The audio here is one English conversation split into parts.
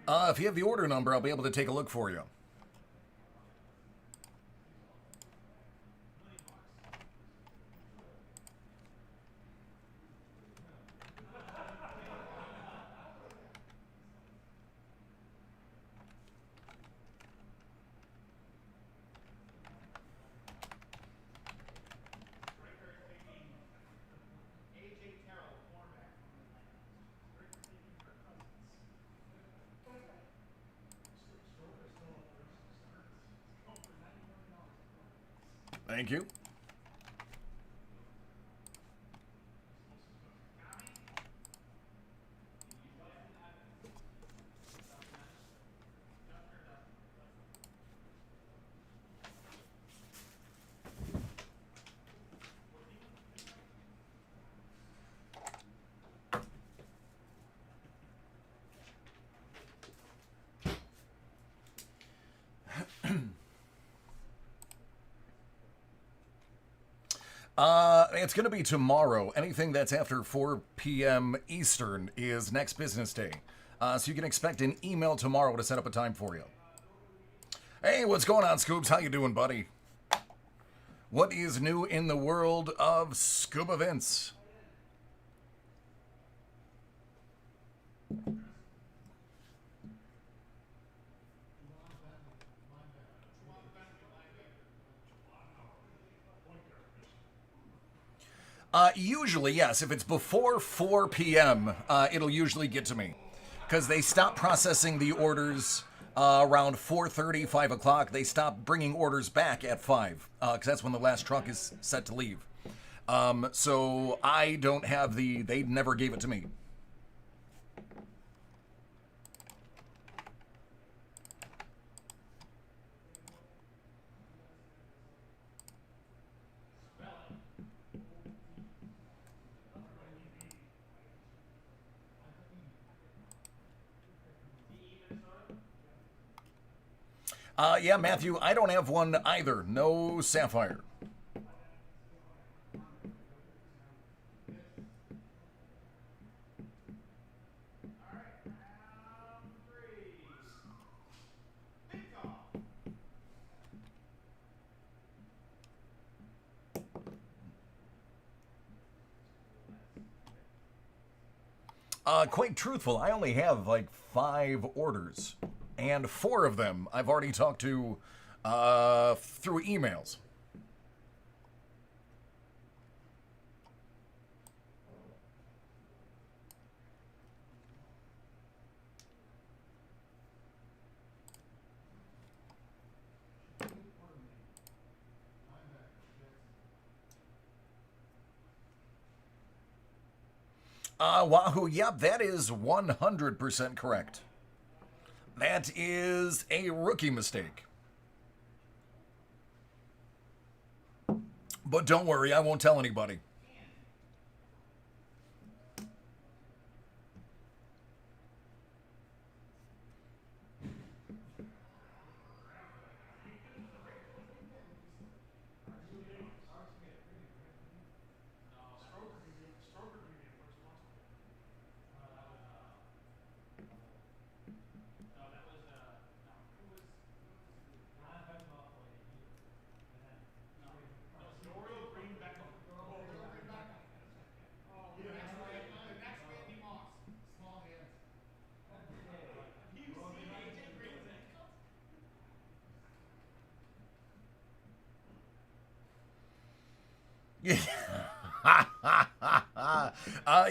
If you have the order number, I'll be able to take a look for you. Thank you. It's going to be tomorrow. Anything that's after 4 p.m. Eastern is next business day. So you can expect an email tomorrow to set up a time for you. Hey, what's going on, Scoops? How you doing, buddy? What is new in the world of scuba events? Usually, yes. If it's before 4 p.m., it'll usually get to me. Because they stop processing the orders around 4:30, 5 o'clock. They stop bringing orders back at 5. Because that's when the last truck is set to leave. So I don't have they never gave it to me. Yeah, Matthew, I don't have one either. No Sapphire. Quite truthful, I only have like 5 orders, and 4 of them I've already talked to through emails. Wahoo, yep, that is 100% correct. That is a rookie mistake. But don't worry, I won't tell anybody.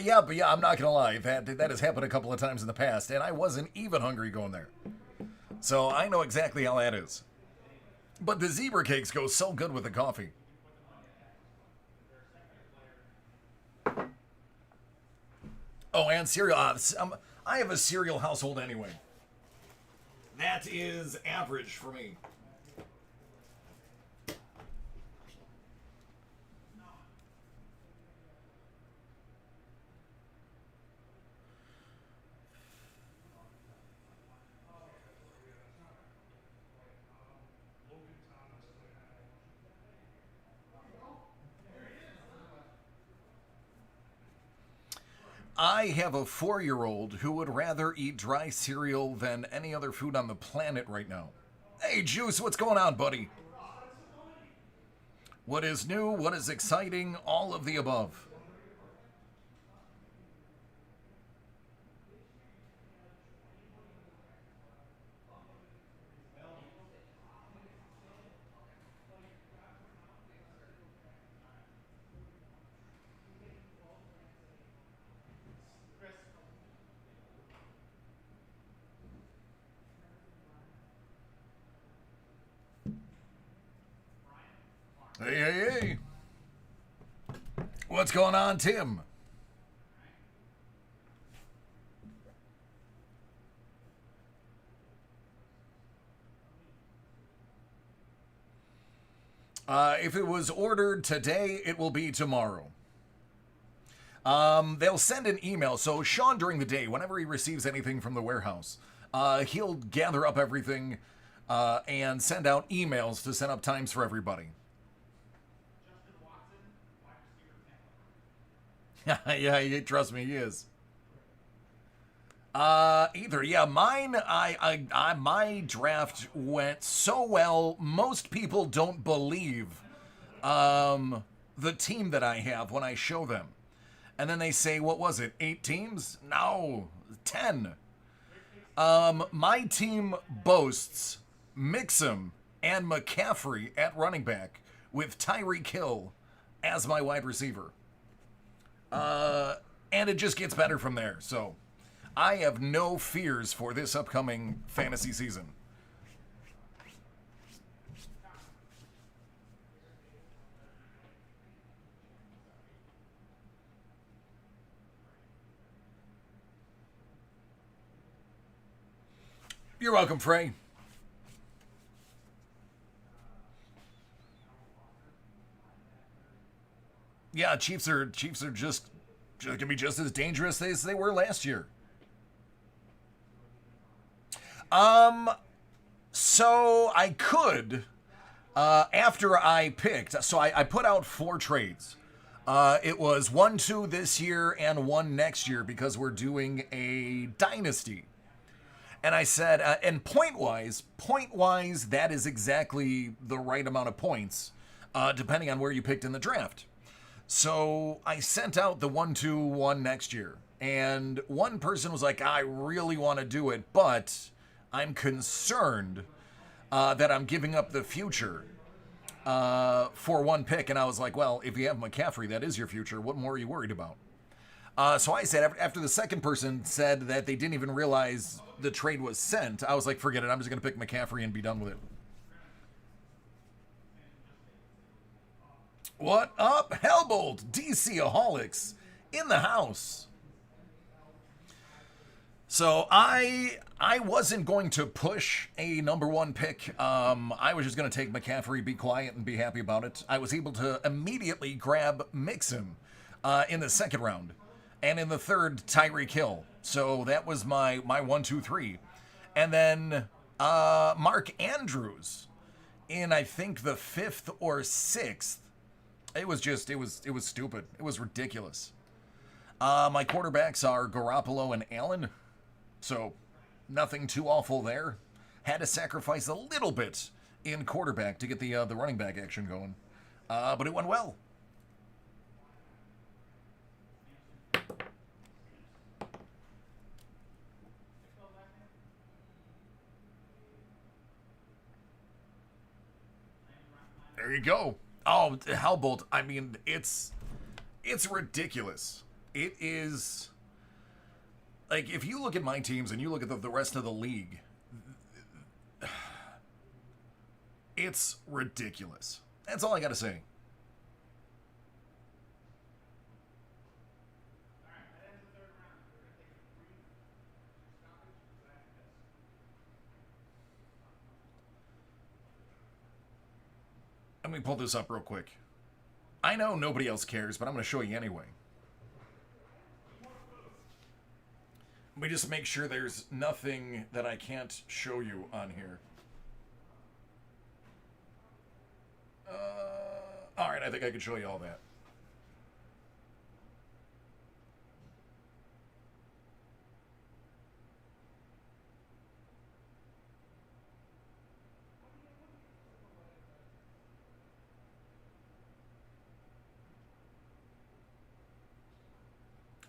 Yeah, but yeah, I'm not gonna lie. That has happened a couple of times in the past, and I wasn't even hungry going there. So I know exactly how that is. But the zebra cakes go so good with the coffee. Oh, and cereal. I have a cereal household anyway. That is average for me. I have a 4-year-old who would rather eat dry cereal than any other food on the planet right now. Hey, Juice, what's going on, buddy? What is new? What is exciting? All of the above. Hey, hey, hey. What's going on, Tim? If it was ordered today, it will be tomorrow. They'll send an email. So Sean, during the day, whenever he receives anything from the warehouse, he'll gather up everything and send out emails to set up times for everybody. Yeah, trust me, he is. Either yeah, mine. My draft went so well. Most people don't believe the team that I have when I show them, and then they say, "What was it? 8 teams? No, 10." My team boasts Mixon and McCaffrey at running back, with Tyreek Hill as my wide receiver. And it just gets better from there. So I have no fears for this upcoming fantasy season. You're welcome, Frey. Yeah, Chiefs are just gonna be just as dangerous as they were last year. Um, so I could after I picked. So I put out 4 trades. It was 1-2 this year and 1 next year because we're doing a dynasty. And I said, and point wise, that is exactly the right amount of points, depending on where you picked in the draft. So I sent out the 1-2-1 next year. And one person was like, I really want to do it, but I'm concerned that I'm giving up the future for 1 pick. And I was like, well, if you have McCaffrey, that is your future. What more are you worried about? So I said, after the second person said that they didn't even realize the trade was sent, I was like, forget it. I'm just going to pick McCaffrey and be done with it. What up, Hellbolt? DC-aholics in the house. So I wasn't going to push a number 1 pick. I was just going to take McCaffrey, be quiet, and be happy about it. I was able to immediately grab Mixon in the second round. And in the third, Tyreek Hill. So that was my 1-2-3. And then Mark Andrews in, I think, the 5th or 6th. It was stupid. It was ridiculous. My quarterbacks are Garoppolo and Allen. So nothing too awful there. Had to sacrifice a little bit in quarterback to get the running back action going. But it went well. There you go. Oh, Hellbolt. I mean, it's ridiculous. It is like if you look at my teams and you look at the rest of the league, it's ridiculous. That's all I got to say. Let me pull this up real quick. I know nobody else cares, but I'm going to show you anyway. Let me just make sure there's nothing that I can't show you on here. All right, I think I can show you all that.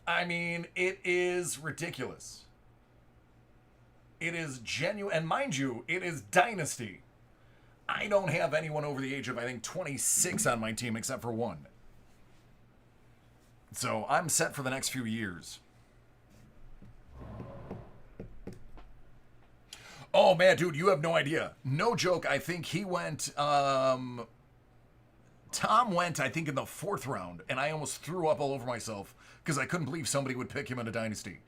I mean, it is ridiculous. It is genuine. And mind you, it is Dynasty. I don't have anyone over the age of, I think, 26 on my team except for one. So I'm set for the next few years. Oh, man, dude, you have no idea. No joke. I think he went, Tom went, I think, in the fourth round, and I almost threw up all over myself because I couldn't believe somebody would pick him in a dynasty.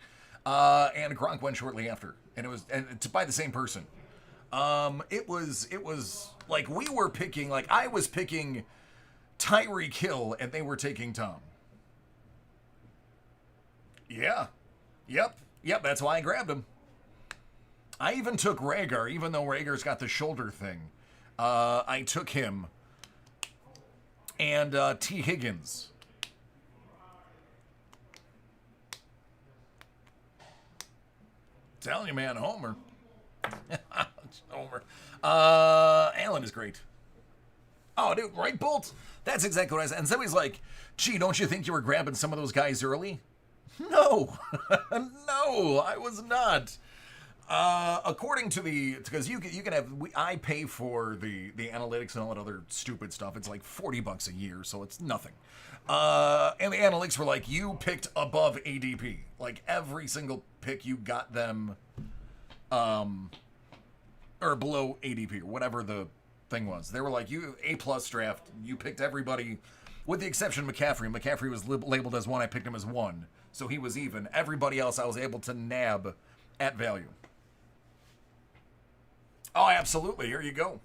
And Gronk went shortly after, and it was by the same person. It was like we were picking, like I was picking Tyreek Hill, and they were taking Tom. Yeah, yep. That's why I grabbed him. I even took Rager, even though Rager's got the shoulder thing. I took him and T. Higgins. Telling you, man, Homer. Homer. Allen is great. Oh, dude, right, Bolt? That's exactly what I said. And somebody's like, gee, don't you think you were grabbing some of those guys early? No. No, I was not. According to because you can have, I pay for the analytics and all that other stupid stuff. It's like $40 a year, so it's nothing. And the analytics were like, you picked above ADP. Like every single pick you got them, or below ADP or whatever the thing was. They were like, you A+ draft. You picked everybody, with the exception of McCaffrey. McCaffrey was labeled as 1. I picked him as 1, so he was even. Everybody else I was able to nab at value. Oh, absolutely. Here you go.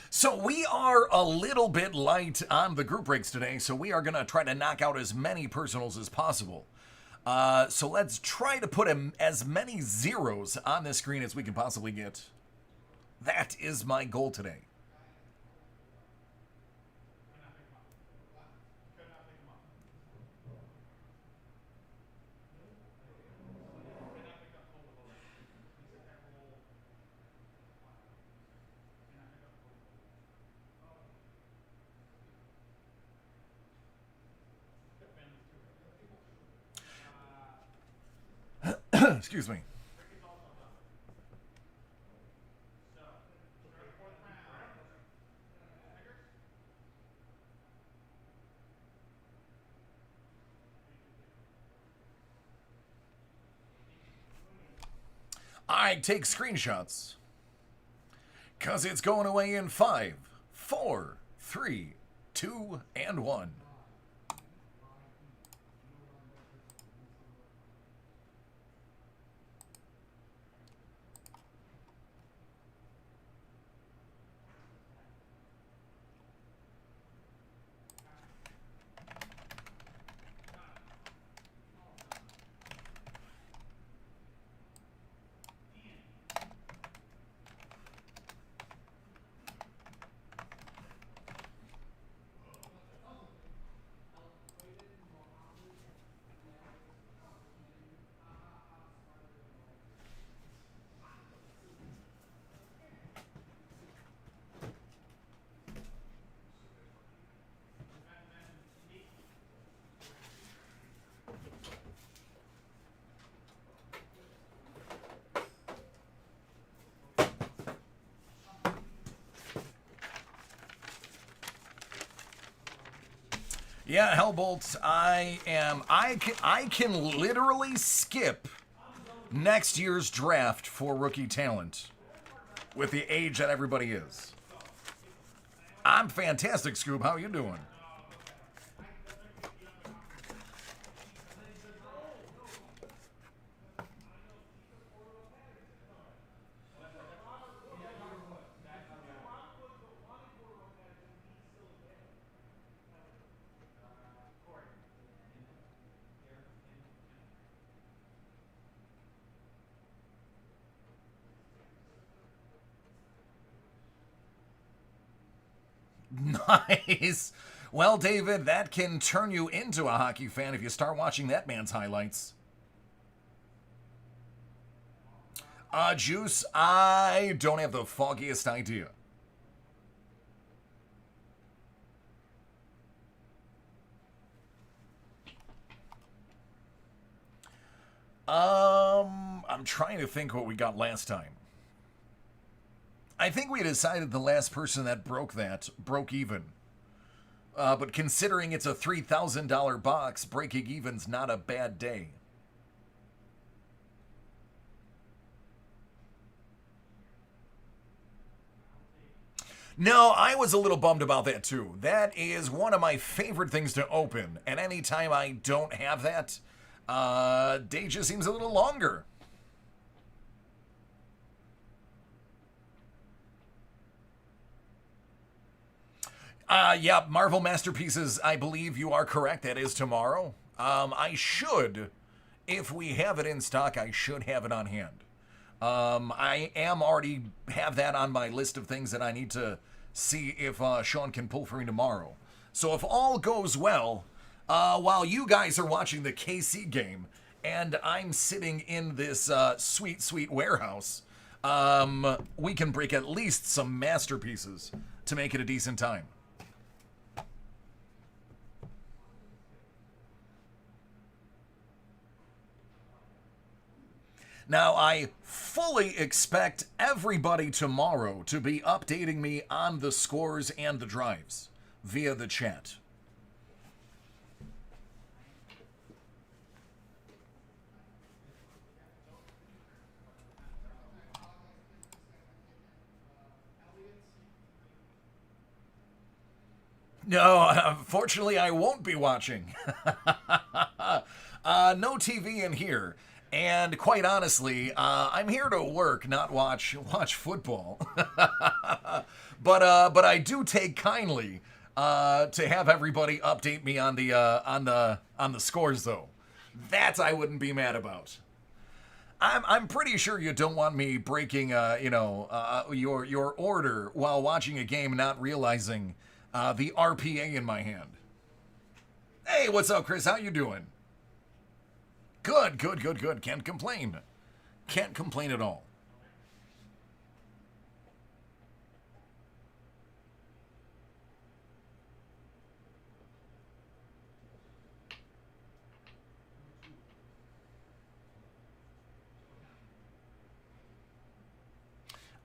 So we are a little bit light on the group breaks today, so we are going to try to knock out as many personals as possible. So let's try to put as many zeros on this screen as we can possibly get. That is my goal today. Excuse me. I take screenshots. Because it's going away in 5, 4, 3, 2, and 1. Yeah, Hellbolt, I can literally skip next year's draft for rookie talent with the age that everybody is. I'm fantastic, Scoob. How you doing? Nice. Well, David, that can turn you into a hockey fan if you start watching that man's highlights. Juice, I don't have the foggiest idea. I'm trying to think what we got last time. I think we decided the last person that broke even. But considering it's a $3,000 box, breaking even's not a bad day. No, I was a little bummed about that too. That is one of my favorite things to open, and anytime I don't have that, day just seems a little longer. Yeah, Marvel Masterpieces, I believe you are correct. That is tomorrow. I should, if we have it in stock, I should have it on hand. I am already have that on my list of things that I need to see if Sean can pull for me tomorrow. So if all goes well, while you guys are watching the KC game and I'm sitting in this sweet, sweet warehouse, we can break at least some masterpieces to make it a decent time. Now, I fully expect everybody tomorrow to be updating me on the scores and the drives via the chat. No, unfortunately, I won't be watching. No TV in here. And quite honestly, I'm here to work, not watch football. But I do take kindly to have everybody update me on the scores, though. That I wouldn't be mad about. I'm pretty sure you don't want me breaking your order while watching a game, not realizing the RPA in my hand. Hey, what's up, Chris? How you doing? Good, good, good, good. Can't complain. Can't complain at all.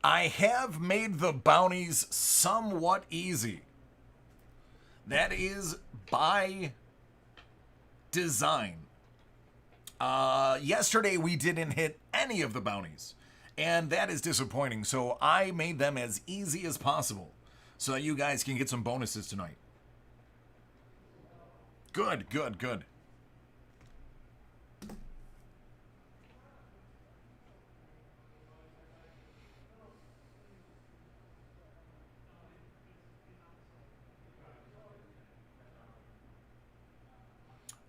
I have made the bounties somewhat easy. That is by design. Yesterday we didn't hit any of the bounties, and that is disappointing. So I made them as easy as possible so that you guys can get some bonuses tonight. Good, good, good.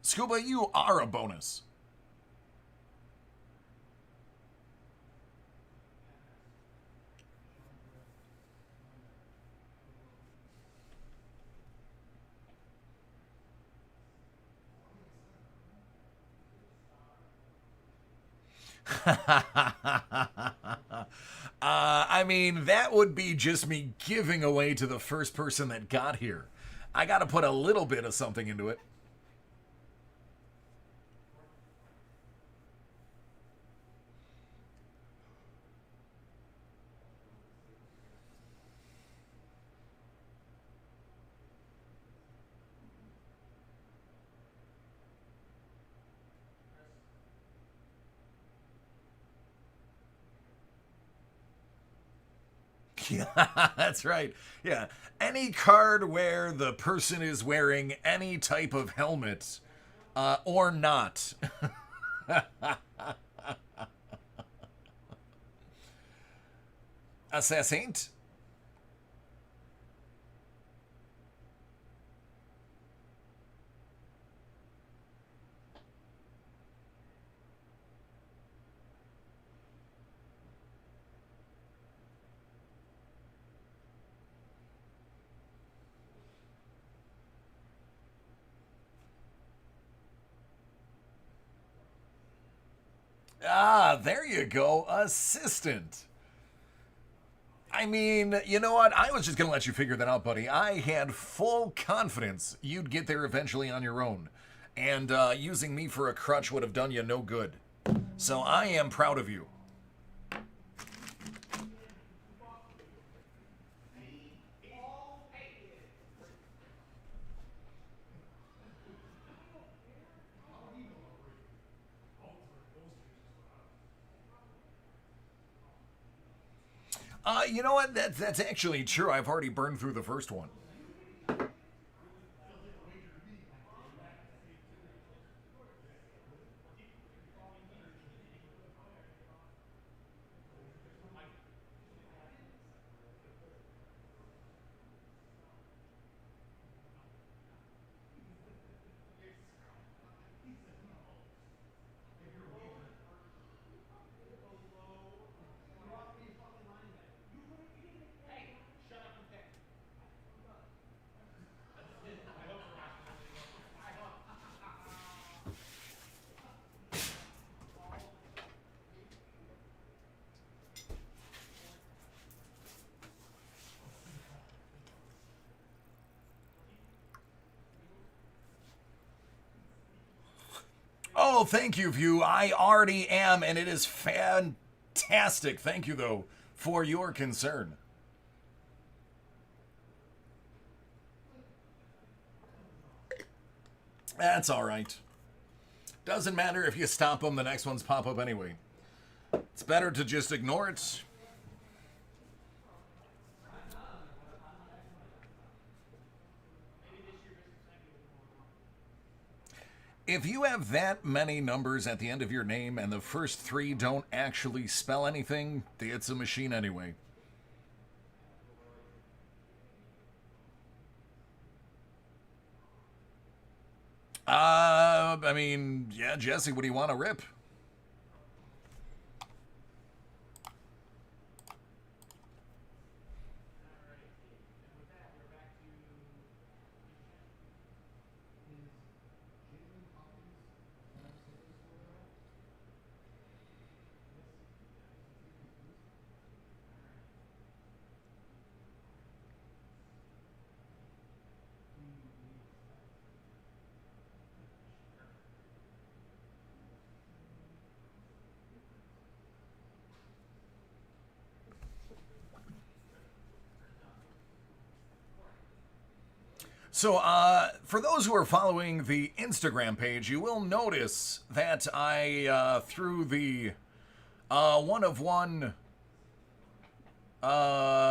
Scuba, you are a bonus. I mean, that would be just me giving away to the first person that got here. I got to put a little bit of something into it. Yeah, that's right. Yeah. Any card where the person is wearing any type of helmet or not. Assassin? Ah, there you go. Assistant. I mean, you know what? I was just going to let you figure that out, buddy. I had full confidence you'd get there eventually on your own. And using me for a crutch would have done you no good. So I am proud of you. You know what? That's actually true. I've already burned through the first one. Oh, thank you, View. I already am, and it is fantastic. Thank you, though, for your concern. That's all right. Doesn't matter if you stop them, the next ones pop up anyway. It's better to just ignore it. If you have that many numbers at the end of your name and the first three don't actually spell anything, it's a machine anyway. I mean, yeah, Jesse, what do you want to rip? So, for those who are following the Instagram page, you will notice that I threw the one of one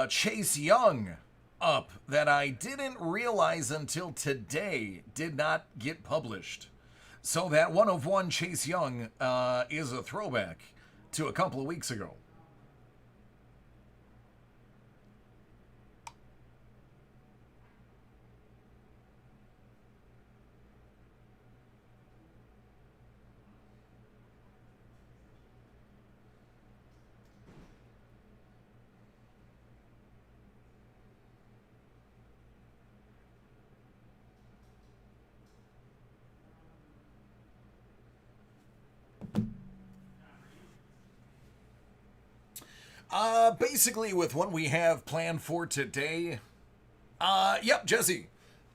Chase Young up that I didn't realize until today did not get published. So that one of one Chase Young is a throwback to a couple of weeks ago. Basically, with what we have planned for today, yep, Jesse,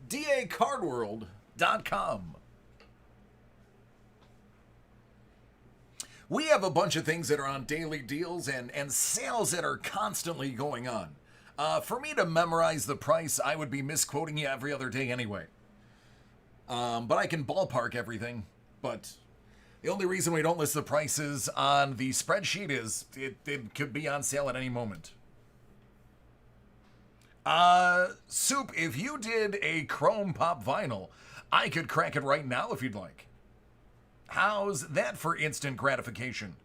dacardworld.com. We have a bunch of things that are on daily deals and sales that are constantly going on. For me to memorize the price, I would be misquoting you every other day anyway. But I can ballpark everything. But the only reason we don't list the prices on the spreadsheet is it could be on sale at any moment. Soup, if you did a chrome pop vinyl, I could crack it right now if you'd like. How's that for instant gratification?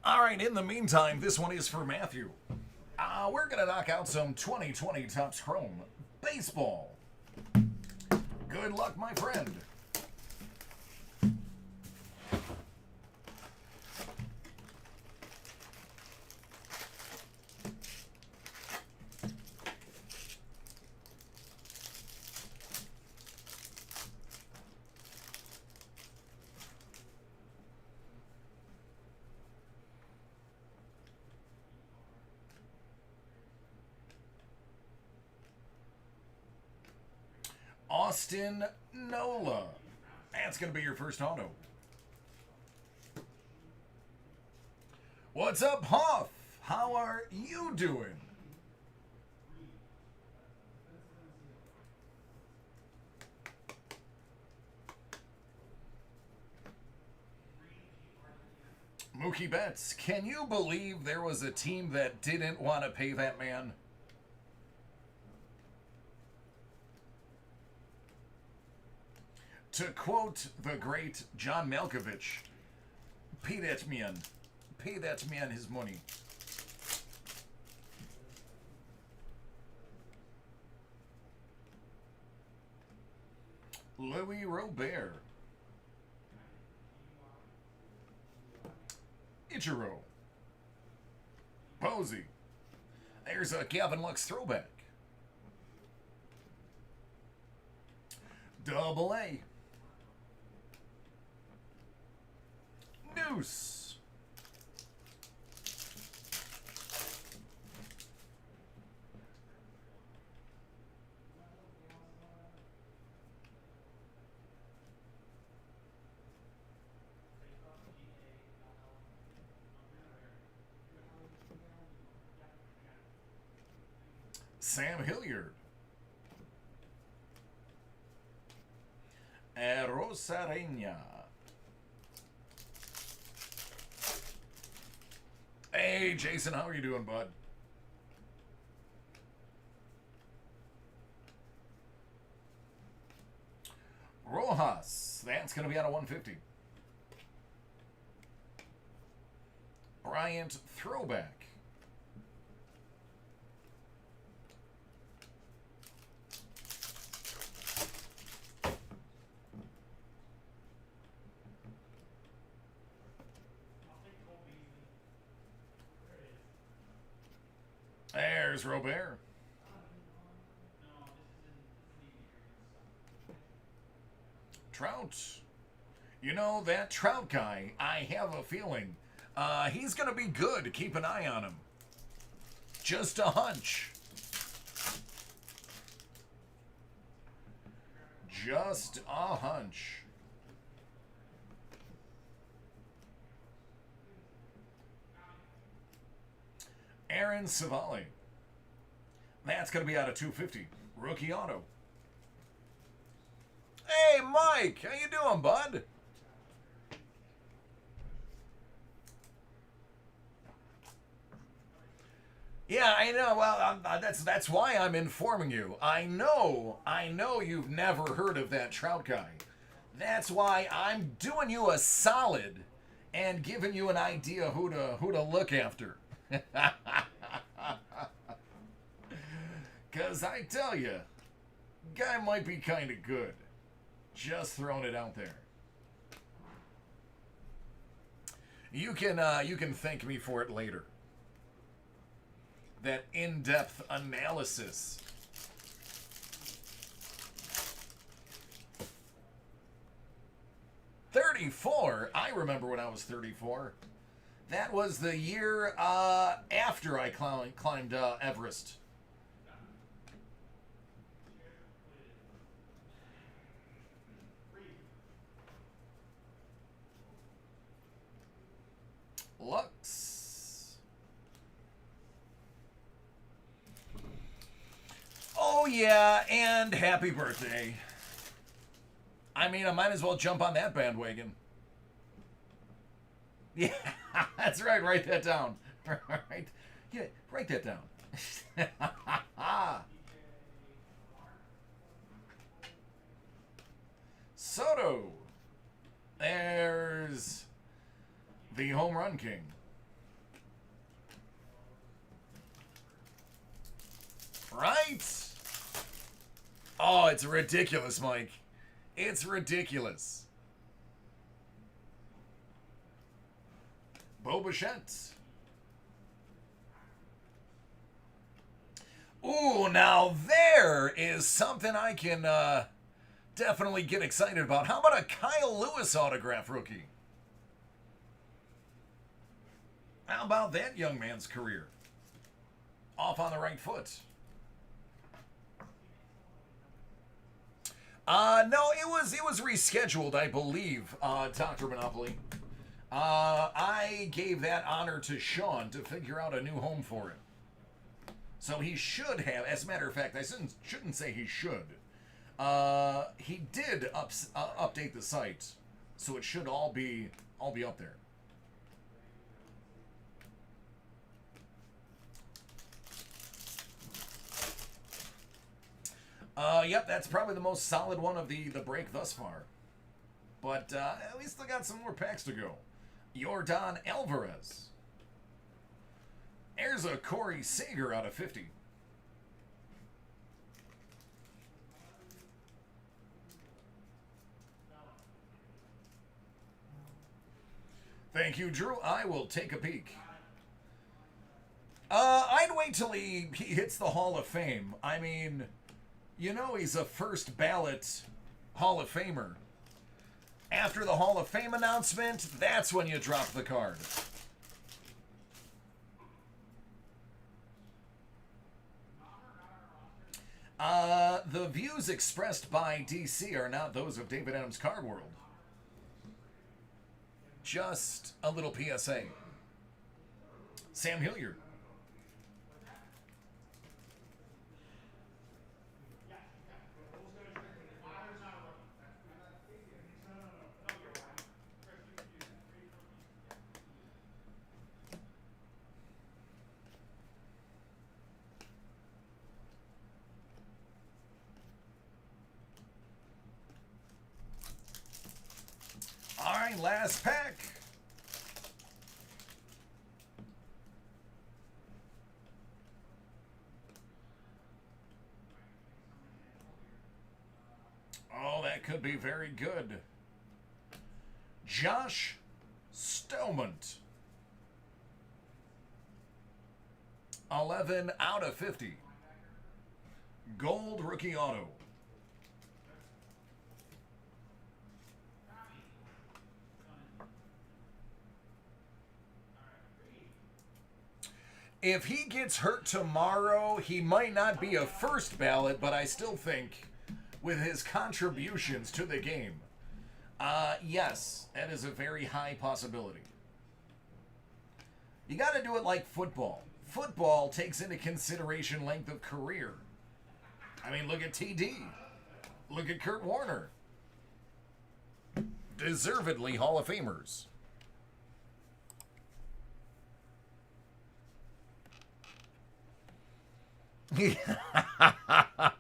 All right, in the meantime, this one is for Matthew. We're going to knock out some 2020 Topps Chrome baseball. Good luck, my friend. Austin Nola. That's going to be your first auto. What's up, Huff? How are you doing? Mookie Betts, can you believe there was a team that didn't want to pay that man? To quote the great John Malkovich, pay that man his money. Louis Robert. Ichiro. Posey. There's a Gavin Lux throwback. Double A. Deuce. Sam Hilliard. Rosarena. Hey, Jason, how are you doing, bud? Rojas. That's going to be out of 150. Bryant throwback. There's Robert. Trout. You know, that Trout guy, I have a feeling he's going to be good. Keep an eye on him. Just a hunch. Just a hunch. Aaron Savali. That's going to be out of 250. Rookie auto. Hey, Mike. How you doing, bud? Yeah, I know. Well, that's why I'm informing you. I know you've never heard of that Trout guy. That's why I'm doing you a solid and giving you an idea who to look after. Because I tell you, guy might be kind of good. Just throwing it out there. You can thank me for it later. That in-depth analysis. $34. I remember when I was 34. That was the year after I climbed Everest. Lux. Oh yeah, and happy birthday. I mean, I might as well jump on that bandwagon. Yeah, that's right. Write that down. Right? Yeah, write that down. Soto. There's the home run king. Right? Oh, it's ridiculous, Mike. It's ridiculous. Bo Bichette. Ooh, now there is something I can definitely get excited about. How about a Kyle Lewis autograph rookie? How about that young man's career? Off on the right foot. No, it was rescheduled, I believe, Dr. Monopoly. I gave that honor to Sean to figure out a new home for it. So he should have, as a matter of fact, I shouldn't say he should. He did update the site, so it should all be up there. Yep, that's probably the most solid one of the break thus far. But at least I got some more packs to go. Yordan Alvarez. There's a Corey Seager out of 50. Thank you, Drew. I will take a peek. I'd wait till he hits the Hall of Fame. I mean, you know he's a first ballot Hall of Famer. After the Hall of Fame announcement, that's when you drop the card. The views expressed by DC are not those of David Adams Card World. Just a little PSA. Sam Hilliard. All right, last pack. Oh, that could be very good. Josh Stelmont. 11 out of 50. Gold rookie auto. If he gets hurt tomorrow, he might not be a first ballot, but I still think with his contributions to the game, yes, that is a very high possibility. You got to do it like football. Football takes into consideration length of career. I mean, look at TD. Look at Kurt Warner. Deservedly Hall of Famers.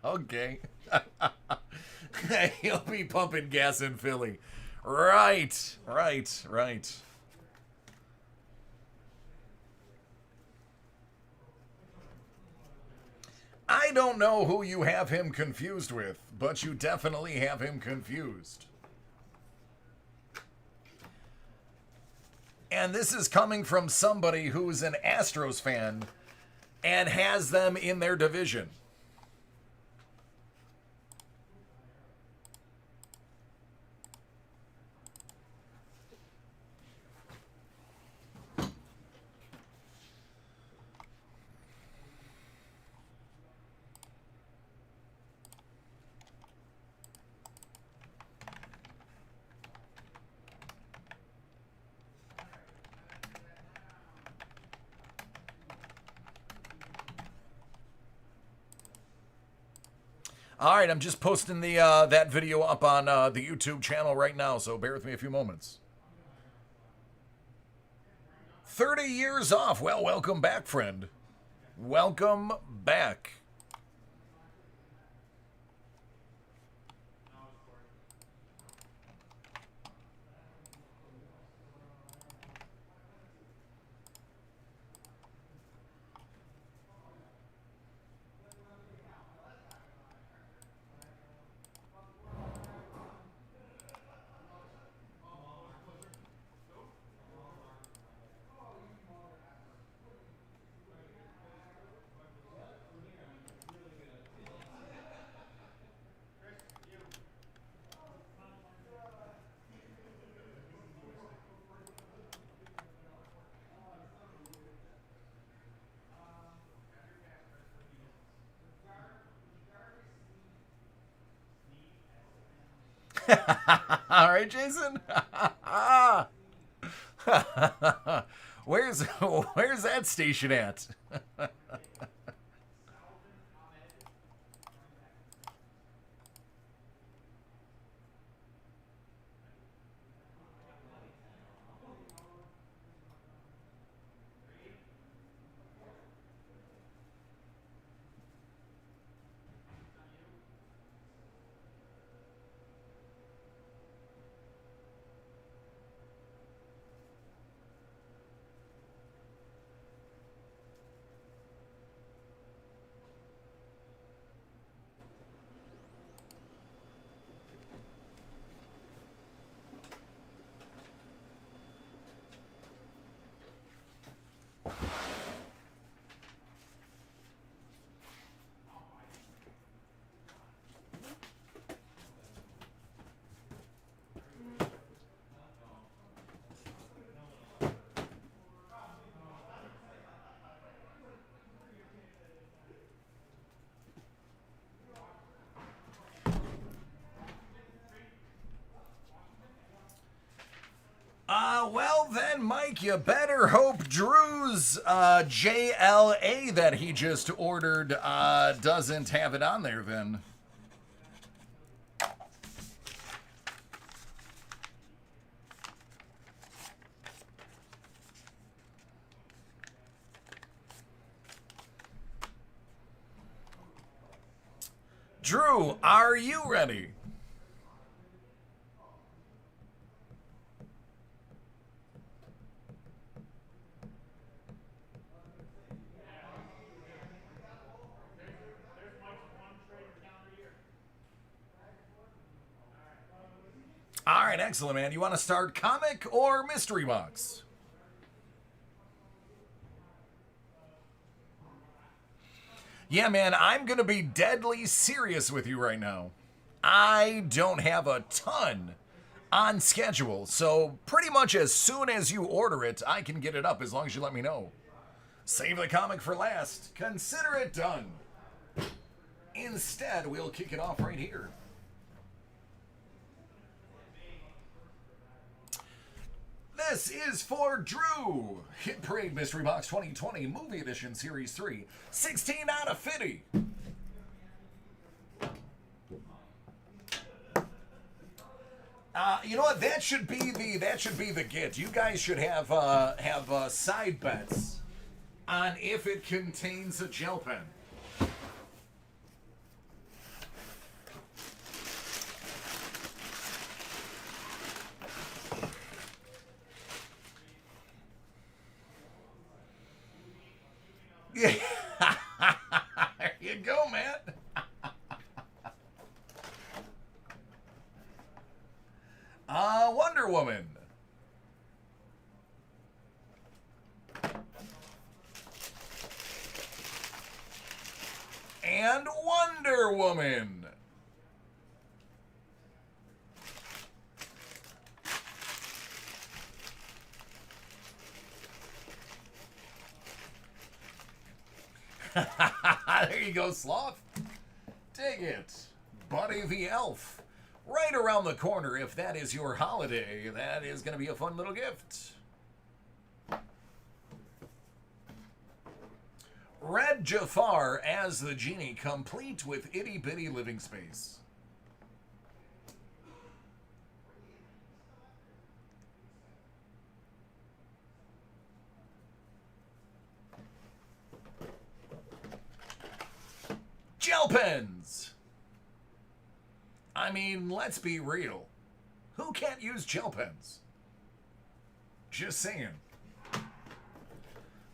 Okay. He'll be pumping gas in Philly. Right. I don't know who you have him confused with, but you definitely have him confused. And this is coming from somebody who's an Astros fan and has them in their division. All right, I'm just posting the that video up on the YouTube channel right now, so bear with me a few moments. 30 years off. Well, welcome back, friend. Welcome back. All right, Jason. Where's that station at? Well then, Mike, you better hope Drew's JLA that he just ordered doesn't have it on there then. Drew, are you ready? All right, excellent, man. You want to start comic or mystery box? Yeah, man, I'm going to be deadly serious with you right now. I don't have a ton on schedule, so pretty much as soon as you order it, I can get it up as long as you let me know. Save the comic for last. Consider it done. Instead, we'll kick it off right here. This is for Drew. Hit Parade Mystery Box 2020 Movie Edition Series 3. 16 out of 50. You know what? That should be the get. You guys should have side bets on if it contains a gel pen. Yeah. There you go, man. Wonder Woman. And Wonder Woman. There you go, Sloth. Dig it. Buddy the Elf. Right around the corner, if that is your holiday, that is going to be a fun little gift. Red Jafar as the genie, complete with itty bitty living space. Gel pens! I mean, let's be real. Who can't use gel pens? Just saying.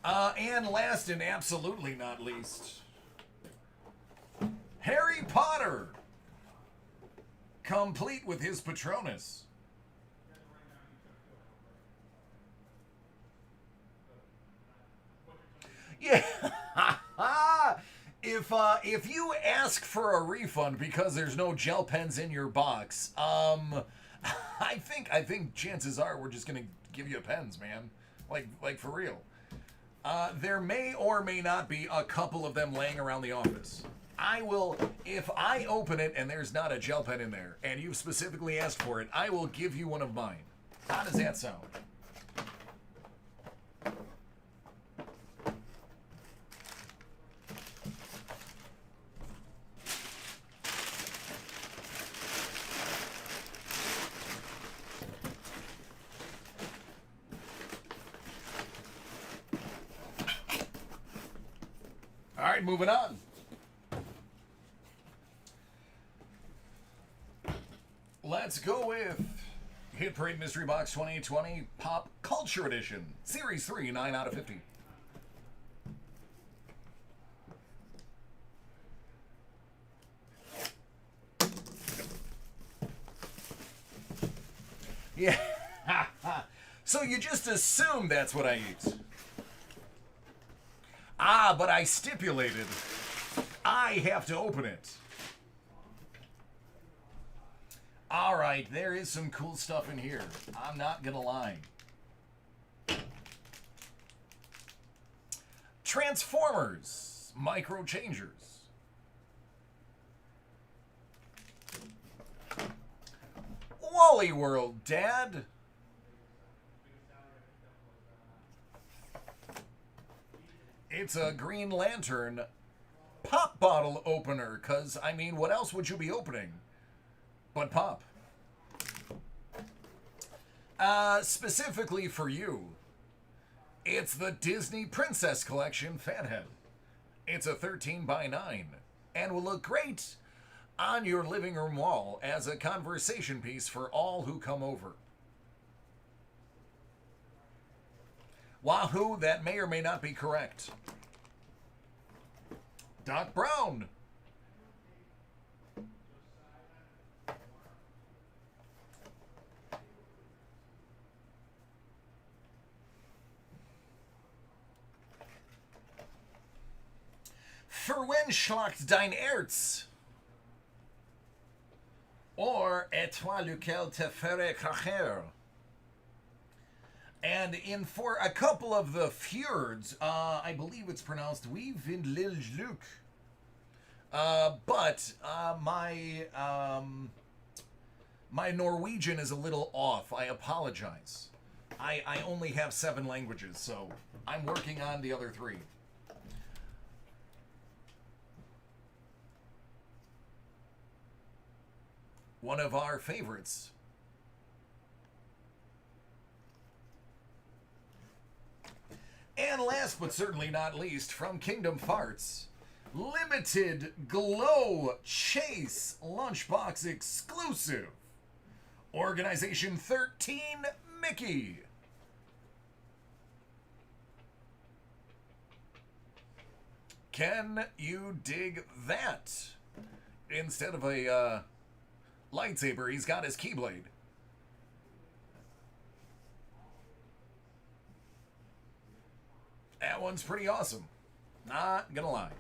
And last and absolutely not least, Harry Potter, complete with his Patronus. Yeah. If you ask for a refund because there's no gel pens in your box, I think chances are we're just gonna give you pens, man. Like for real. There may or may not be a couple of them laying around the office. I will, if I open it and there's not a gel pen in there, and you've specifically asked for it, I will give you one of mine. How does that sound? All right, moving on. Let's go with Hit Parade Mystery Box 2020 Pop Culture Edition, Series 3, 9 out of 50. Yeah. So you just assume that's what I eat. Ah, but I stipulated I have to open it. All right, there is some cool stuff in here. I'm not gonna lie. Transformers, Micro Changers. Wally World, Dad. It's a Green Lantern pop bottle opener, because, I mean, what else would you be opening but pop? Specifically for you, it's the Disney Princess Collection Fathead. It's a 13 by 9 and will look great on your living room wall as a conversation piece for all who come over. Wahoo, that may or may not be correct. Doc Brown. Verwenschlacht dein Erz. Or Etoile lequel te ferait cracher. And in for a couple of the fjords, I believe it's pronounced Oui Vindlilj Luke. But my Norwegian is a little off. I apologize. I only have 7 languages, so I'm working on the other 3. One of our favorites. And last but certainly not least, from Kingdom Farts, limited Glow Chase Lunchbox exclusive. Organization 13 Mickey. Can you dig that? Instead of a lightsaber, he's got his Keyblade. That one's pretty awesome. Not gonna lie.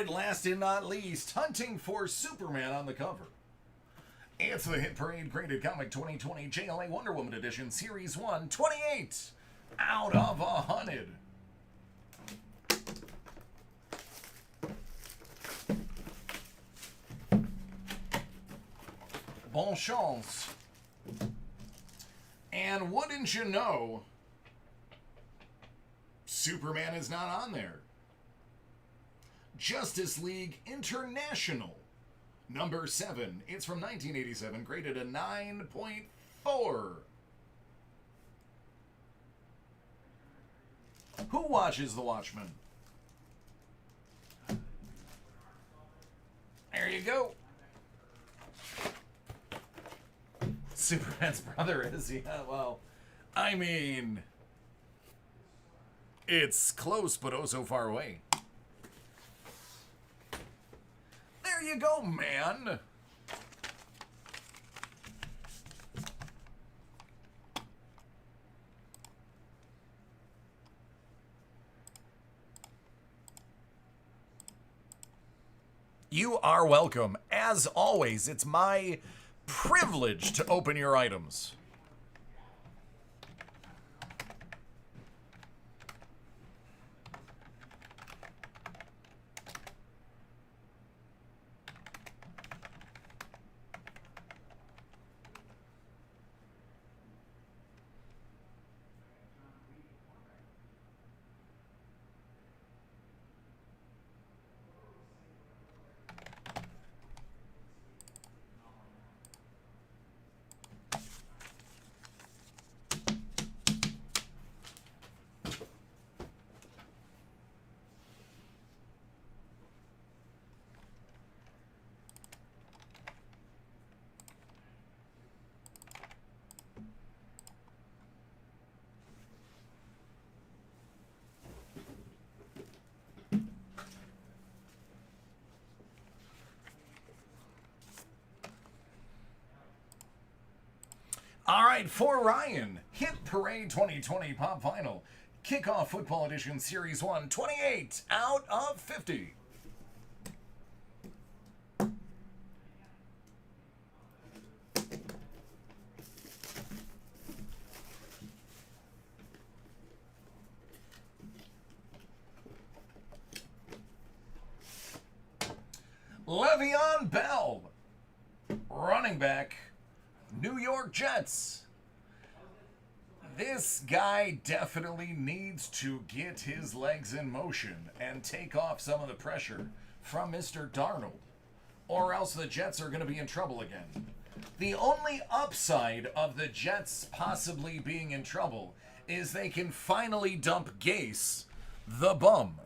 Last and not least, Hunting for Superman on the cover. It's the Hit Parade Graded Comic 2020 JLA Wonder Woman Edition, Series 1, 28 out of 100. Bon chance. And wouldn't you know, Superman is not on there. Justice League International, number 7. It's from 1987, graded a 9.4. Who watches The Watchmen? There you go. Superman's brother is, yeah, well, I mean, it's close but oh so far away. you go, man. You are welcome. As always, it's my privilege to open your items. All right, for Ryan, Hit Parade 2020 Pop Vinyl, Kickoff Football Edition Series 1, 28 out of 50. Le'Veon Bell, running back, New York Jets. This guy definitely needs to get his legs in motion and take off some of the pressure from Mr. Darnold, or else the Jets are going to be in trouble again. The only upside of the Jets possibly being in trouble is they can finally dump Gase, the bum.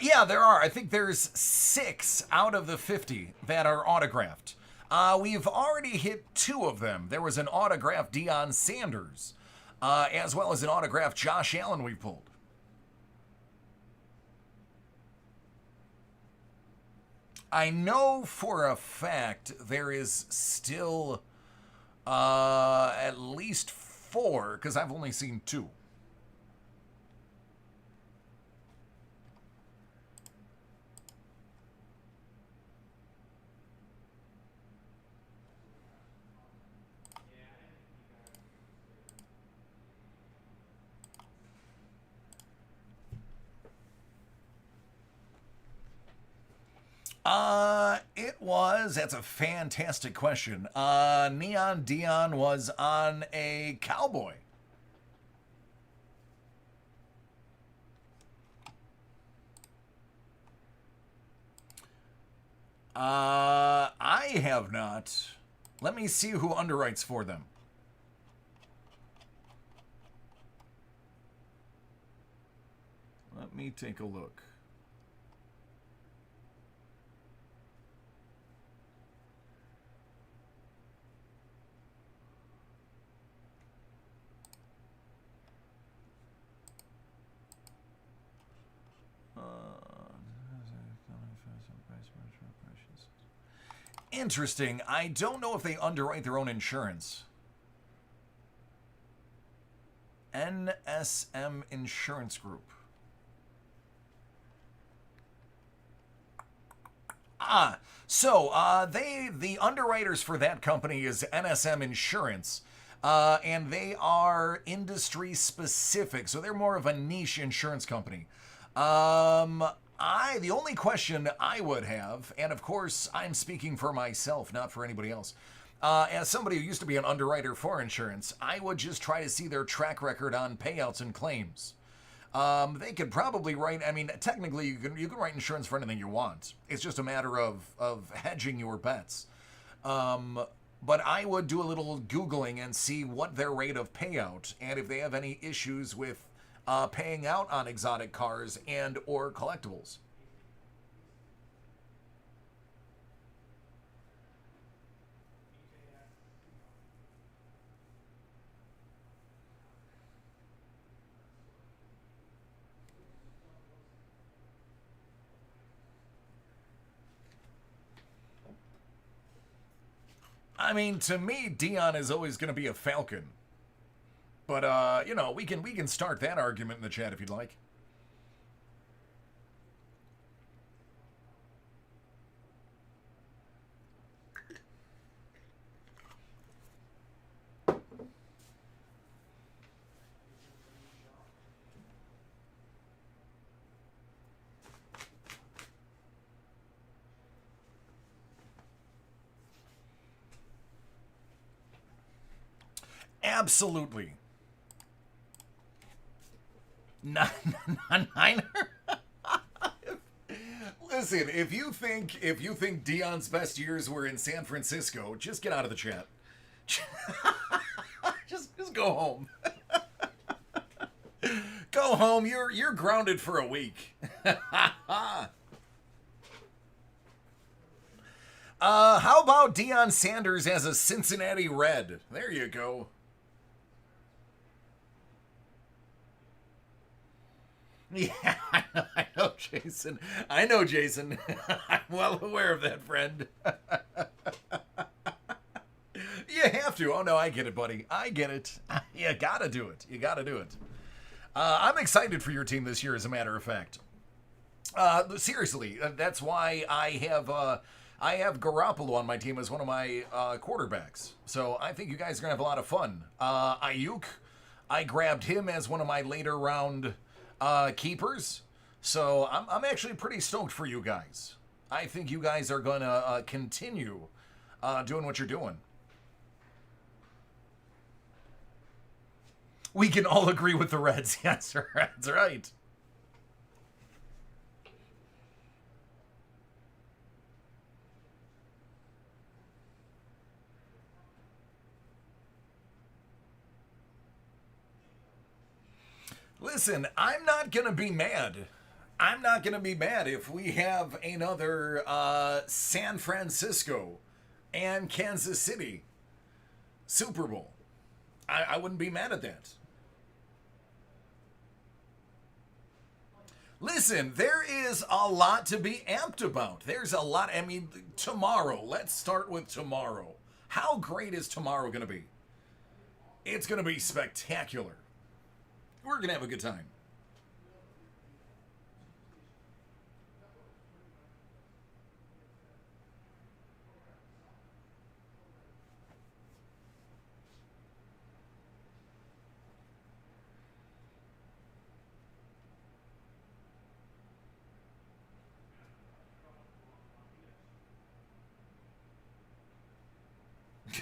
Yeah, there are. I think there's 6 out of the 50 that are autographed. We've already hit 2 of them. There was an autographed Deion Sanders, as well as an autographed Josh Allen we pulled. I know for a fact there is still at least 4, because I've only seen 2. That's a fantastic question. Neon Dion was on a cowboy. I have not. Let me see who underwrites for them. Let me take a look. Interesting. I don't know if they underwrite their own insurance. NSM Insurance Group. So the underwriters for that company is NSM Insurance, and they are industry specific, so they're more of a niche insurance company. The only question I would have, and of course I'm speaking for myself, not for anybody else. As somebody who used to be an underwriter for insurance, I would just try to see their track record on payouts and claims. They could probably write. I mean, technically, you can write insurance for anything you want. It's just a matter of hedging your bets. But I would do a little Googling and see what their rate of payout, and if they have any issues with paying out on exotic cars and or collectibles. I mean, to me, Dion is always going to be a Falcon. But we can start that argument in the chat if you'd like. Absolutely. Niner. Listen, if you think Dion's best years were in San Francisco, just get out of the chat. just go home. Go home. You're grounded for a week. How about Deion Sanders as a Cincinnati Red? There you go. Yeah, I know, Jason. I know, Jason. I'm well aware of that, friend. You have to. Oh, no, I get it, buddy. I get it. You gotta do it. You gotta do it. I'm excited for your team this year, as a matter of fact. Seriously, that's why I have Garoppolo on my team as one of my quarterbacks. So I think you guys are going to have a lot of fun. Ayuk, I grabbed him as one of my later round keepers. So I'm actually pretty stoked for you guys. I think you guys are going to continue doing what you're doing. We can all agree with the Reds. Yes, that's right. Listen, I'm not going to be mad. I'm not going to be mad if we have another San Francisco and Kansas City Super Bowl. I wouldn't be mad at that. Listen, there is a lot to be amped about. There's a lot. I mean, tomorrow. Let's start with tomorrow. How great is tomorrow going to be? It's going to be spectacular. We're going to have a good time.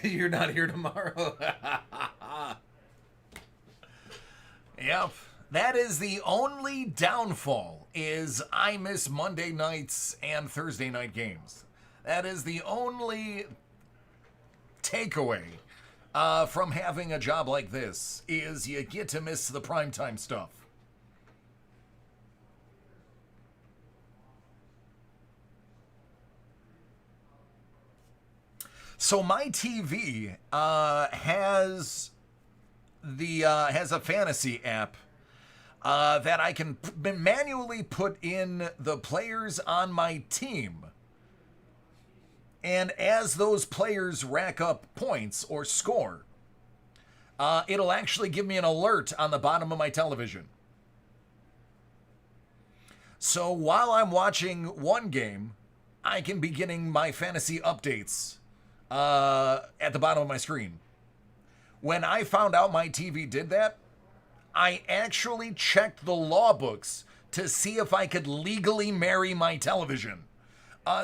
You're not here tomorrow. Yep. That is the only downfall, is I miss Monday nights and Thursday night games. That is the only takeaway from having a job like this, is you get to miss the primetime stuff. So my TV has a fantasy app that I can manually put in the players on my team. And as those players rack up points or score, it'll actually give me an alert on the bottom of my television. So while I'm watching one game, I can be getting my fantasy updates at the bottom of my screen. When I found out my TV did that, I actually checked the law books to see if I could legally marry my television.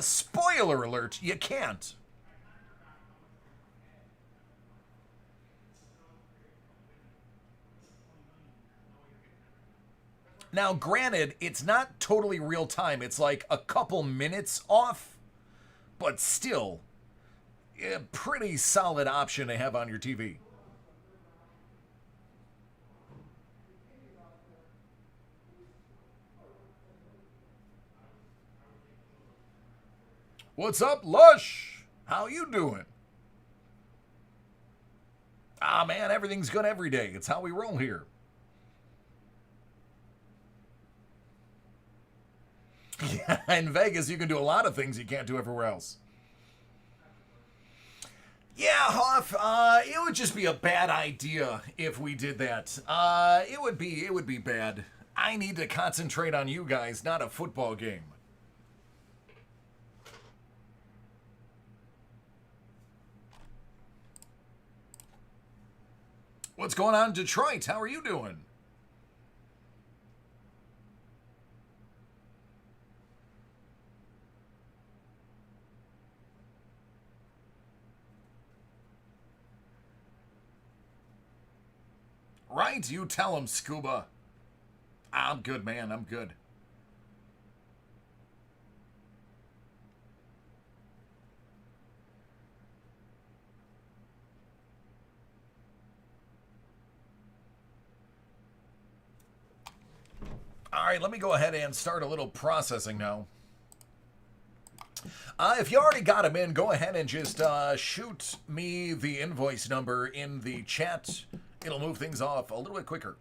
Spoiler alert, you can't. Now, granted, it's not totally real time. It's like a couple minutes off, but still, a pretty solid option to have on your TV. What's up, Lush? How you doing? Ah, man, everything's good every day. It's how we roll here. Yeah, in Vegas, you can do a lot of things you can't do everywhere else. Yeah, Hoff, it would just be a bad idea if we did that. It would be bad. I need to concentrate on you guys, not a football game. What's going on in Detroit? How are you doing? Right? You tell him, Scuba. I'm good, man. I'm good. All right, let me go ahead and start a little processing now. If you already got them in, go ahead and just shoot me the invoice number in the chat. It'll move things off a little bit quicker.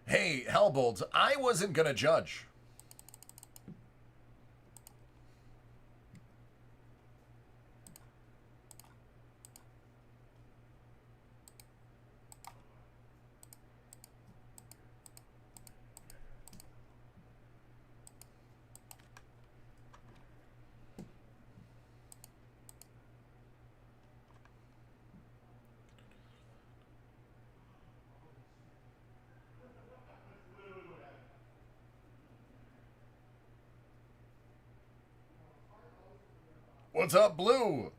Hey, Hellbolt, I wasn't going to judge. What's up, Blue?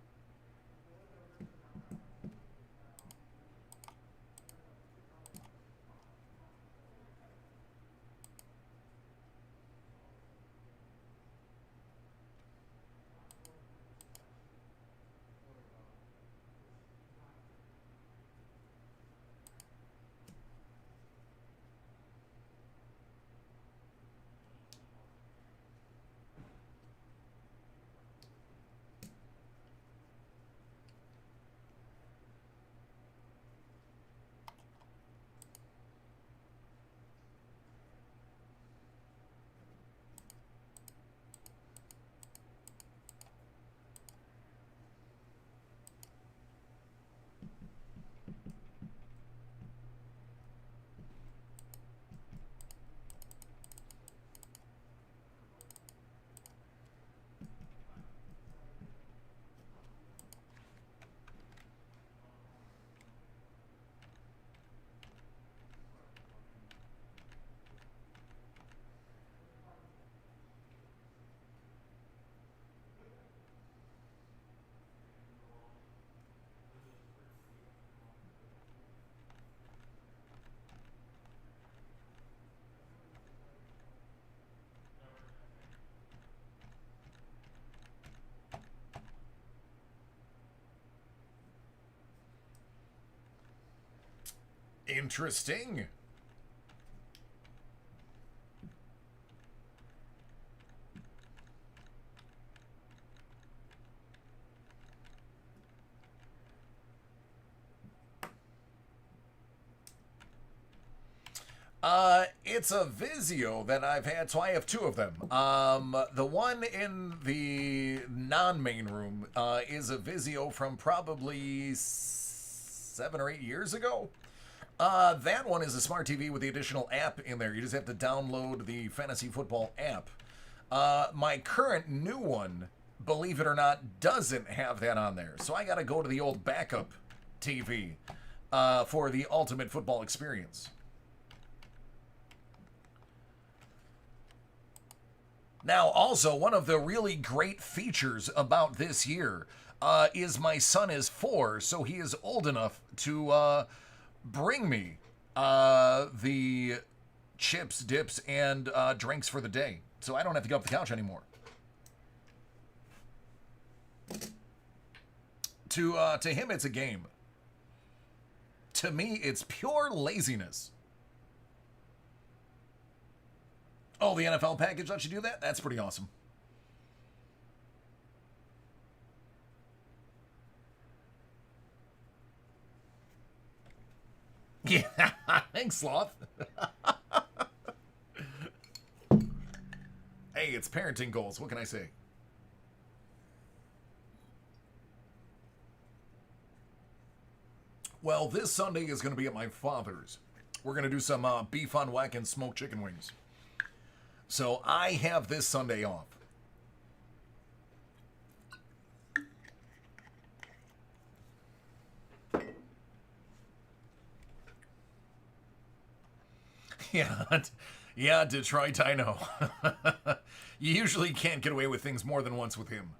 Interesting. It's a Vizio that I've had, so I have two of them. The one in the non-main room is a Vizio from probably 7 or 8 years ago. That one is a smart TV with the additional app in there. You just have to download the fantasy football app. My current new one believe it or not, doesn't have that on there. So I got to go to the old backup TV for the ultimate football experience. Now, also, one of the really great features about this year is my son is 4, so he is old enough to bring me the chips, dips, and drinks for the day. So I don't have to get off the couch anymore. To him, it's a game. To me, it's pure laziness. Oh, the NFL package lets you do that? That's pretty awesome. Yeah, thanks, Sloth. Hey, it's parenting goals. What can I say? Well, this Sunday is going to be at my father's. We're going to do some beef on whack and smoked chicken wings. So I have this Sunday off. Yeah, Detroit, I know. You usually can't get away with things more than once with him.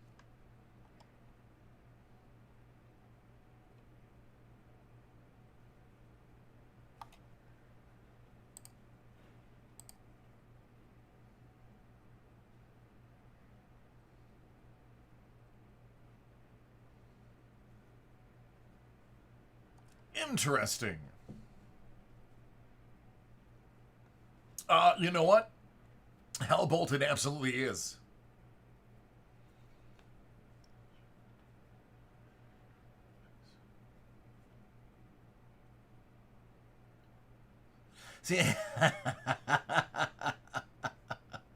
Interesting. You know what? Hellbolt, it absolutely is. See,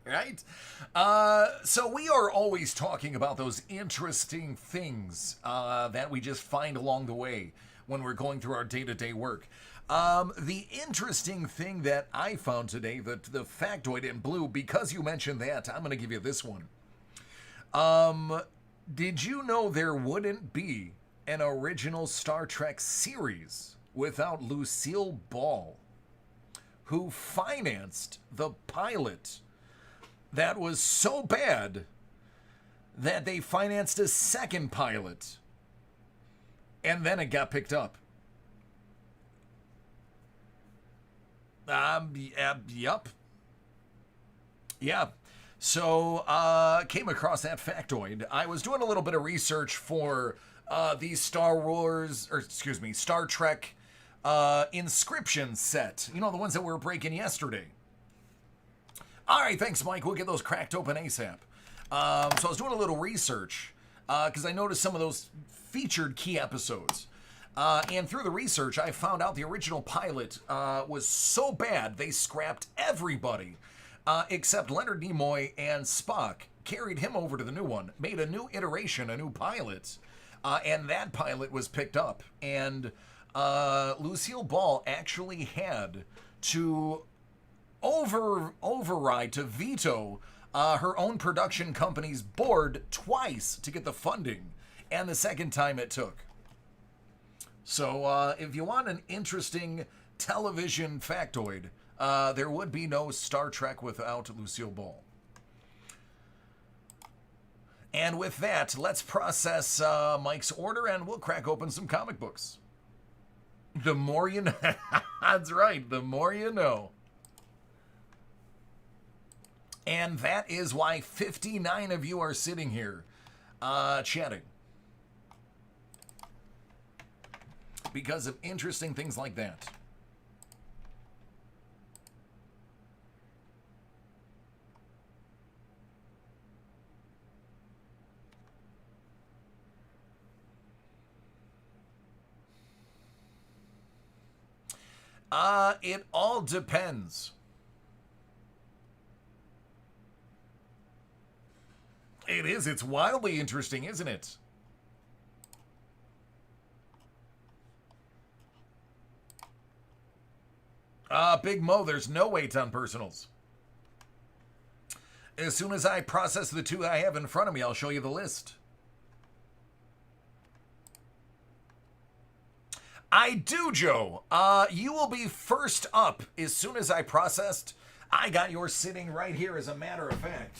right? So we are always talking about those interesting things that we just find along the way when we're going through our day-to-day work. The interesting thing that I found today, the factoid in blue, because you mentioned that, I'm going to give you this one. Did you know there wouldn't be an original Star Trek series without Lucille Ball, who financed the pilot that was so bad that they financed a second pilot, and then it got picked up? Yup. Yeah. So, came across that factoid. I was doing a little bit of research for the Star Trek inscription set. You know, the ones that we were breaking yesterday. All right, thanks, Mike. We'll get those cracked open ASAP. So I was doing a little research because I noticed some of those featured key episodes. And through the research, I found out the original pilot was so bad they scrapped everybody except Leonard Nimoy and Spock, carried him over to the new one, made a new iteration, a new pilot, and that pilot was picked up. And Lucille Ball actually had to override, to veto her own production company's board twice to get the funding, and the second time it took. So if you want an interesting television factoid, there would be no Star Trek without Lucille Ball. And with that, let's process Mike's order and we'll crack open some comic books. The more you know. That's right, the more you know. And that is why 59 of you are sitting here chatting. Because of interesting things like that. It all depends. It is. It's wildly interesting, isn't it? Big Mo, there's no weight on personals. As soon as I process the two I have in front of me, I'll show you the list. I do, Joe. You will be first up as soon as I processed. I got yours sitting right here, as a matter of fact.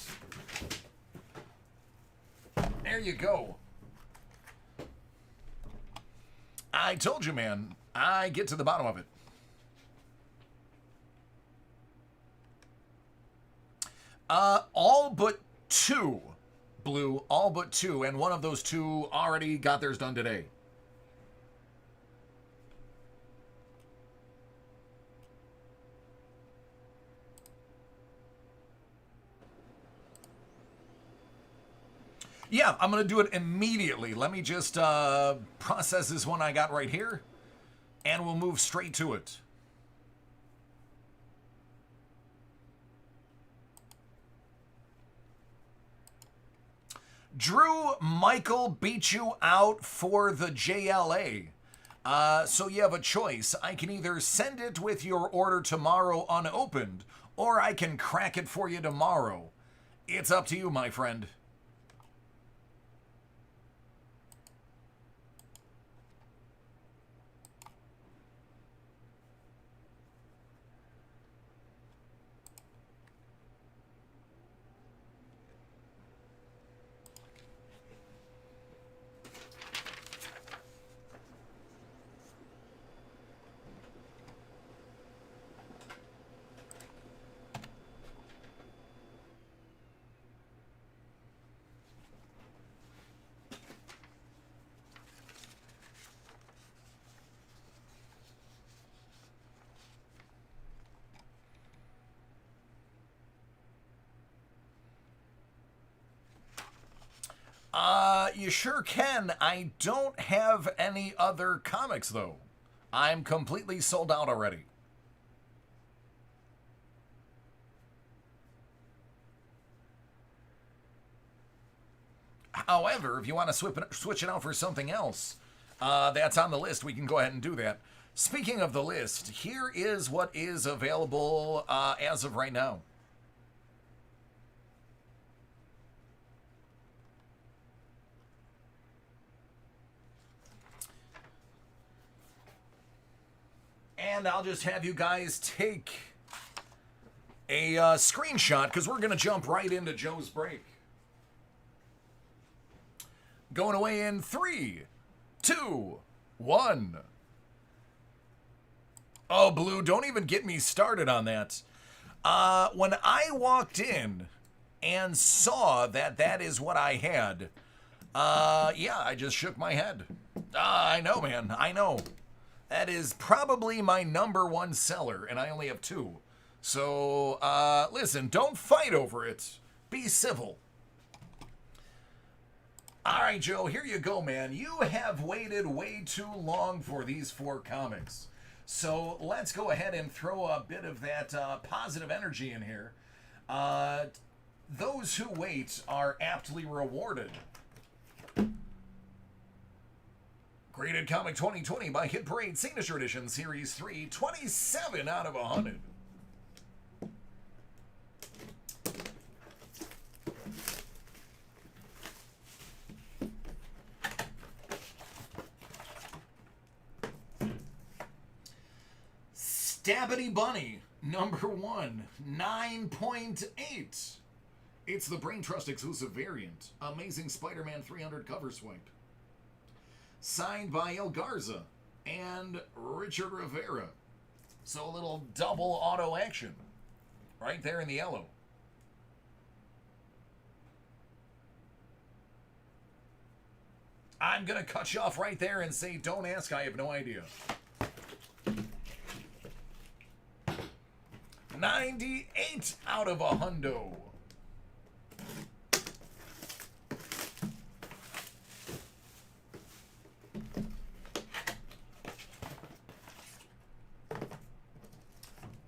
There you go. I told you, man. I get to the bottom of it. All but two, Blue. All but two, and one of those two already got theirs done today. Yeah, I'm going to do it immediately. Let me just process this one I got right here, and we'll move straight to it. Drew Michael beat you out for the JLA. So you have a choice. I can either send it with your order tomorrow unopened, or I can crack it for you tomorrow. It's up to you, my friend. You sure can. I don't have any other comics, though. I'm completely sold out already. However, if you want to switch it out for something else, that's on the list. We can go ahead and do that. Speaking of the list, here is what is available as of right now. And I'll just have you guys take a screenshot, because we're going to jump right into Joe's break. Going away in 3, 2, 1. Oh, Blue, don't even get me started on that. When I walked in and saw that that is what I had, yeah, I just shook my head. I know, man. I know. That is probably my #1 seller, and I only have 2. So, listen, don't fight over it. Be civil. All right, Joe, here you go, man. You have waited way too long for these 4 comics. So let's go ahead and throw a bit of that positive energy in here. Those who wait are aptly rewarded. Graded Comic 2020 by Hit Parade Signature Edition Series 3, 27 out of 100. Stabbity Bunny, #1, 9.8. It's the Brain Trust exclusive variant. Amazing Spider-Man 300 cover swipe. Signed by El Garza and Richard Rivera. So a little double auto action right there in the yellow. I'm going to cut you off right there and say, don't ask, I have no idea. 98 out of 100.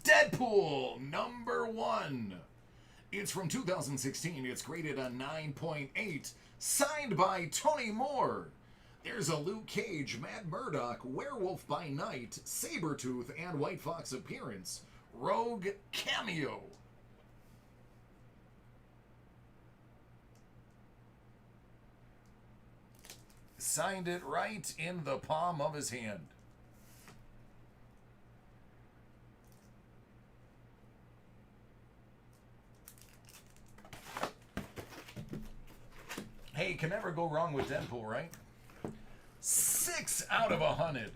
Deadpool, #1. It's from 2016. It's graded a 9.8. Signed by Tony Moore. There's a Luke Cage, Matt Murdock, Werewolf by Night, Sabretooth, and White Fox appearance. Rogue cameo. signed it right in the palm of his hand. Hey, can never go wrong with Deadpool, right? 6 out of 100.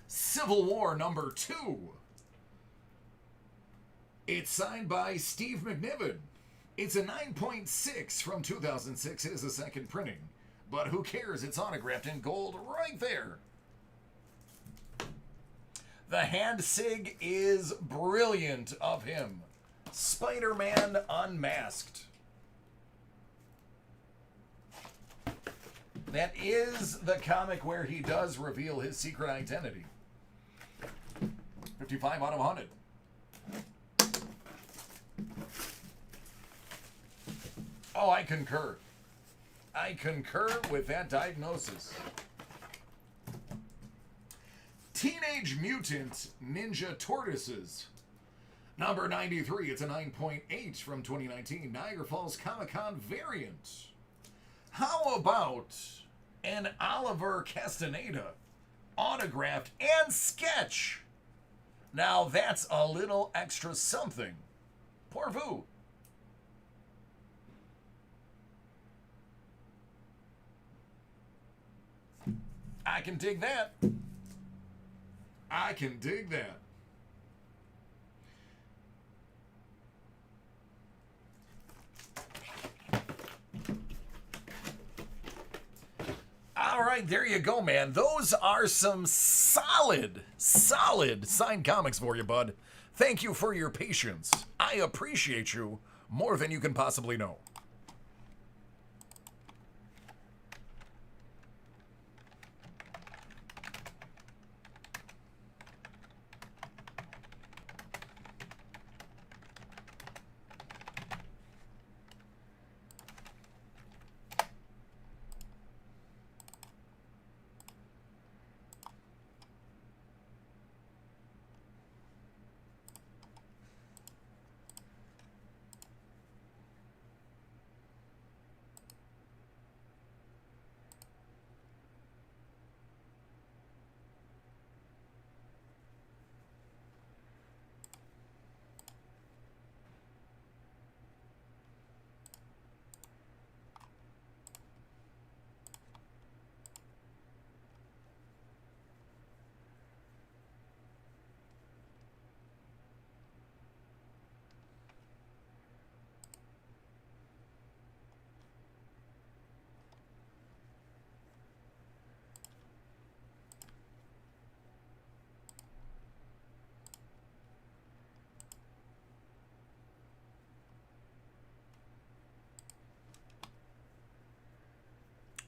Civil War number 2. It's signed by Steve McNiven. It's a 9.6 from 2006. It is a second printing. But who cares? It's autographed in gold right there. The hand sig is brilliant of him. Spider-Man Unmasked. That is the comic where he does reveal his secret identity. 55 out of 100. Oh, I concur. I concur with that diagnosis. Teenage Mutant Ninja Tortoises. Number 93. It's a 9.8 from 2019. Niagara Falls Comic-Con variant. How about an Oliver Castaneda autographed and sketch? Now that's a little extra something. Pour vous. I can dig that. I can dig that. All right, there you go, man. Those are some solid signed comics for you, bud. Thank you for your patience. I appreciate you more than you can possibly know.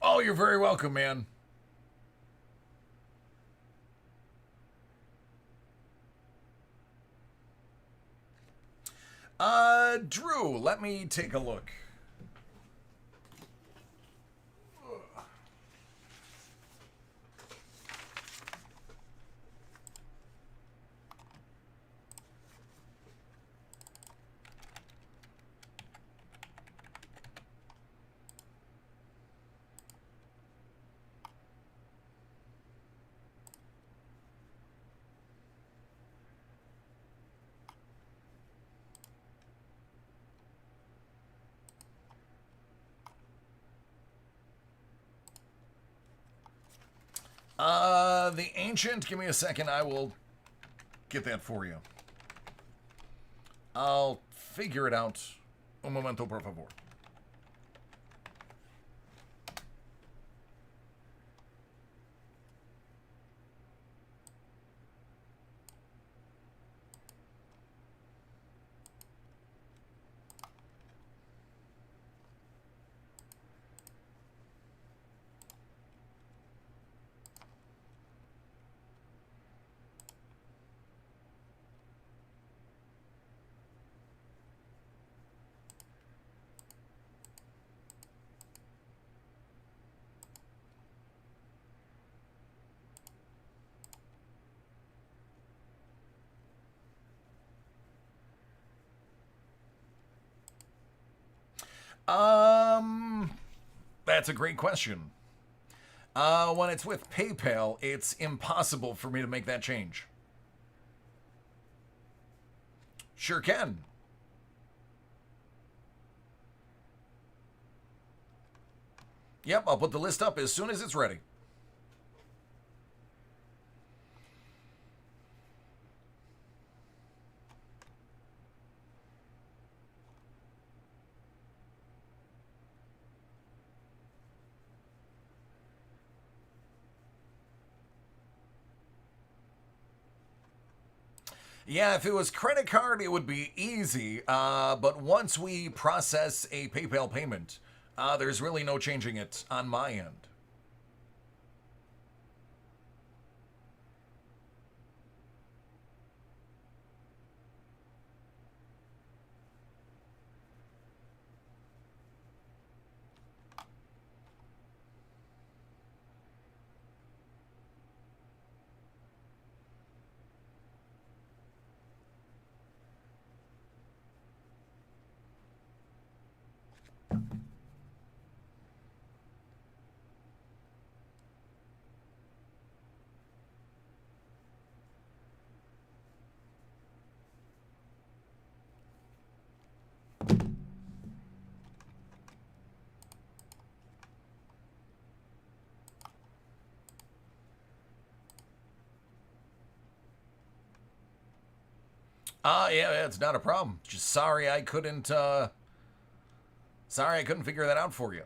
Oh, you're very welcome, man. Drew, let me take a look. The Ancient, give me a second. I will get that for you. I'll figure it out. Un momento, por favor. Um, that's a great question. When it's with PayPal, it's impossible for me to make that change. Sure can. Yep, I'll put the list up as soon as it's ready. Yeah, if it was credit card, it would be easy. But once we process a PayPal payment, there's really no changing it on my end. Yeah, it's not a problem. Just sorry I couldn't figure that out for you.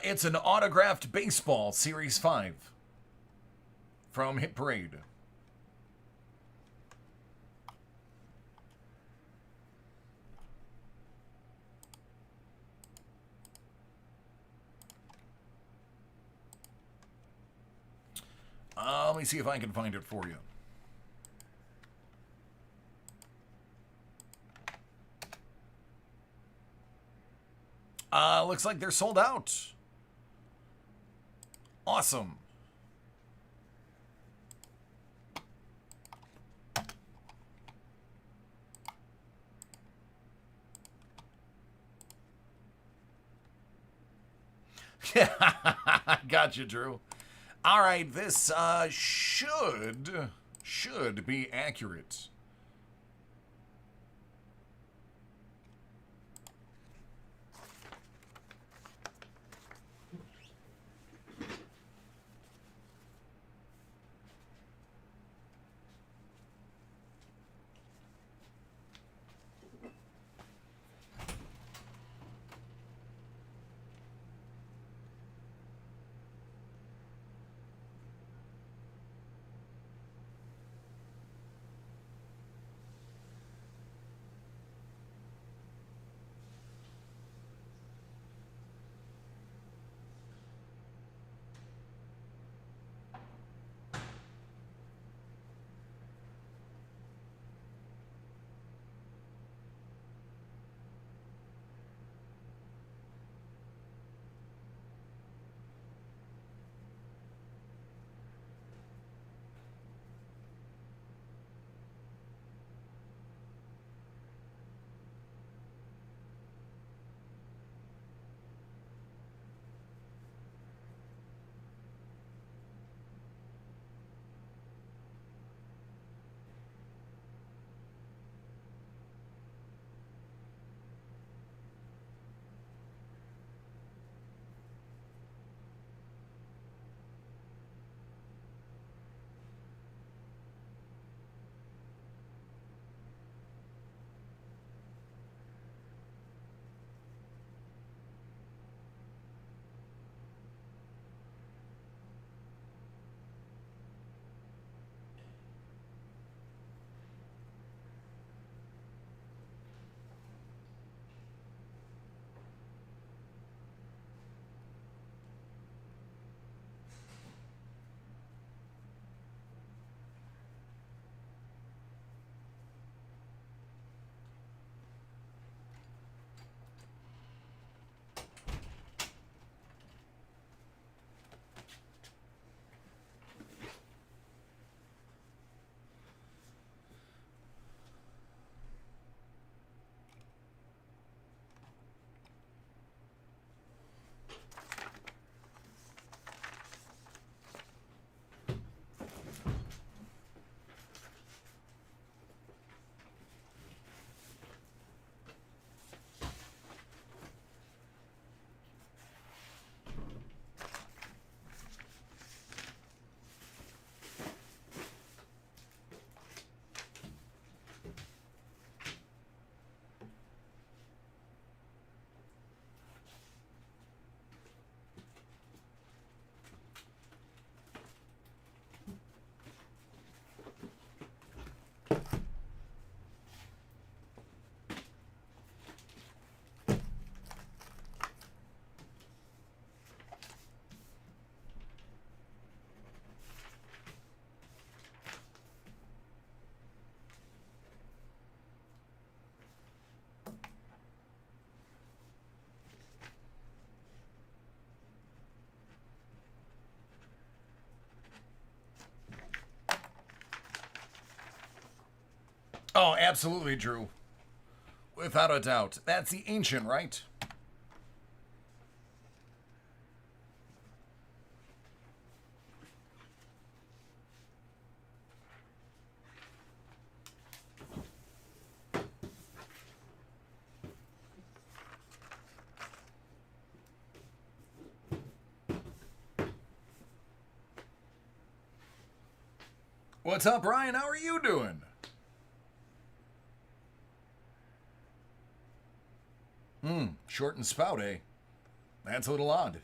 It's an autographed baseball Series 5 from Hit Parade. Let me see if I can find it for you. Looks like they're sold out. Awesome. Gotcha, Drew. All right, this should be accurate. Oh, absolutely, Drew. Without a doubt. That's the ancient, right? What's up, Ryan? How are you doing? Short and spout, eh? That's a little odd.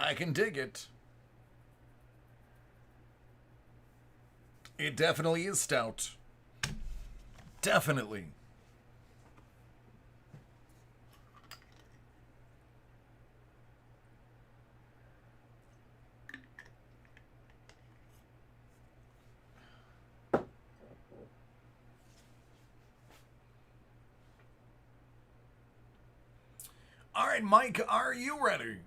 I can dig it. It definitely is stout. Definitely. All right, Mike, are you ready?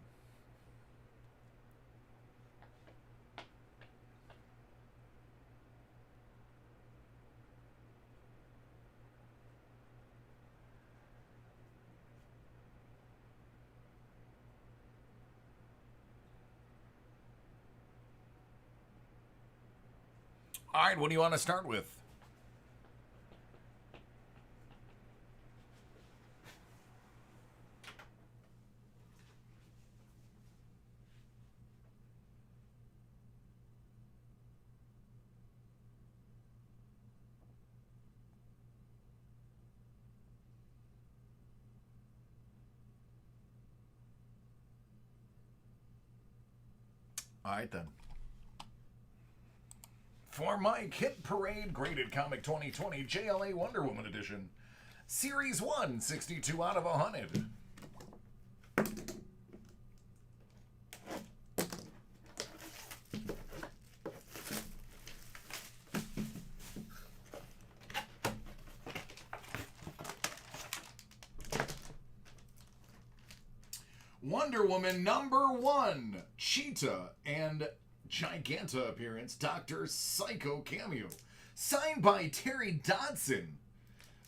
All right, what do you want to start with? All right, then. For Mike, Hit Parade Graded Comic 2020 JLA Wonder Woman Edition. Series 1, 62 out of 100. Wonder Woman #1, Cheetah and Giganta appearance, Dr. Psycho cameo. Signed by Terry Dodson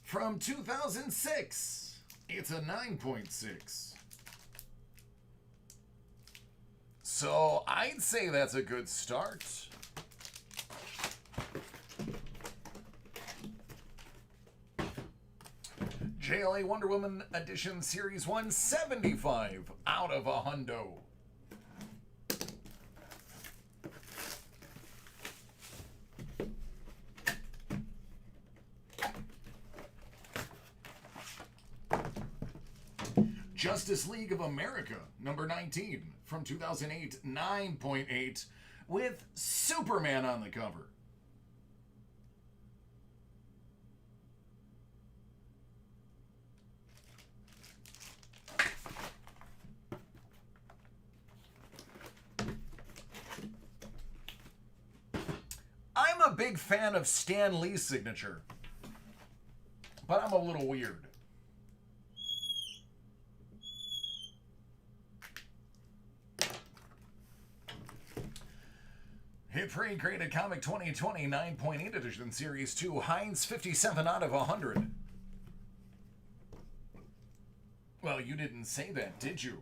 from 2006. It's a 9.6. So I'd say that's a good start. JLA Wonder Woman Edition Series 175 out of 100. Justice League of America, number 19, from 2008, 9.8, with Superman on the cover. big fan of Stan Lee's signature, but I'm a little weird. Hit Free Graded Comic 2020 9.8 Edition Series 2, Heinz 57 out of 100. Well, you didn't say that, did you?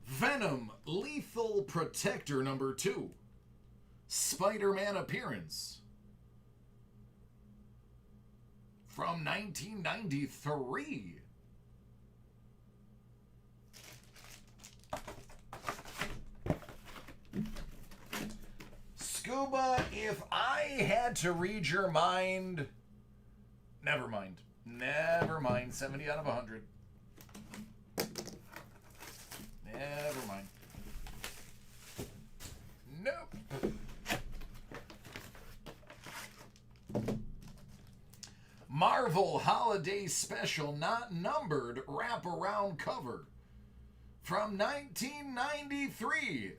Venom Lethal Protector number 2. Spider-Man appearance. From 1993. Scuba, if I had to read your mind, never mind. Never mind. 70 out of 100. Never mind. Nope. Marvel Holiday Special Not Numbered Wraparound Cover from 1993.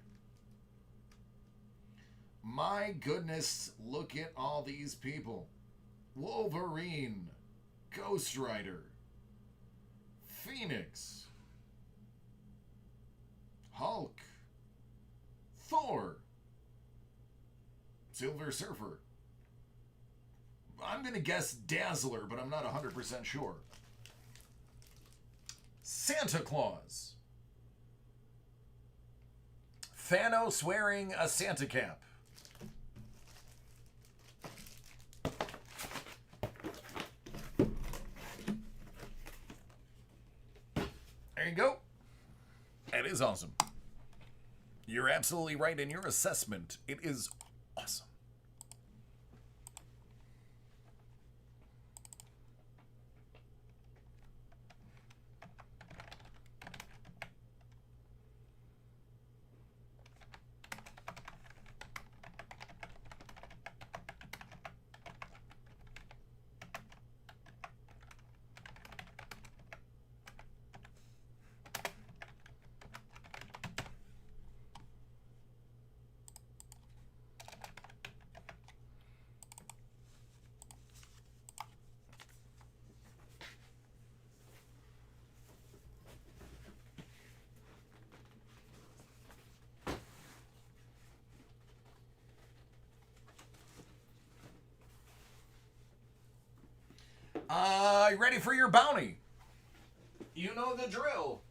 My goodness, look at all these people. Wolverine, Ghost Rider, Phoenix, Hulk, Thor, Silver Surfer. I'm going to guess Dazzler, but I'm not 100% sure. Santa Claus. Thanos wearing a Santa cap. There you go. That is awesome. You're absolutely right in your assessment. It is awesome. You ready for your bounty? You know the drill.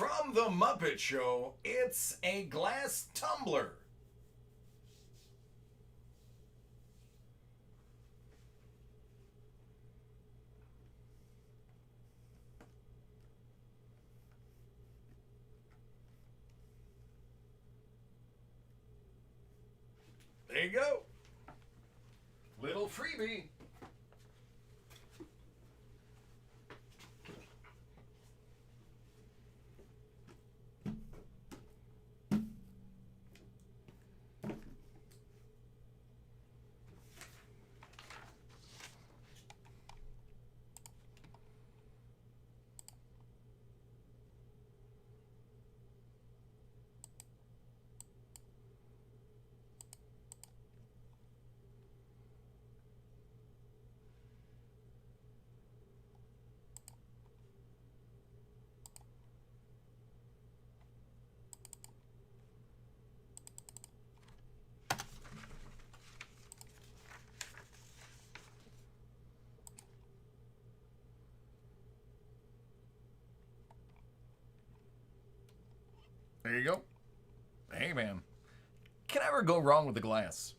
From The Muppet Show, it's a glass tumbler. There you go. Little freebie. There you go. Hey, man. Can ever go wrong with the glass?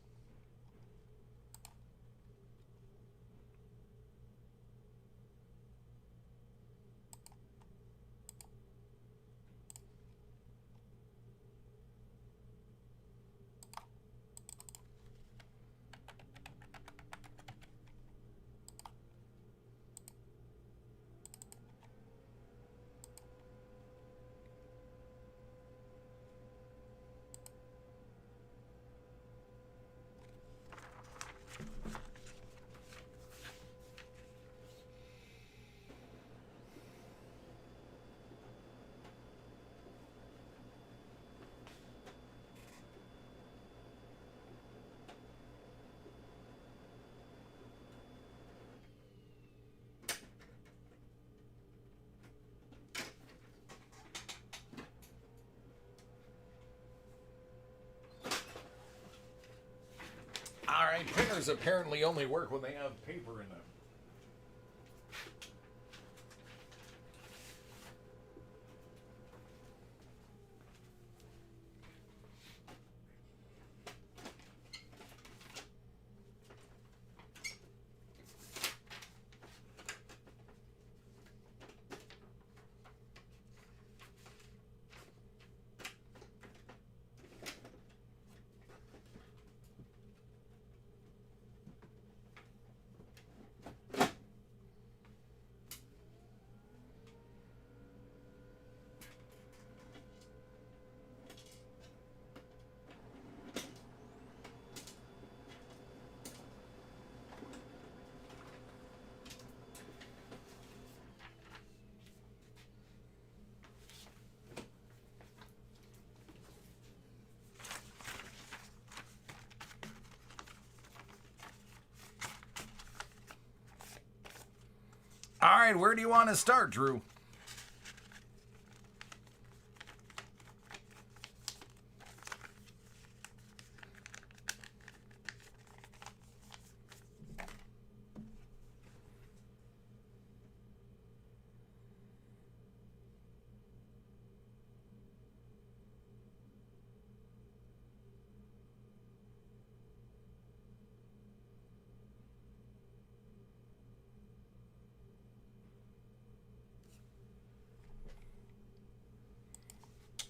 Alright, printers apparently only work when they have paper in them. All right, where do you want to start, Drew?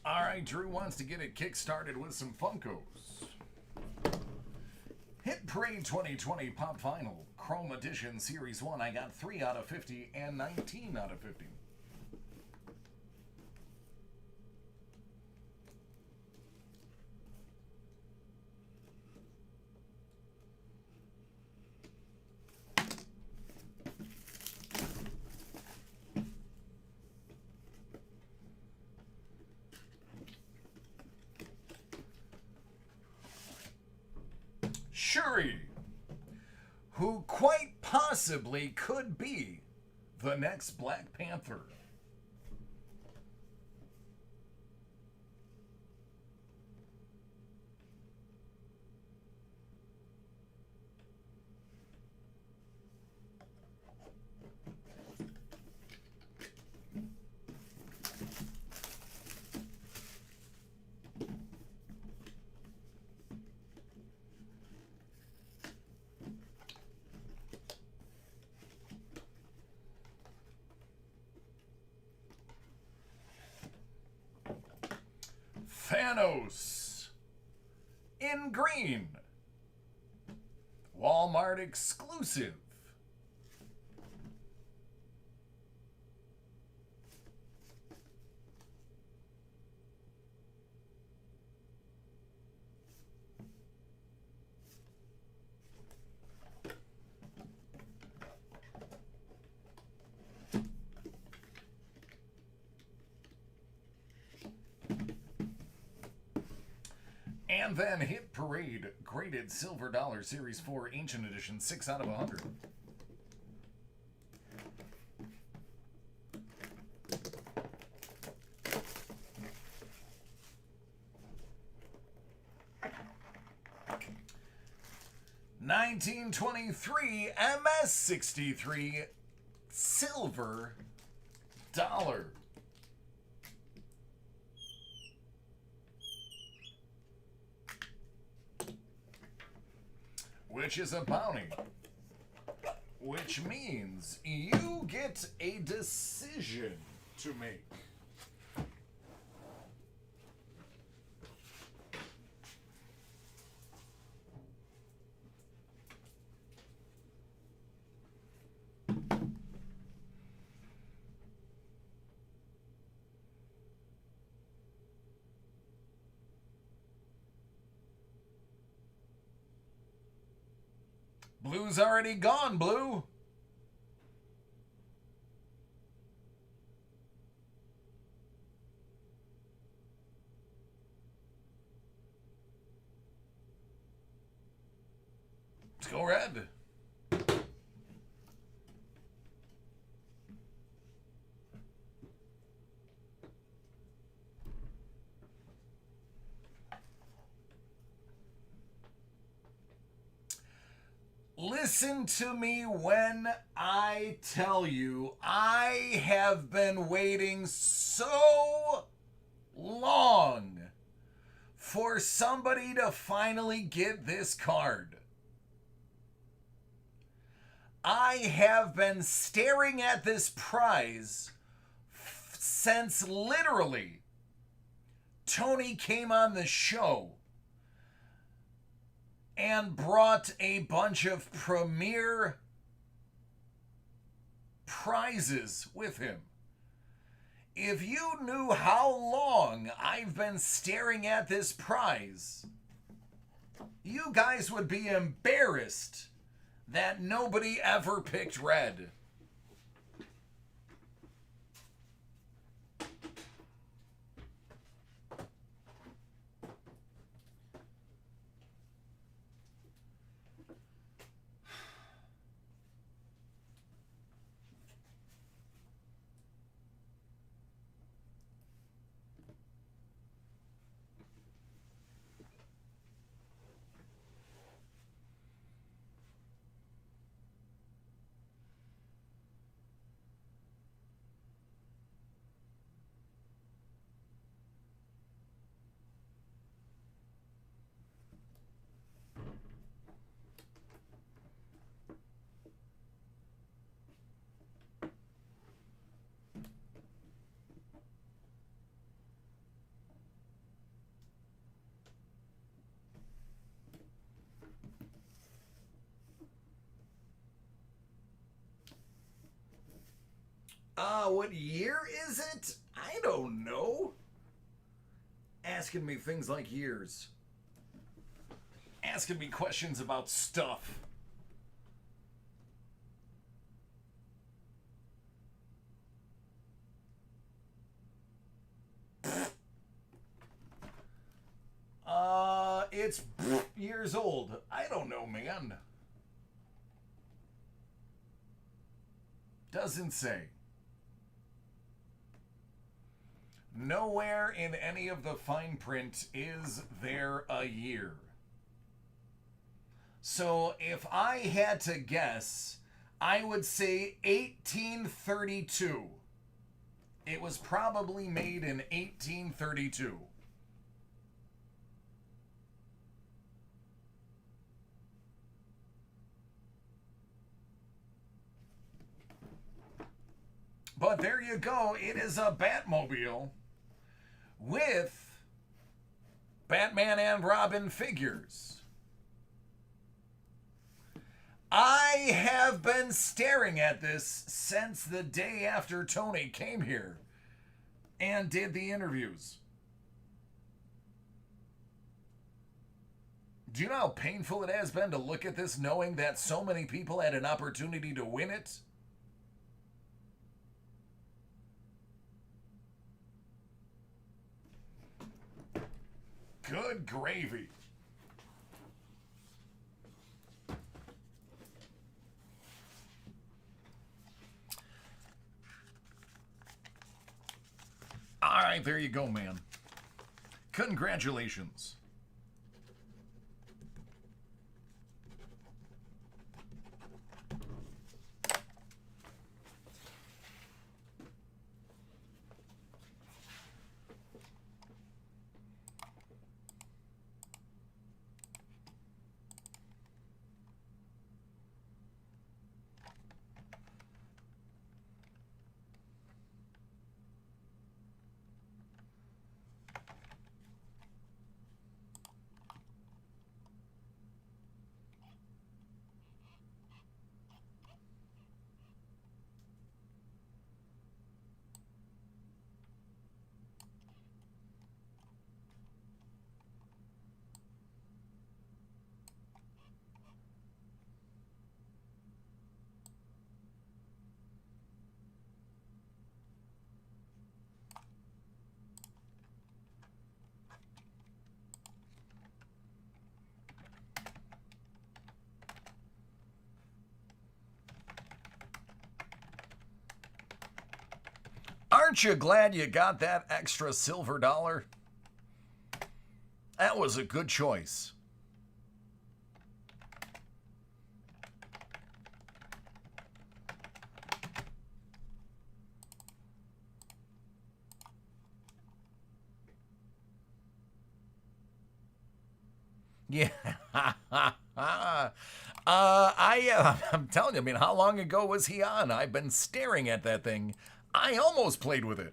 All right, Drew wants to get it kick-started with some Funkos. Hit Parade 2020 Pop Vinyl, Chrome Edition Series 1. I got 3 out of 50 and 19 out of 50. Shuri, who quite possibly could be the next Black Panther. Thanos in green. Walmart exclusive. And then Hit Parade, graded Silver Dollar Series 4 Ancient Edition, 6 out of 100. $19.23 MS63 Silver Dollar. which is a bounty. Which means you get a decision to make. Blue's already gone, Blue. Let's go red. Listen to me when I tell you, I have been waiting so long for somebody to finally get this card. I have been staring at this prize since literally Tony came on the show and brought a bunch of premier prizes with him. If you knew how long I've been staring at this prize, you guys would be embarrassed that nobody ever picked red. What year is it? I don't know. Asking me things like years. Asking me questions about stuff. It's years old. I don't know, man. Doesn't say. Nowhere in any of the fine print is there a year. So if I had to guess, I would say 1832. It was probably made in 1832. But there you go. It is a Batmobile with Batman and Robin figures. I have been staring at this since the day after Tony came here and did the interviews. Do you know how painful it has been to look at this knowing that so many people had an opportunity to win it? Good gravy. All right, there you go, man. Congratulations. Aren't you glad you got that extra silver dollar? That was a good choice. Yeah. I'm telling you, I mean, how long ago was he on? I've been staring at that thing. I almost played with it.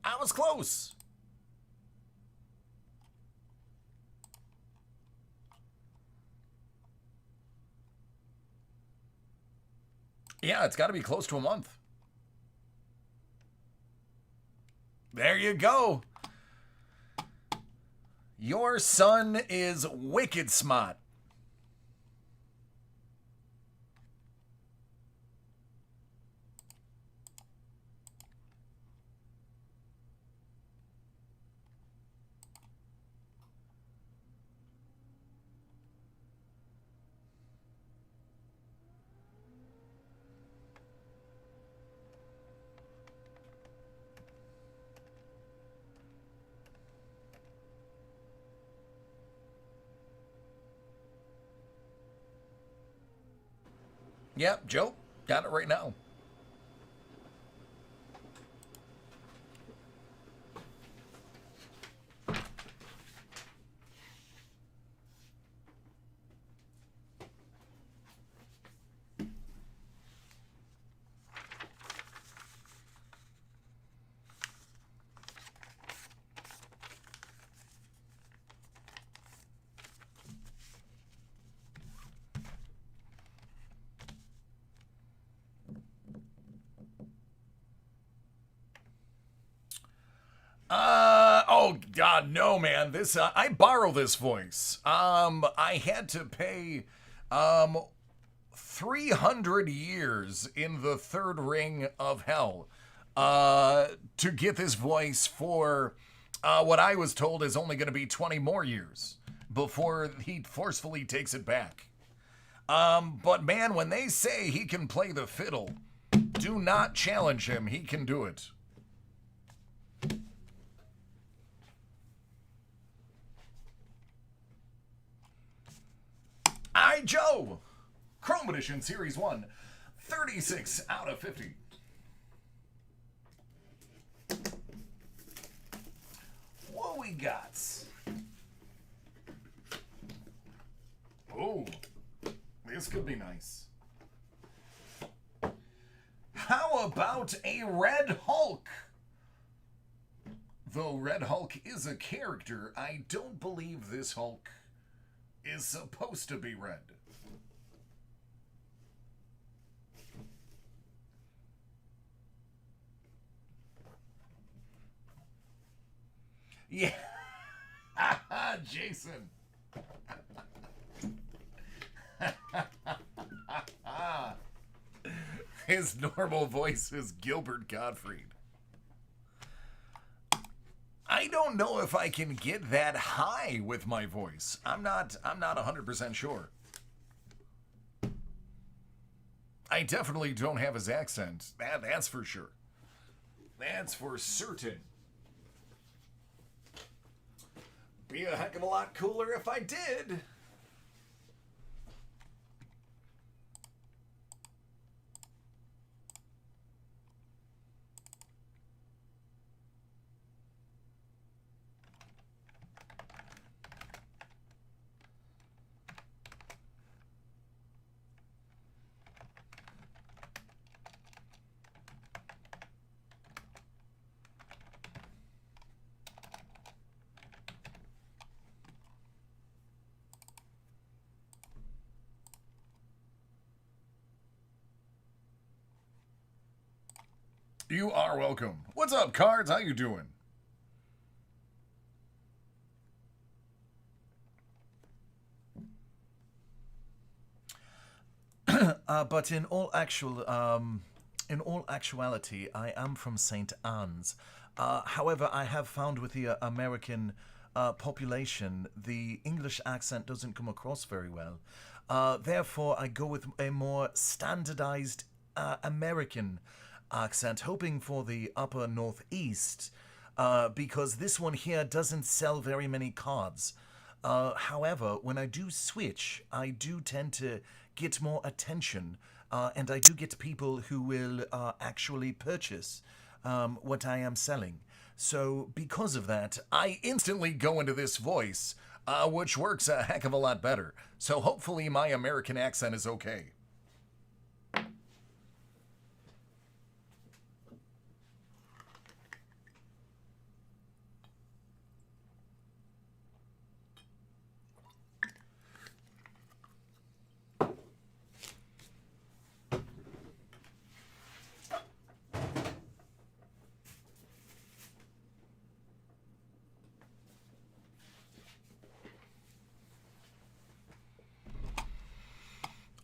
I was close. Yeah, it's got to be close to a month. There you go. Your son is wicked smart. Yep, Joe, got it right now. Oh God, no, man. This I borrow this voice. I had to pay 300 years in the third ring of hell to get this voice for what I was told is only going to be 20 more years before he forcefully takes it back. But man, when they say he can play the fiddle, do not challenge him. He can do it. I, Joe, Chrome Edition Series 1, 36 out of 50. What we got? Oh, this could be nice. How about a Red Hulk? Though Red Hulk is a character, I don't believe this Hulk is supposed to be red. Yeah. Jason. His normal voice is Gilbert Gottfried. I don't know if I can get that high with my voice. I'm not 100% sure. I definitely don't have his accent. That's for sure. That's for certain. Be a heck of a lot cooler if I did. You are welcome. What's up, Cards? How you doing? But in all actuality, I am from St. Anne's. However, I have found with the American population, the English accent doesn't come across very well. Therefore, I go with a more standardized American accent, hoping for the upper northeast, because this one here doesn't sell very many cards. However, when I do switch, I do tend to get more attention, and I do get people who will actually purchase what I am selling. So because of that, I instantly go into this voice, which works a heck of a lot better. So hopefully my American accent is okay.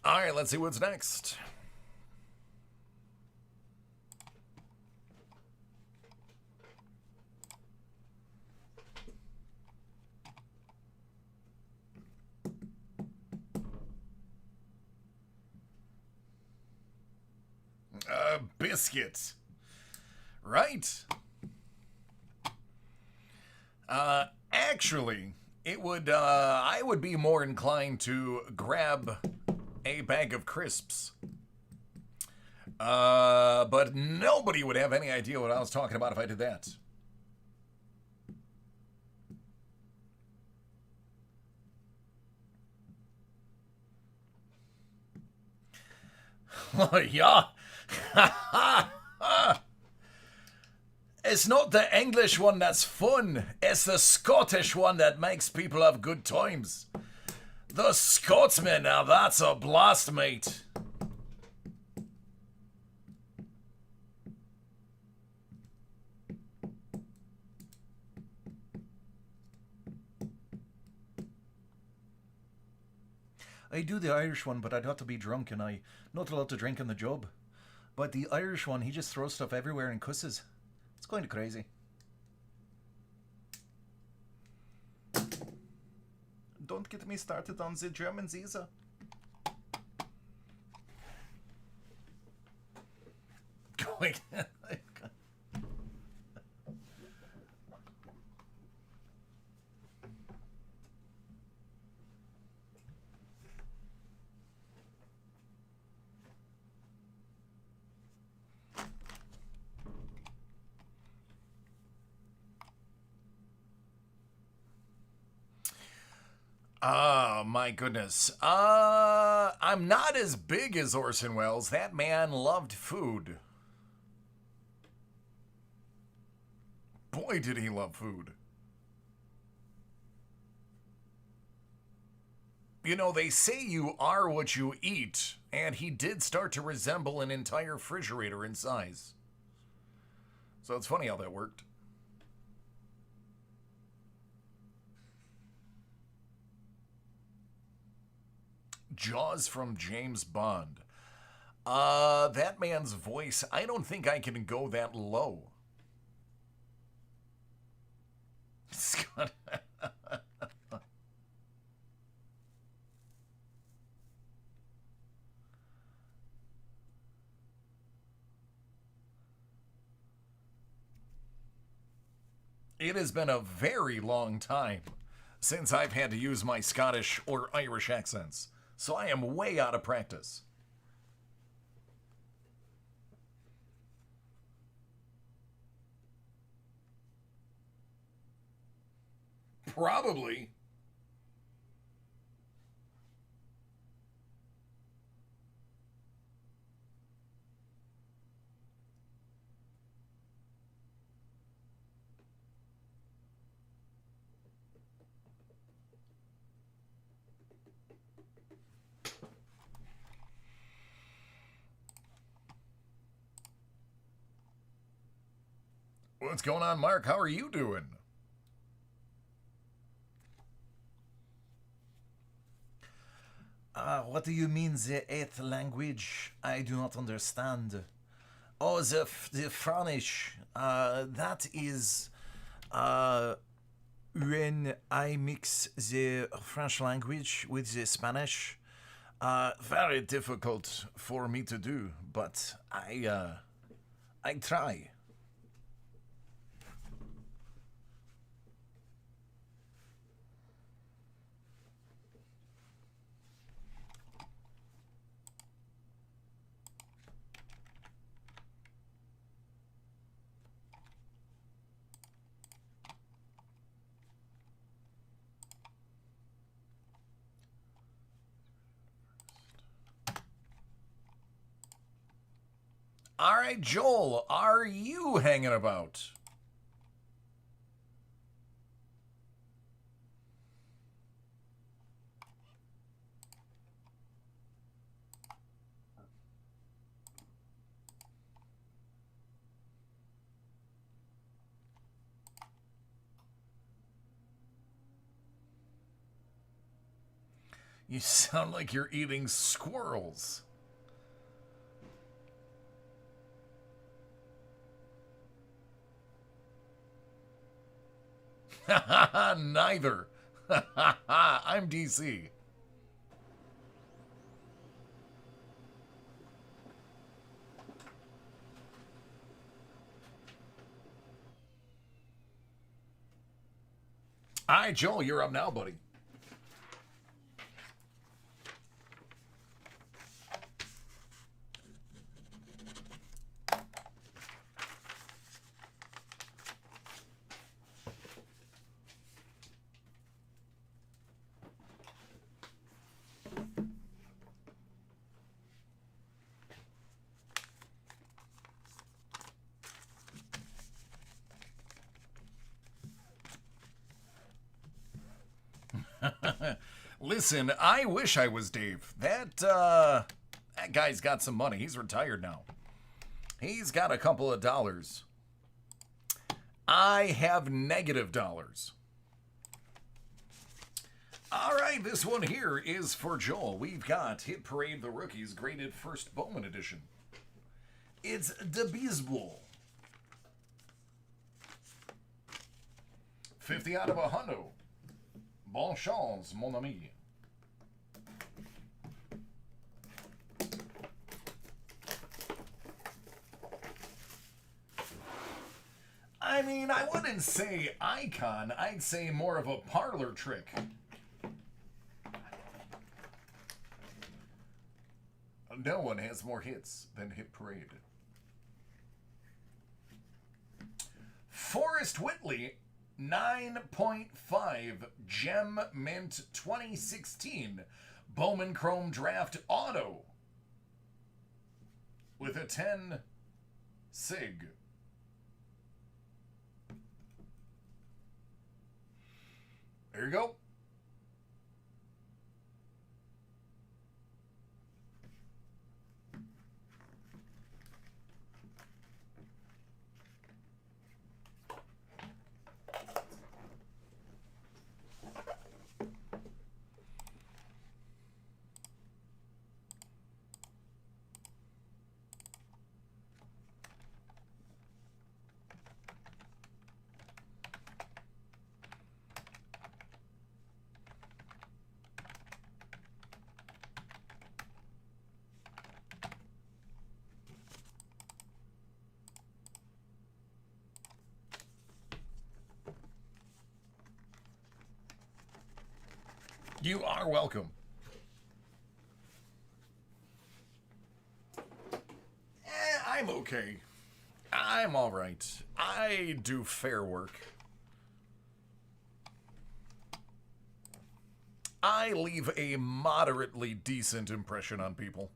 All right, let's see what's next. Biscuit. Right. Actually, it would, I would be more inclined to grab a bag of crisps. But nobody would have any idea what I was talking about if I did that. Yeah. It's not the English one that's fun. It's the Scottish one that makes people have good times. The Scotsman, now that's a blast, mate. I do the Irish one, but I'd have to be drunk, and I not allowed to drink on the job. But the Irish one, he just throws stuff everywhere and cusses. It's kind of crazy. Don't get me started on the Germans either. Going. Oh, my goodness. I'm not as big as Orson Welles. That man loved food. Boy, did he love food. You know, they say you are what you eat, and he did start to resemble an entire refrigerator in size. So it's funny how that worked. Jaws from James Bond. That man's voice, I don't think I can go that low. Scott. It has been a very long time since I've had to use my Scottish or Irish accents, so I am way out of practice. Probably. What's going on, Mark? How are you doing? What do you mean, the eighth language? I do not understand. Oh, the French. That is when I mix the French language with the Spanish. Very difficult for me to do, but I try. All right, Joel, are you hanging about? You sound like you're eating squirrels. Neither. I'm DC. All right, Joel, you're up now, buddy. Listen, I wish I was Dave. That guy's got some money. He's retired now. He's got a couple of dollars. I have negative dollars. All right, this one here is for Joel. We've got Hit Parade the Rookies graded first Bowman edition. It's the baseball. 50 out of 100. Bon chance, mon ami. I mean, I wouldn't say icon. I'd say more of a parlor trick. No one has more hits than Hit Parade. Forrest Whitley, 9.5 Gem Mint 2016 Bowman Chrome Draft Auto with a 10 SIG. There you go. You are welcome. I'm okay. I'm all right. I do fair work. I leave a moderately decent impression on people.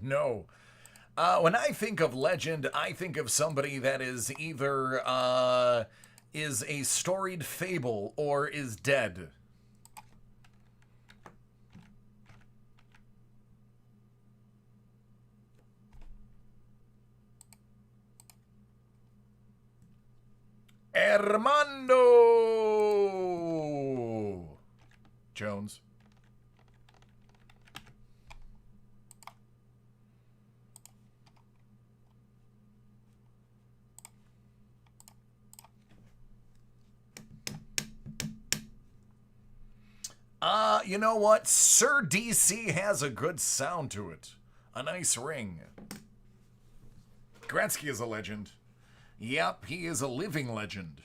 No. When I think of legend, I think of somebody that is either is a storied fable or is dead. Armando Jones. You know what? Sir DC has a good sound to it. A nice ring. Gretzky is a legend. Yep, he is a living legend.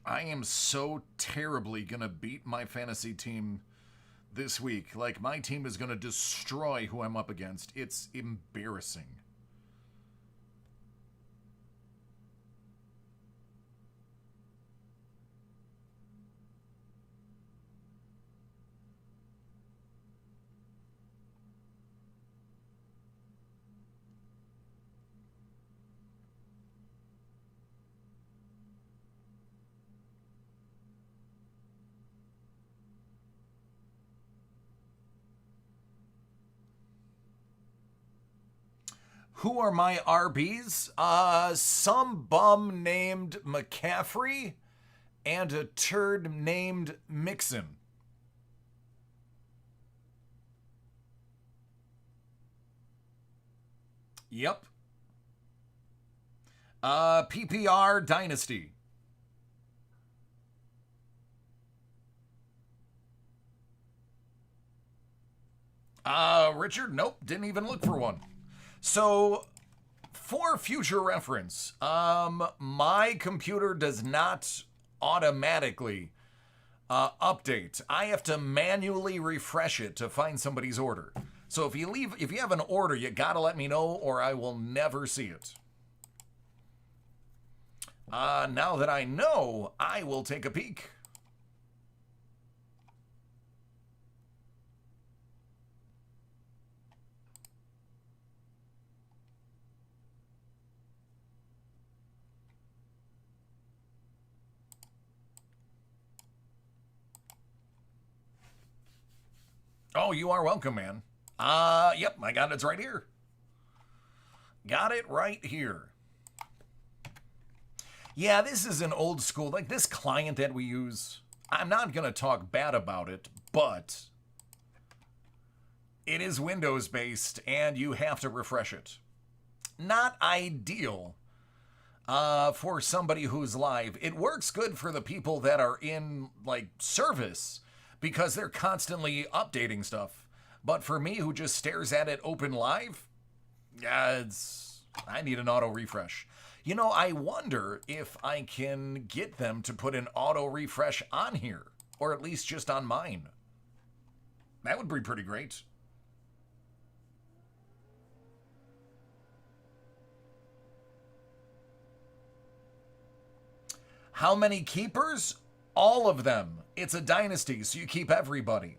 I am so terribly gonna beat my fantasy team this week. Like, my team is gonna destroy who I'm up against. It's embarrassing. Who are my RBs? Some bum named McCaffrey and a turd named Mixon. Yep. PPR Dynasty. Richard, nope, didn't even look for one. So, for future reference, my computer does not automatically update. I have to manually refresh it to find somebody's order. So if you have an order, you gotta let me know, or I will never see it. Now that I know, I will take a peek. Oh, you are welcome, man. Yep, I got it. It's right here. Got it right here. Yeah, this is an old school, like this client that we use. I'm not going to talk bad about it, but it is Windows based and you have to refresh it. Not ideal for somebody who's live. It works good for the people that are in like service because they're constantly updating stuff. But for me who just stares at it open live, yeah, I need an auto refresh. You know, I wonder if I can get them to put an auto refresh on here, or at least just on mine. That would be pretty great. How many keepers? All of them. It's a dynasty, so you keep everybody.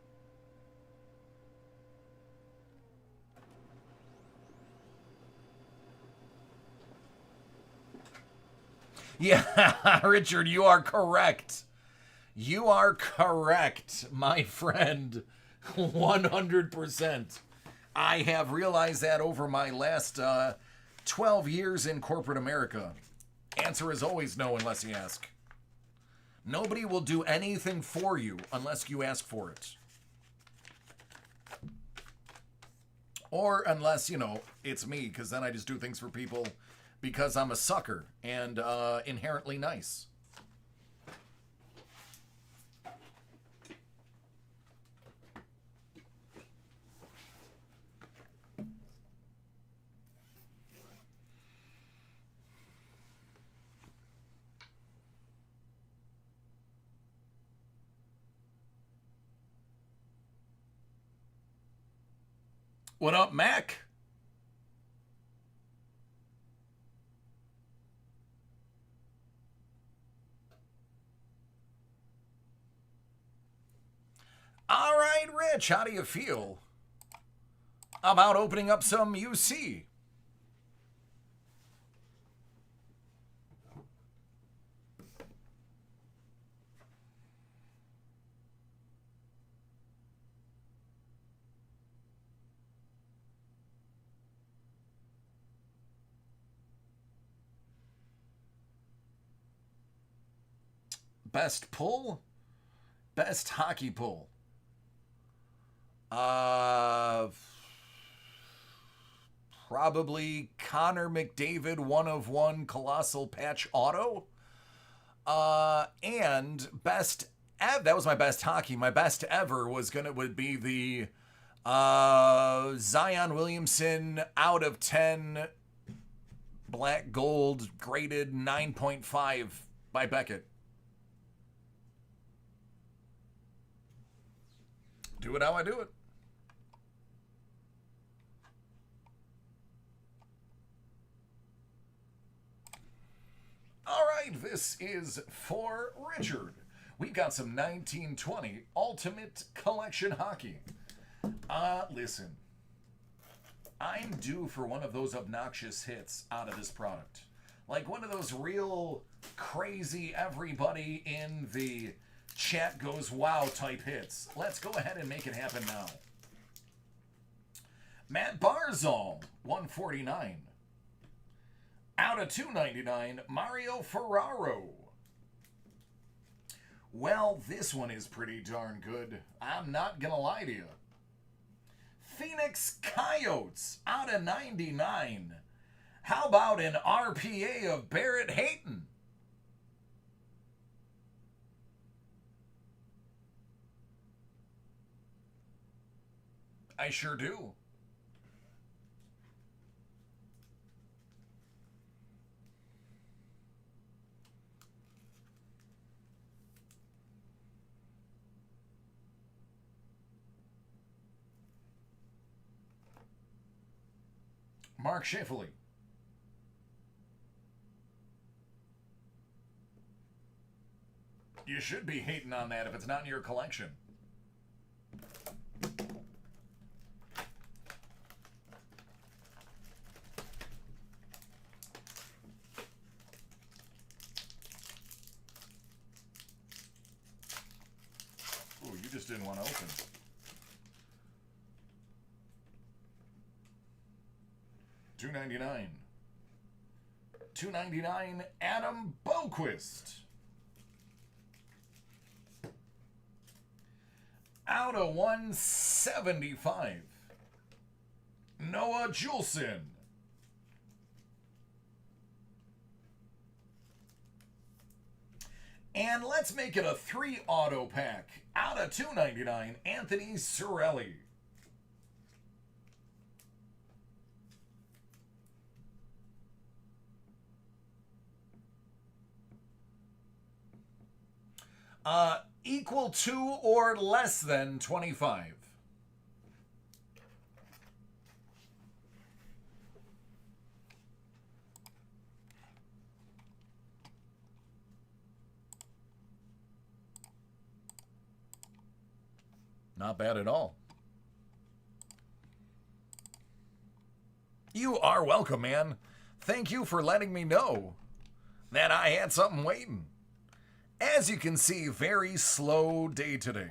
Yeah, Richard, you are correct. You are correct, my friend. 100%. I have realized that over my last 12 years in corporate America. Answer is always no unless you ask. Nobody will do anything for you unless you ask for it. Or unless, you know, it's me, because then I just do things for people because I'm a sucker and inherently nice. What up, Mac? All right, Rich, how do you feel about opening up some UC? Best pull? Best hockey pull. Probably Connor McDavid 1/1 Colossal Patch Auto. And best that was my best hockey. My best ever would be the Zion Williamson out of 10 black gold graded 9.5 by Beckett. Do it how I do it. All right, this is for Richard. We got some 1920 Ultimate Collection hockey. Listen. I'm due for one of those obnoxious hits out of this product. Like one of those real crazy everybody in the chat goes wow type hits. Let's go ahead and make it happen now. Matt Barzal, 149. Out of 299, Mario Ferraro. Well, this one is pretty darn good. I'm not gonna lie to you. Phoenix Coyotes, out of 99. How about an RPA of Barrett Hayton? I sure do. Mark Schifferle. You should be hating on that if it's not in your collection. Ooh, you just didn't want to open. $2.99. $2.99. Adam Boquist. Out of 175. Noah Juleson. And let's make it a 3 auto pack. Out of 299, Anthony Cirelli. Equal to or less than 25. Not bad at all. You are welcome, man. Thank you for letting me know that I had something waiting. As you can see, very slow day today.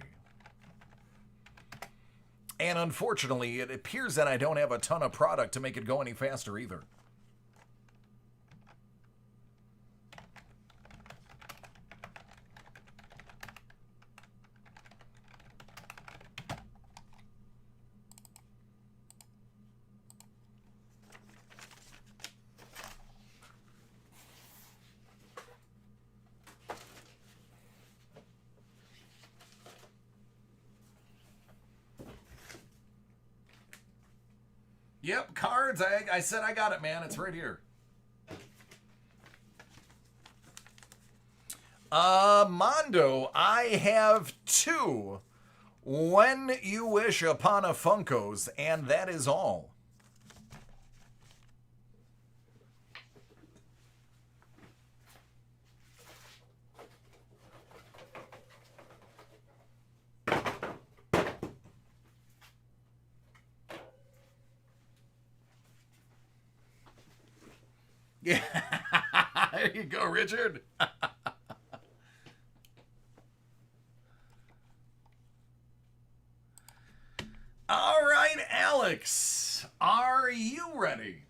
And unfortunately, it appears that I don't have a ton of product to make it go any faster either. Yep, cards. I said I got it, man. It's right here. Mondo, I have 2 When You Wish Upon a Funkos, and that is all. Yeah, there you go, Richard. All right, Alex, are you ready?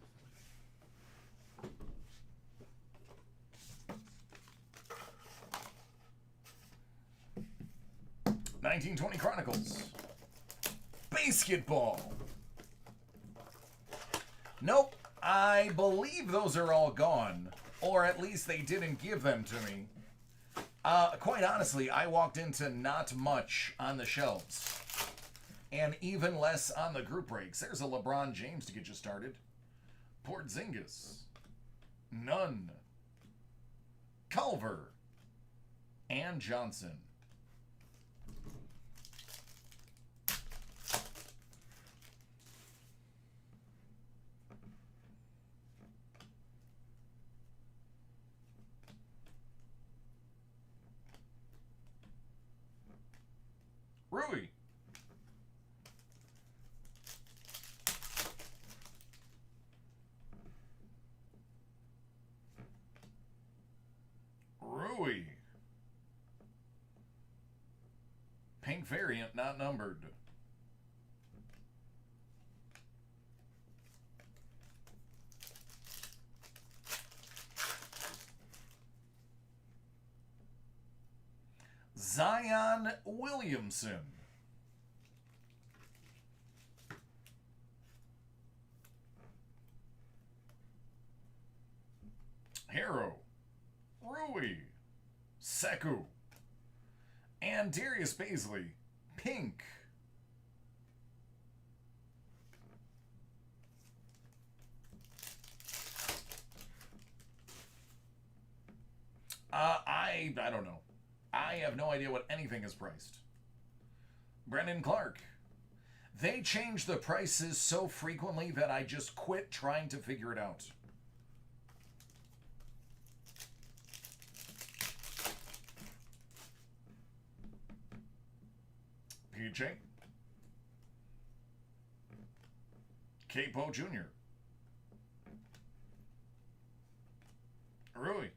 1920 Chronicles. Basketball. Nope. I believe those are all gone. Or at least they didn't give them to me. Quite honestly, I walked into not much on the shelves. And even less on the group breaks. There's a LeBron James to get you started. Porzingis. Nunn. Culver. And Johnson. Rui. Rui. Pink variant, not numbered. Zion Williamson. Harrow. Rui. Sekou. And Darius Baisley. Pink. I don't know. I have no idea what anything is priced. Brendan Clark. They change the prices so frequently that I just quit trying to figure it out. PJ. Capo Jr. Rui.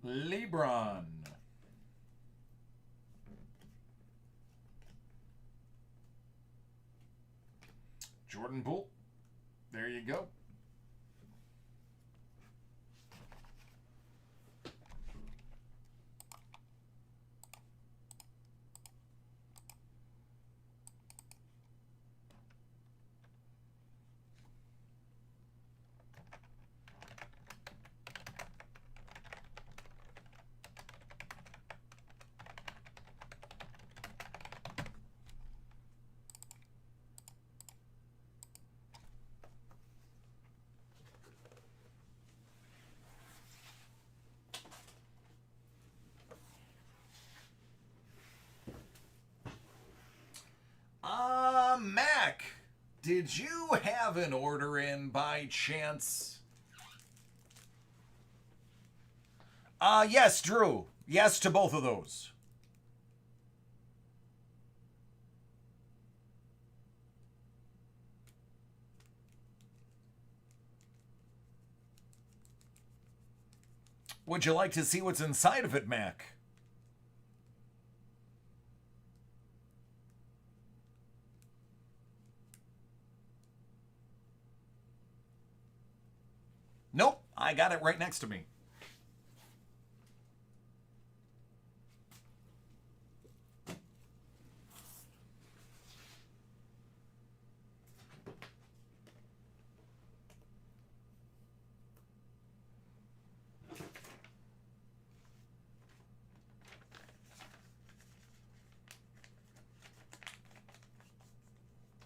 LeBron. Jordan Poole. There you go. Mac, did you have an order in by chance? Yes, Drew. Yes to both of those. Would you like to see what's inside of it, Mac? Nope, I got it right next to me.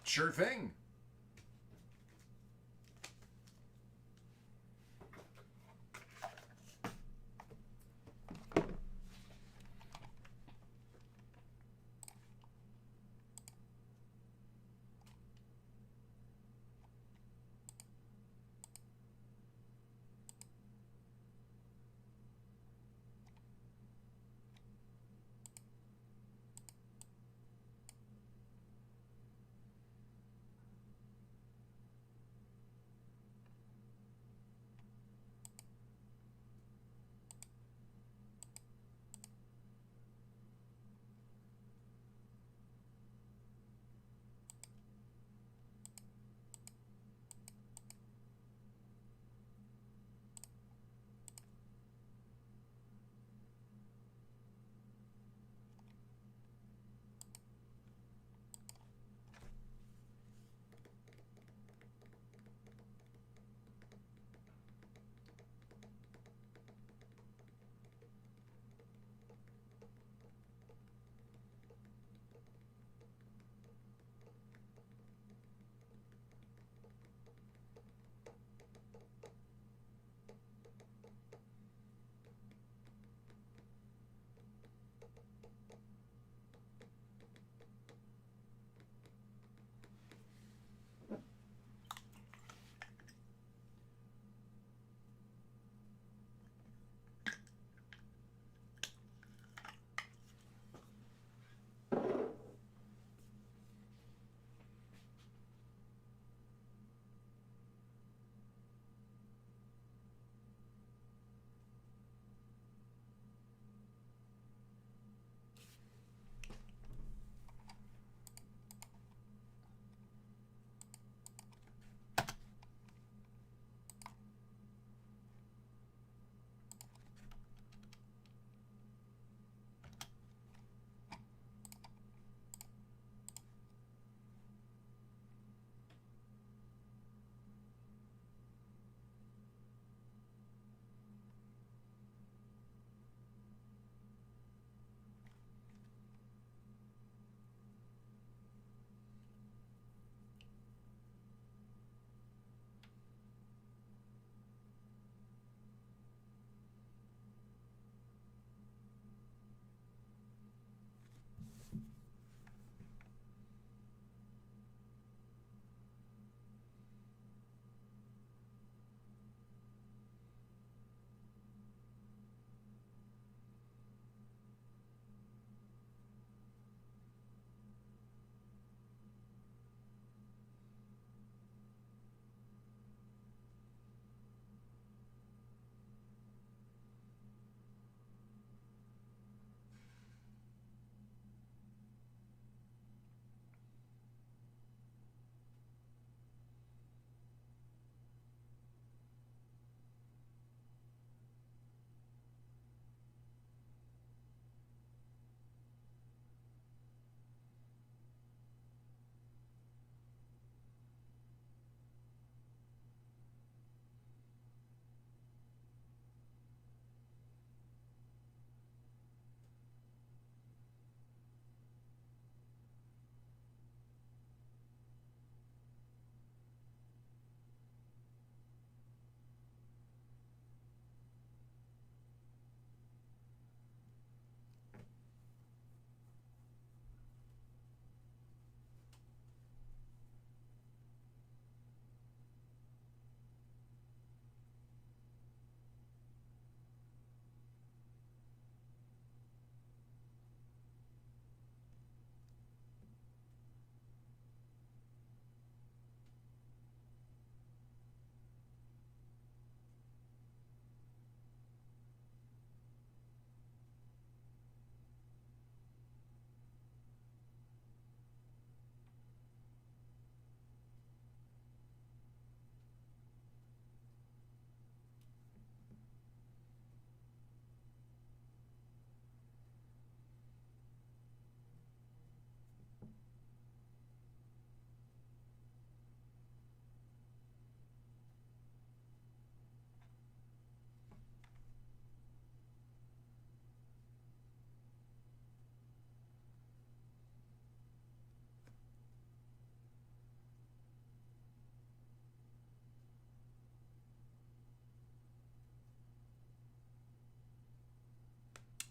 Sure thing.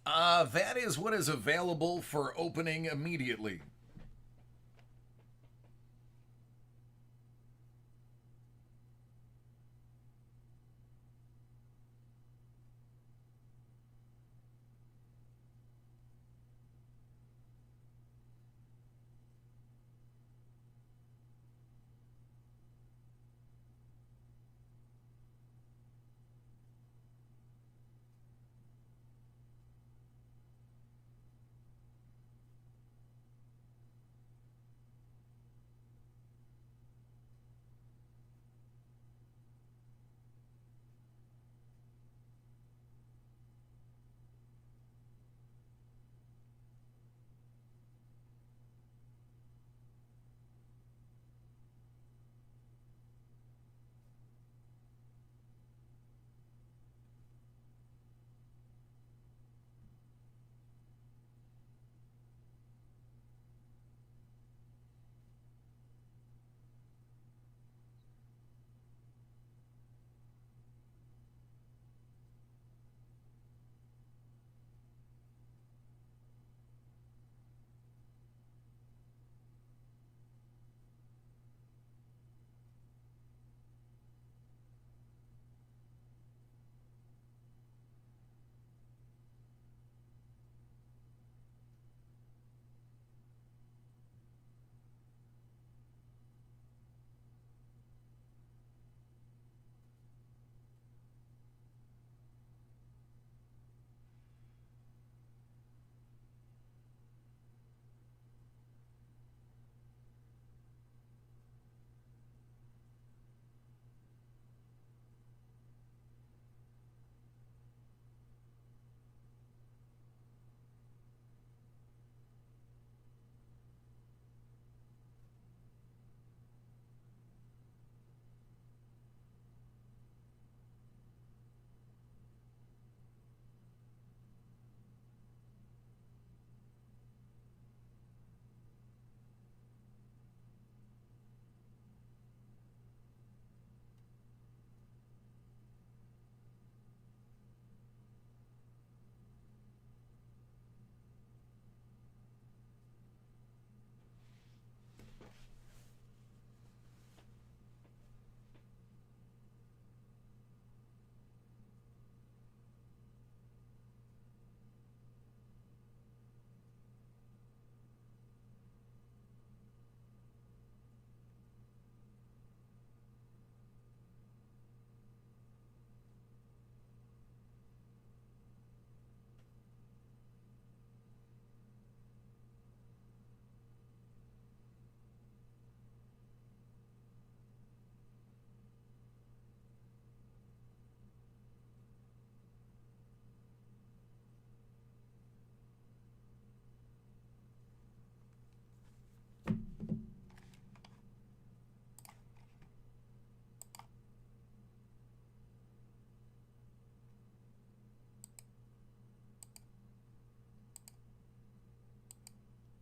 That is what is available for opening immediately.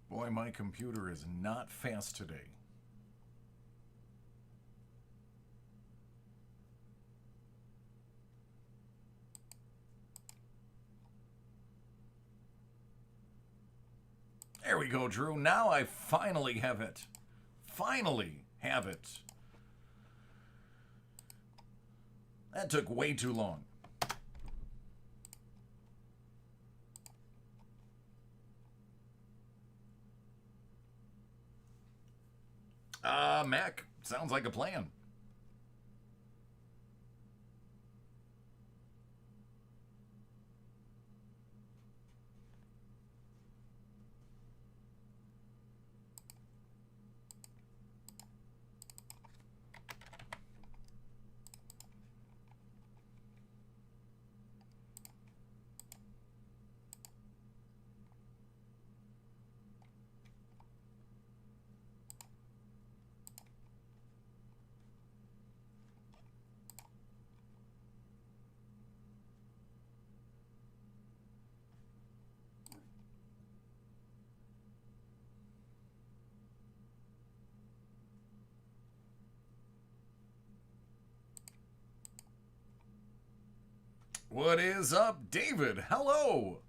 Boy, my computer is not fast today. There we go, Drew. Now I finally have it. Finally have it. That took way too long. Mac, sounds like a plan. What is up, David? Hello.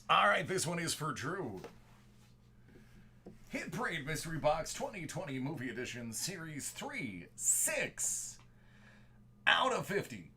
All right, this one is for Drew. Hit Parade Mystery Box 2020 Movie Edition Series 3, 6 out of 50.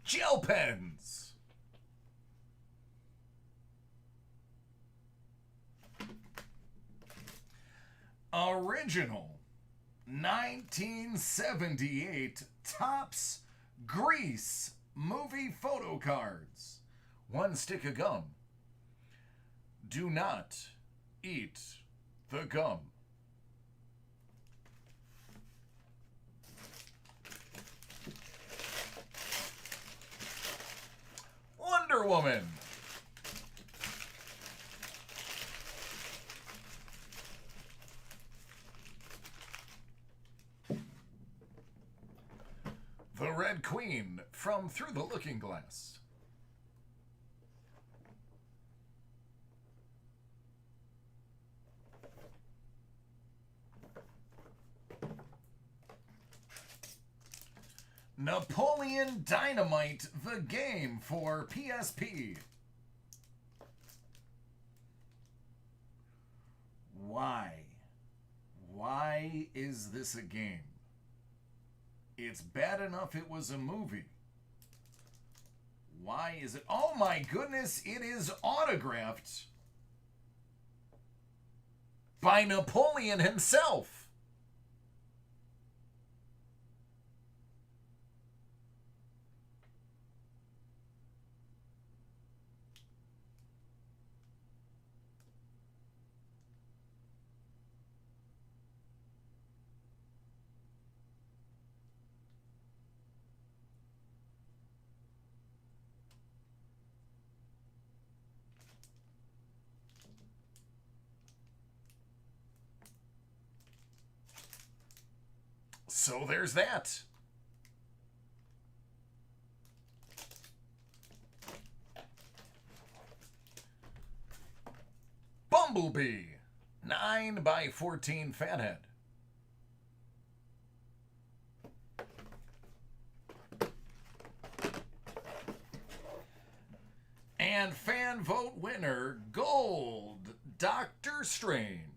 Gel pens. Original 1978 Topps Grease movie photo cards. 1 stick of gum. Do not eat the gum. Wonder Woman. The Red Queen from Through the Looking Glass. Napoleon Dynamite, the game for PSP. Why? Why is this a game? It's bad enough it was a movie. Why is it? Oh my goodness, it is autographed by Napoleon himself. So there's that. Bumblebee, 9x14 fathead. And fan vote winner, gold, Doctor Strange.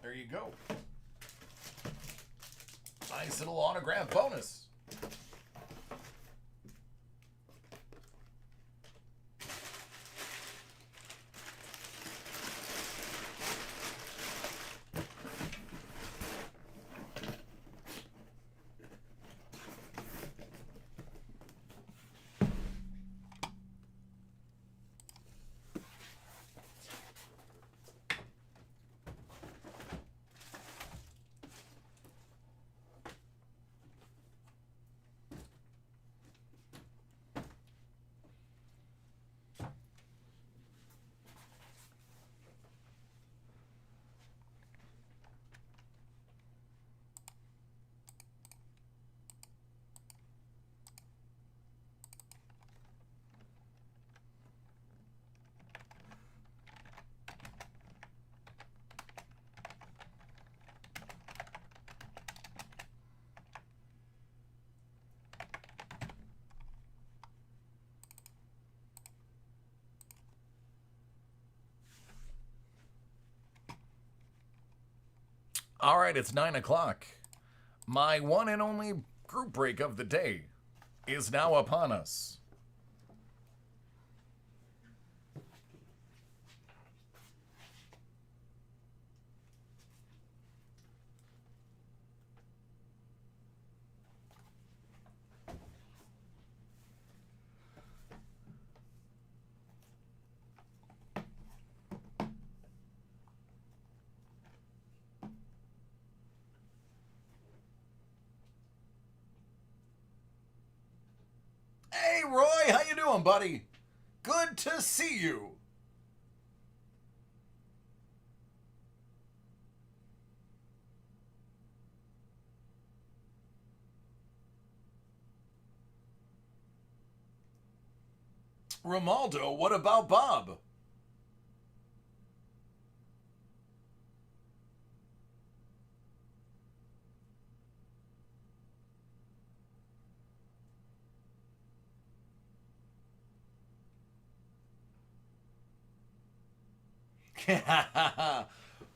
There you go. Nice little autograph bonus. All right, it's 9 o'clock. My one and only group break of the day is now upon us. Roy, how you doing, buddy? Good to see you. Romaldo, what about Bob?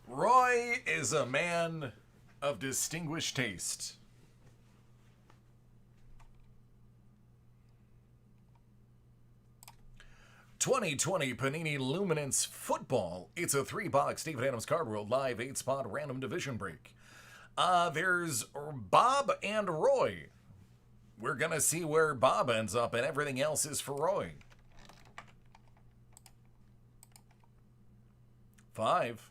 Roy is a man of distinguished taste. 2020 Panini Luminance Football. It's a 3-box Steven Adams Card World live 8-spot random division break. There's Bob and Roy. We're going to see where Bob ends up, and everything else is for Roy. 5.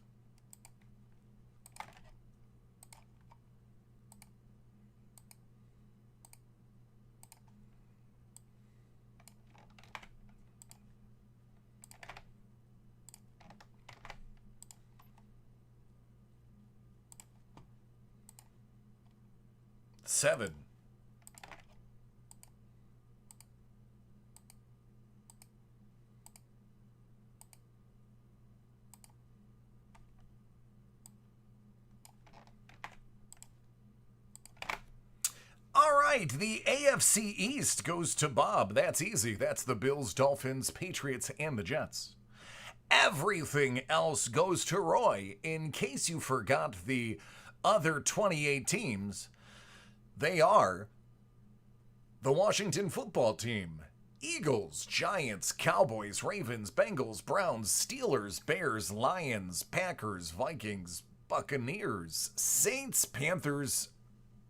7. All right, the AFC East goes to Bob. That's easy. That's the Bills, Dolphins, Patriots, and the Jets. Everything else goes to Roy. In case you forgot the other 28 teams, they are the Washington football team, Eagles, Giants, Cowboys, Ravens, Bengals, Browns, Steelers, Bears, Lions, Packers, Vikings, Buccaneers, Saints, Panthers,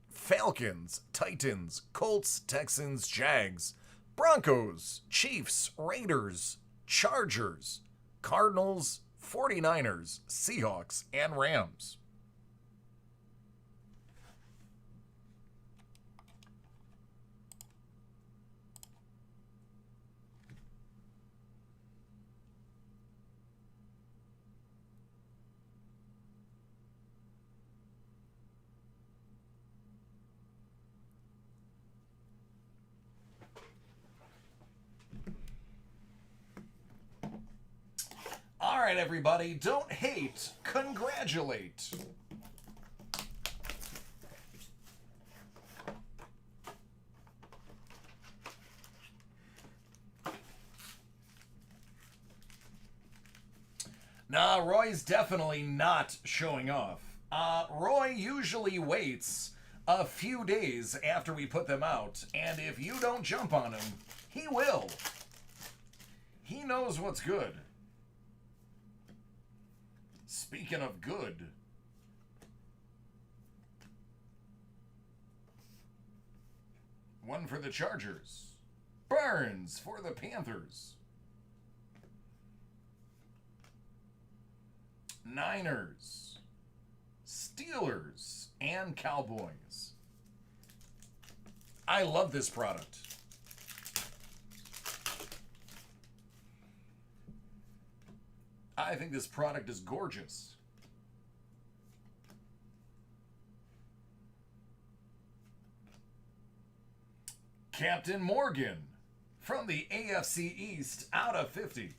Falcons, Titans, Colts, Texans, Jags, Broncos, Chiefs, Raiders, Chargers, Cardinals, 49ers, Seahawks, and Rams. All right, everybody, don't hate, congratulate. Nah, Roy's definitely not showing off. Roy usually waits a few days after we put them out, and if you don't jump on him, he will. He knows what's good. Speaking of good, one for the Chargers, Burns for the Panthers, Niners, Steelers, and Cowboys. I love this product. I think this product is gorgeous. Captain Morgan from the AFC East out of 50.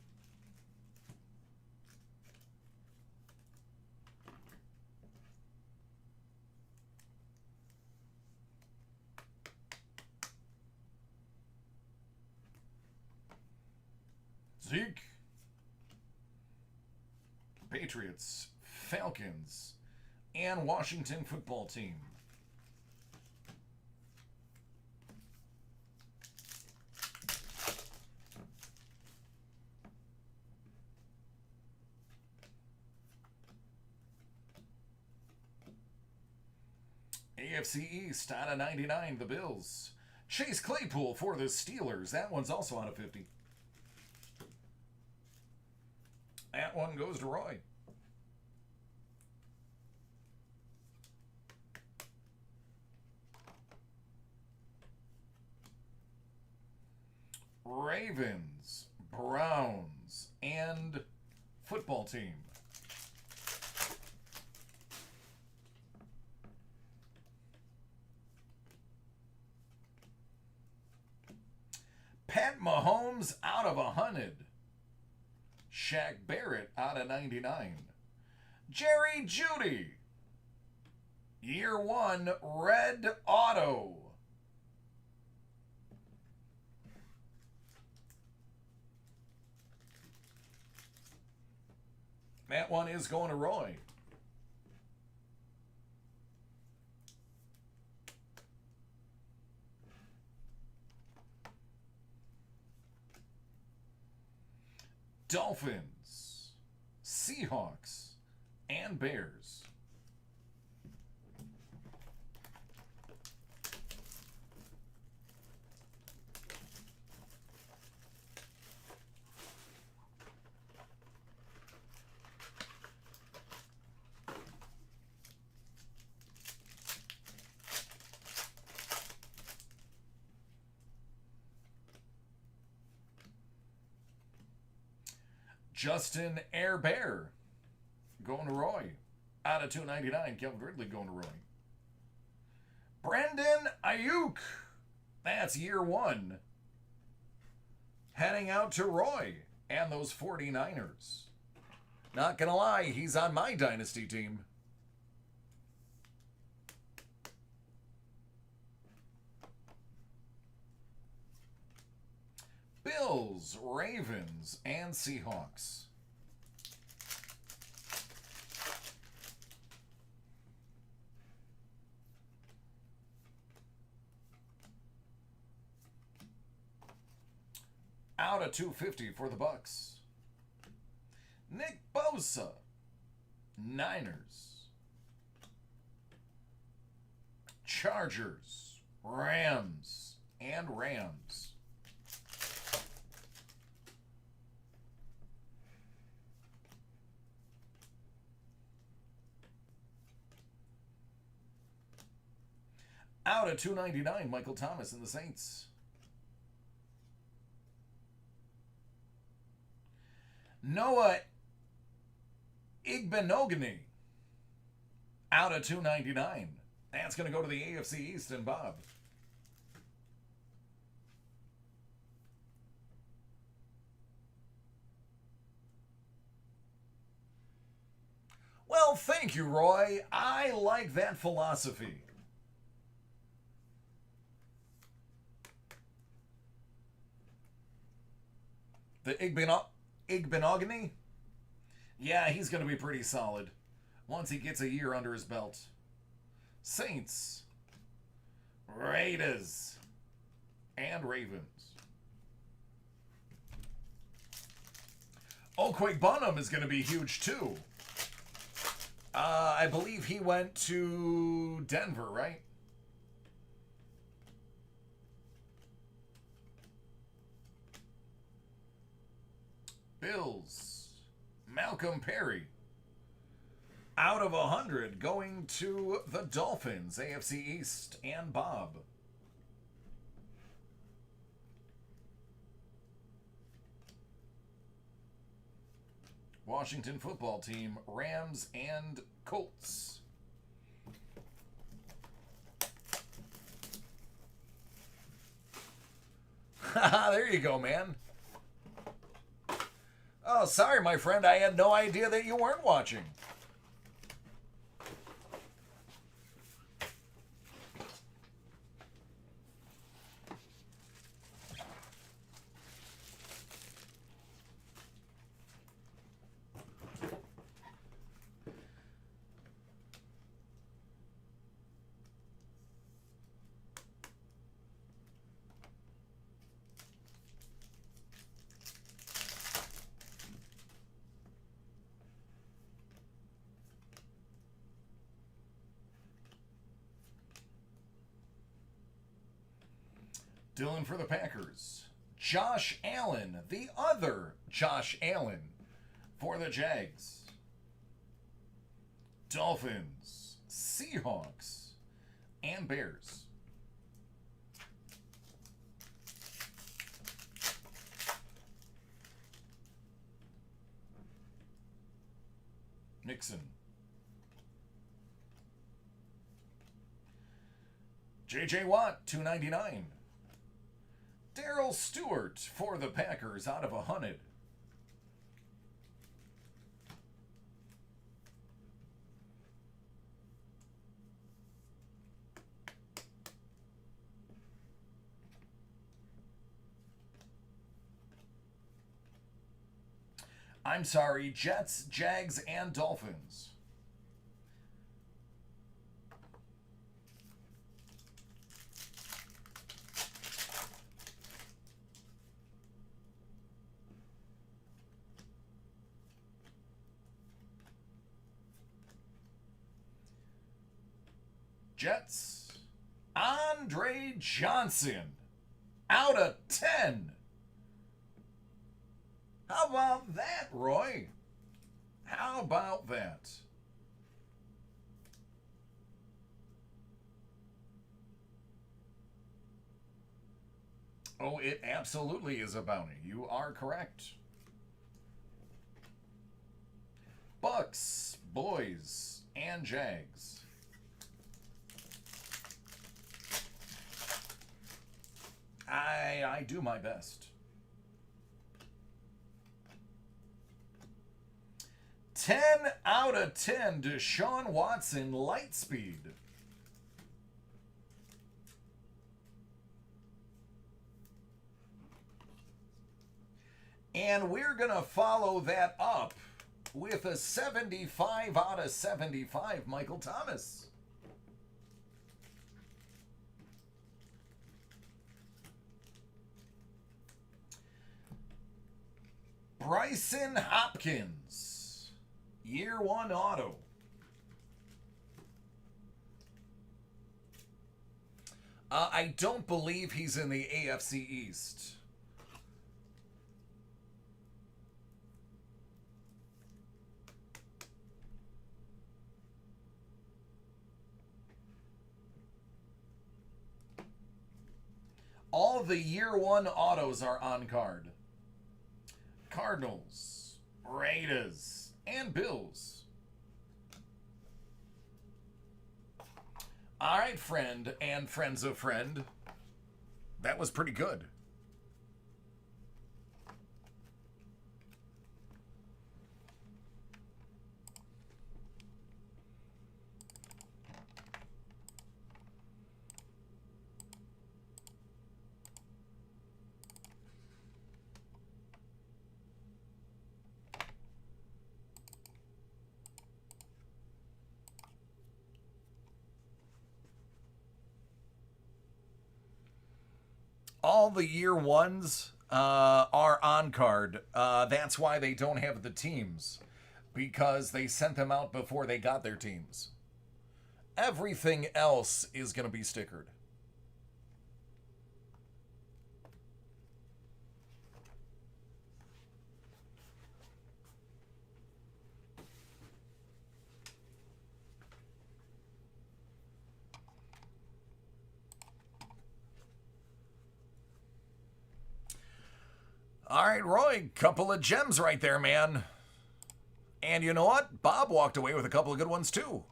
Zeke. Patriots, Falcons, and Washington football team. AFC East out of 99, the Bills. Chase Claypool for the Steelers. That one's also out of 50. That one goes to Roy. Ravens, Browns, and football team. Pat Mahomes out of 100. Shaq Barrett out of 99. Jerry Jeudy. Year 1 red auto. That one is going to Roy. Dolphins, Seahawks, and Bears. Justin Air Bear going to Roy. Out of 299, Kelvin Ridley going to Roy. Brandon Ayuk. That's year 1. Heading out to Roy and those 49ers. Not gonna lie, he's on my dynasty team. Bills, Ravens, and Seahawks. Out of 250 for the Bucks. Nick Bosa, Niners. Chargers, Rams, and Rams. Out of 299, Michael Thomas and the Saints. Noah Igbenogany. Out of 299. That's going to go to the AFC East and Bob. Well, thank you, Roy. I like that philosophy. The Igbenogany? Yeah, he's going to be pretty solid once he gets a year under his belt. Saints, Raiders, and Ravens. Okweg Bonham is going to be huge too. I believe he went to Denver, right? Bills, Malcolm Perry. Out of 100, going to the Dolphins, AFC East, and Bob. Washington football team, Rams and Colts. There you go, man. Oh, sorry, my friend. I had no idea that you weren't watching. Dylan for the Packers. Josh Allen, the other Josh Allen for the Jags. Dolphins, Seahawks, and Bears. Nixon. J.J. Watt, $2.99. Darryl Stewart for the Packers out of 100. I'm sorry, Jets, Jags, and Dolphins. Jets, Andre Johnson, out of 10. How about that, Roy? How about that? Oh, it absolutely is a bounty. You are correct. Bucks, boys, and Jags. I do my best. 10 out of 10, Deshaun Watson, Lightspeed. And we're going to follow that up with a 75 out of 75, Michael Thomas. Bryson Hopkins, year 1 auto. I don't believe he's in the AFC East. All the year 1 autos are on card. Cardinals, Raiders, and Bills. All right, friend and friends of friend. That was pretty good. All the year 1s are on card. That's why they don't have the teams, because they sent them out before they got their teams. Everything else is going to be stickered. All right, Roy, couple of gems right there, man. And you know what? Bob walked away with a couple of good ones, too.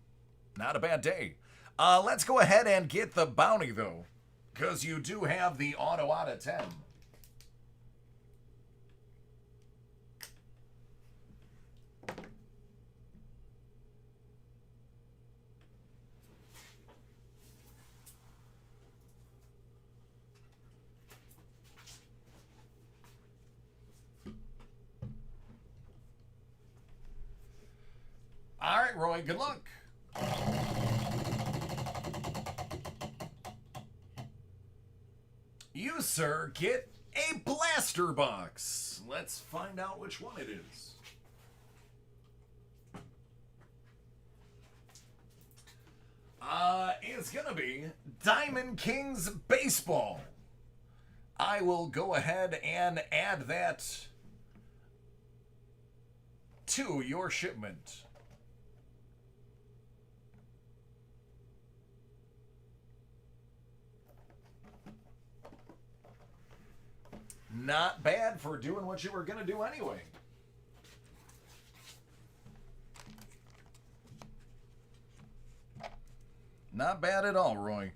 Not a bad day. Let's go ahead and get the bounty, though, because you do have the auto out of 10. All right, Roy, good luck. You, sir, get a blaster box. Let's find out which one it is. It's gonna be Diamond Kings Baseball. I will go ahead and add that to your shipment. Not bad for doing what you were going to do anyway. Not bad at all, Roy.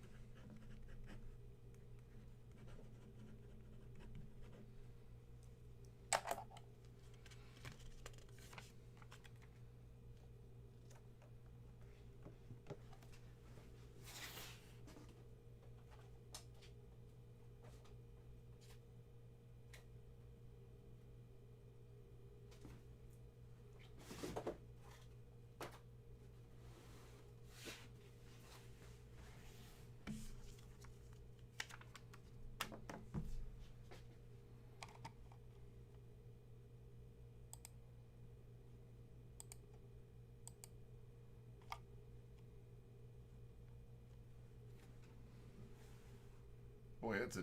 Boy, that's a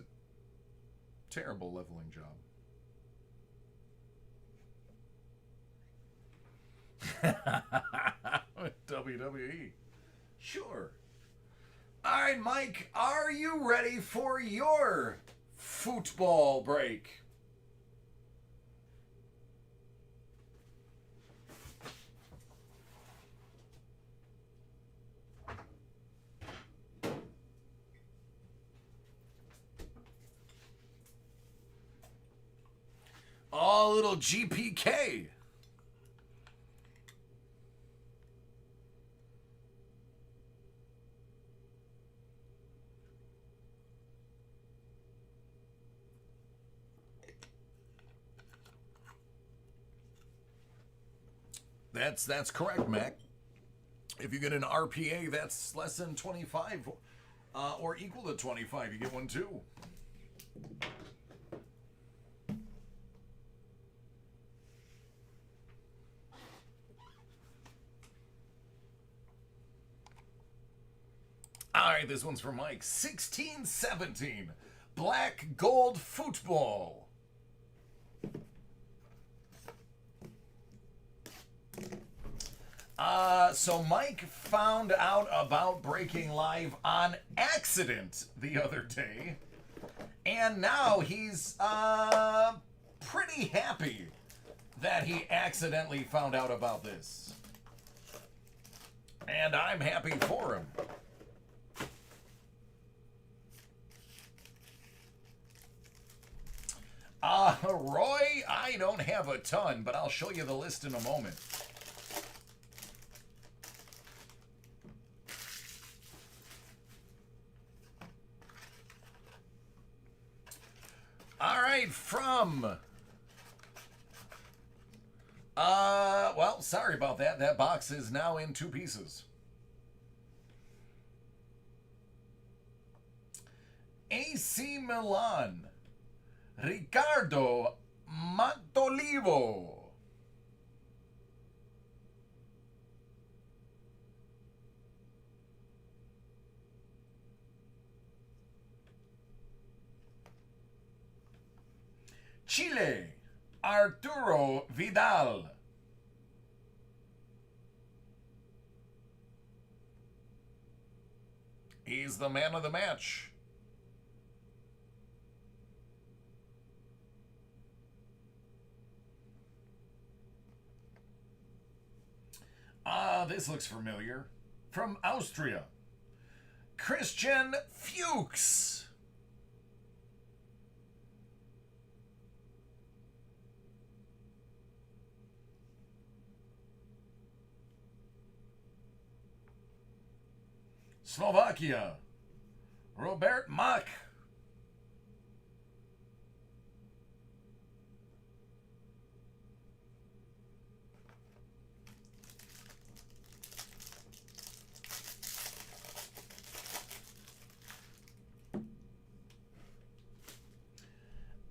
terrible leveling job. WWE. Sure. All right, Mike, are you ready for your football break? Oh, little GPK. That's correct, Mac. If you get an RPA that's less than 25 or equal to 25, you get one too. All right, this one's for Mike. 1617, black gold football. So Mike found out about Breaking Live on accident the other day, and now he's pretty happy that he accidentally found out about this. And I'm happy for him. Roy, I don't have a ton, but I'll show you the list in a moment. All right, from... well, sorry about that. That box is now in 2 pieces. AC Milan, Ricardo Montolivo. Chile, Arturo Vidal. He's the man of the match. This looks familiar. From Austria, Christian Fuchs. Slovakia, Robert Mach.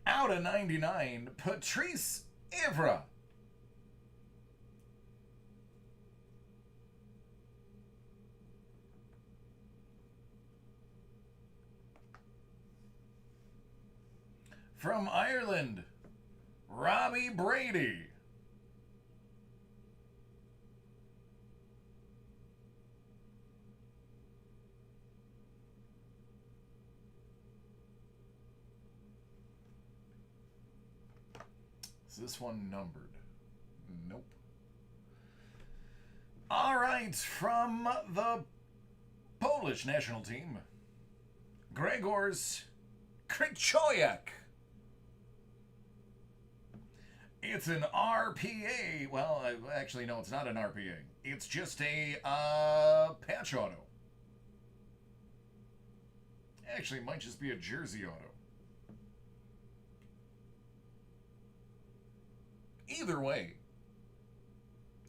Out of 99, Patrice Evra. From Ireland, Robbie Brady. Is this one numbered? Nope. All right, from the Polish national team, Gregorz Krychowiak. It's an RPA. Well, actually, no, it's not an RPA. It's just a patch auto. Actually, it might just be a jersey auto. Either way,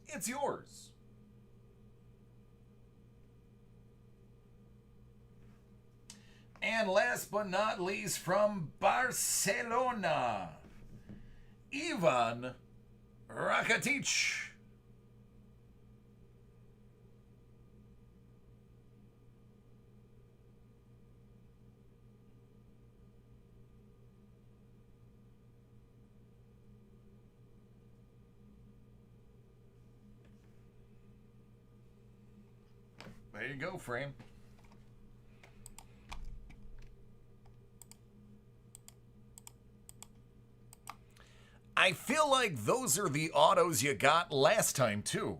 it's yours. And last but not least, from Barcelona, Ivan Rakitic. There you go, Frame. I feel like those are the autos you got last time, too.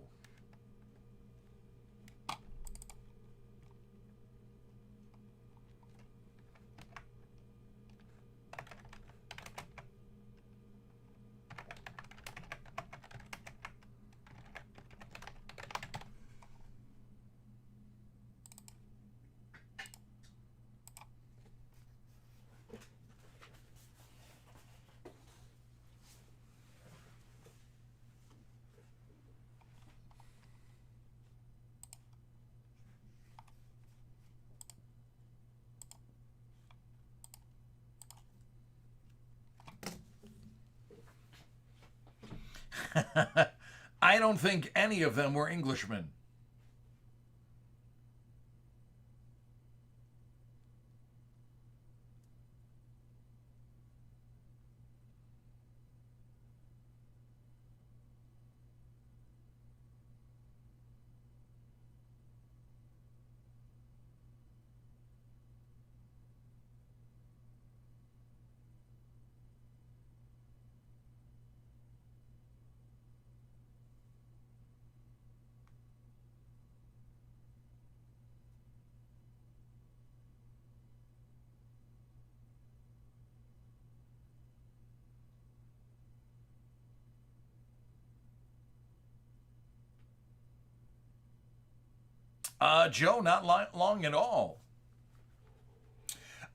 I don't think any of them were Englishmen. Joe, not long at all.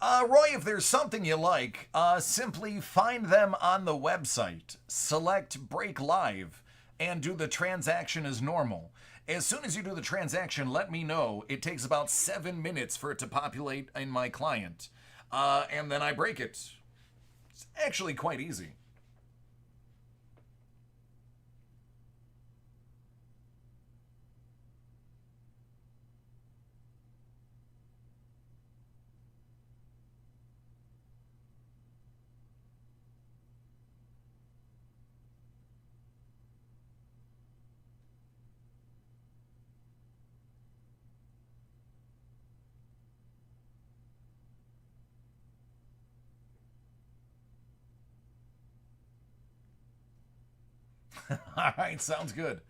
Roy, if there's something you like, simply find them on the website, select Break Live, and do the transaction as normal. As soon as you do the transaction, let me know. It takes about 7 minutes for it to populate in my client, and then I break it. It's actually quite easy. All right, sounds good.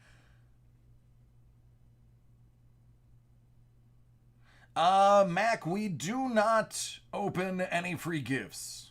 Mac, we do not open any free gifts.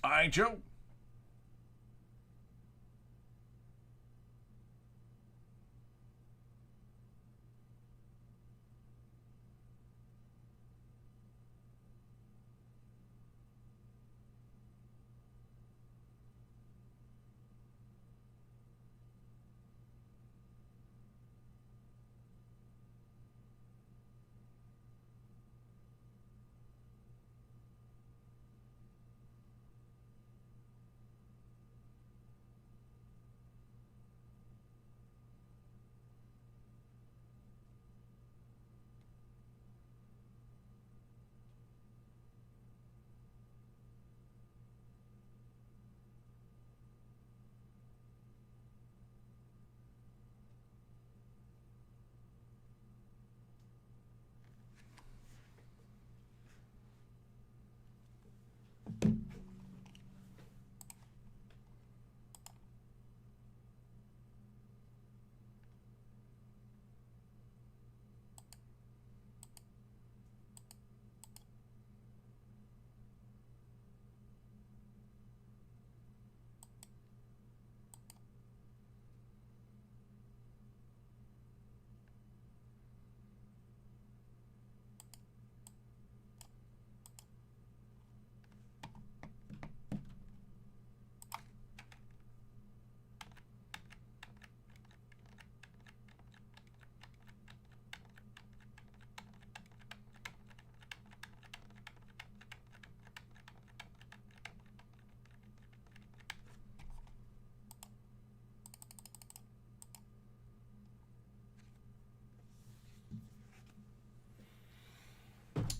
All right, Joe.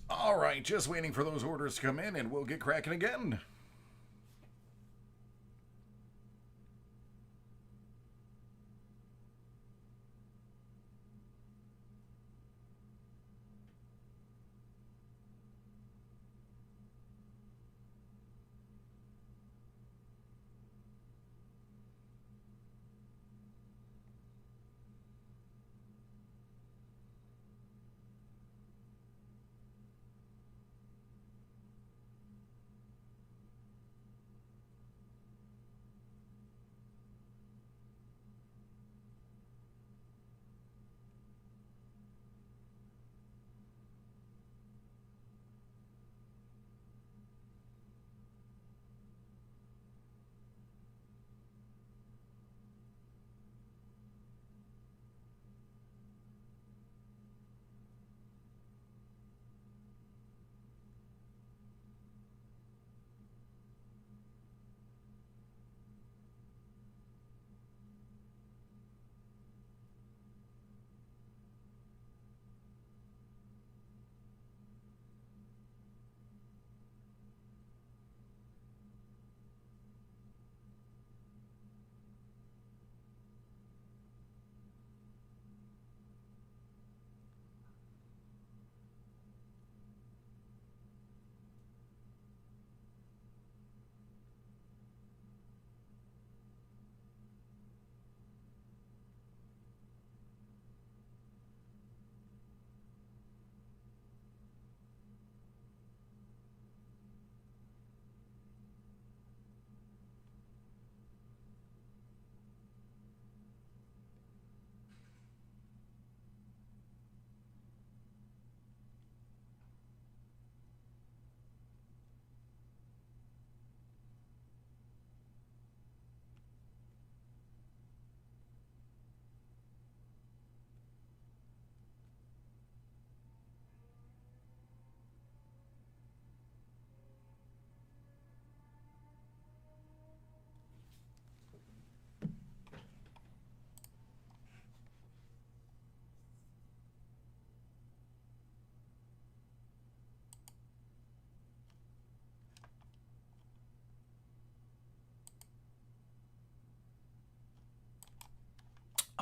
All right, just waiting for those orders to come in and we'll get cracking again.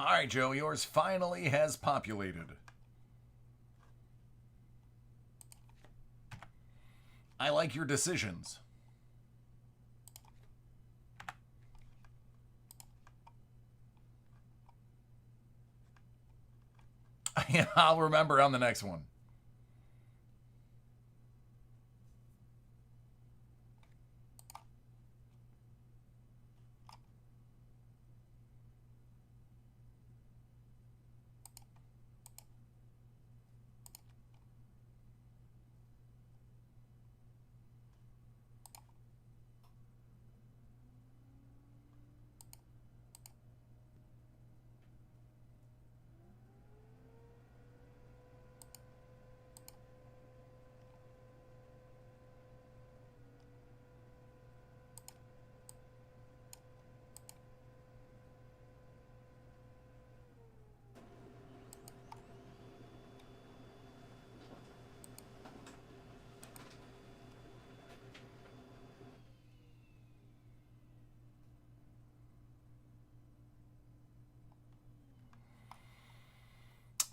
All right, Joe, yours finally has populated. I like your decisions. I'll remember on the next one.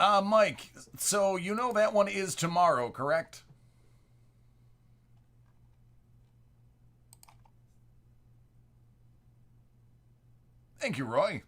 Mike, so you know that one is tomorrow, correct? Thank you, Roy.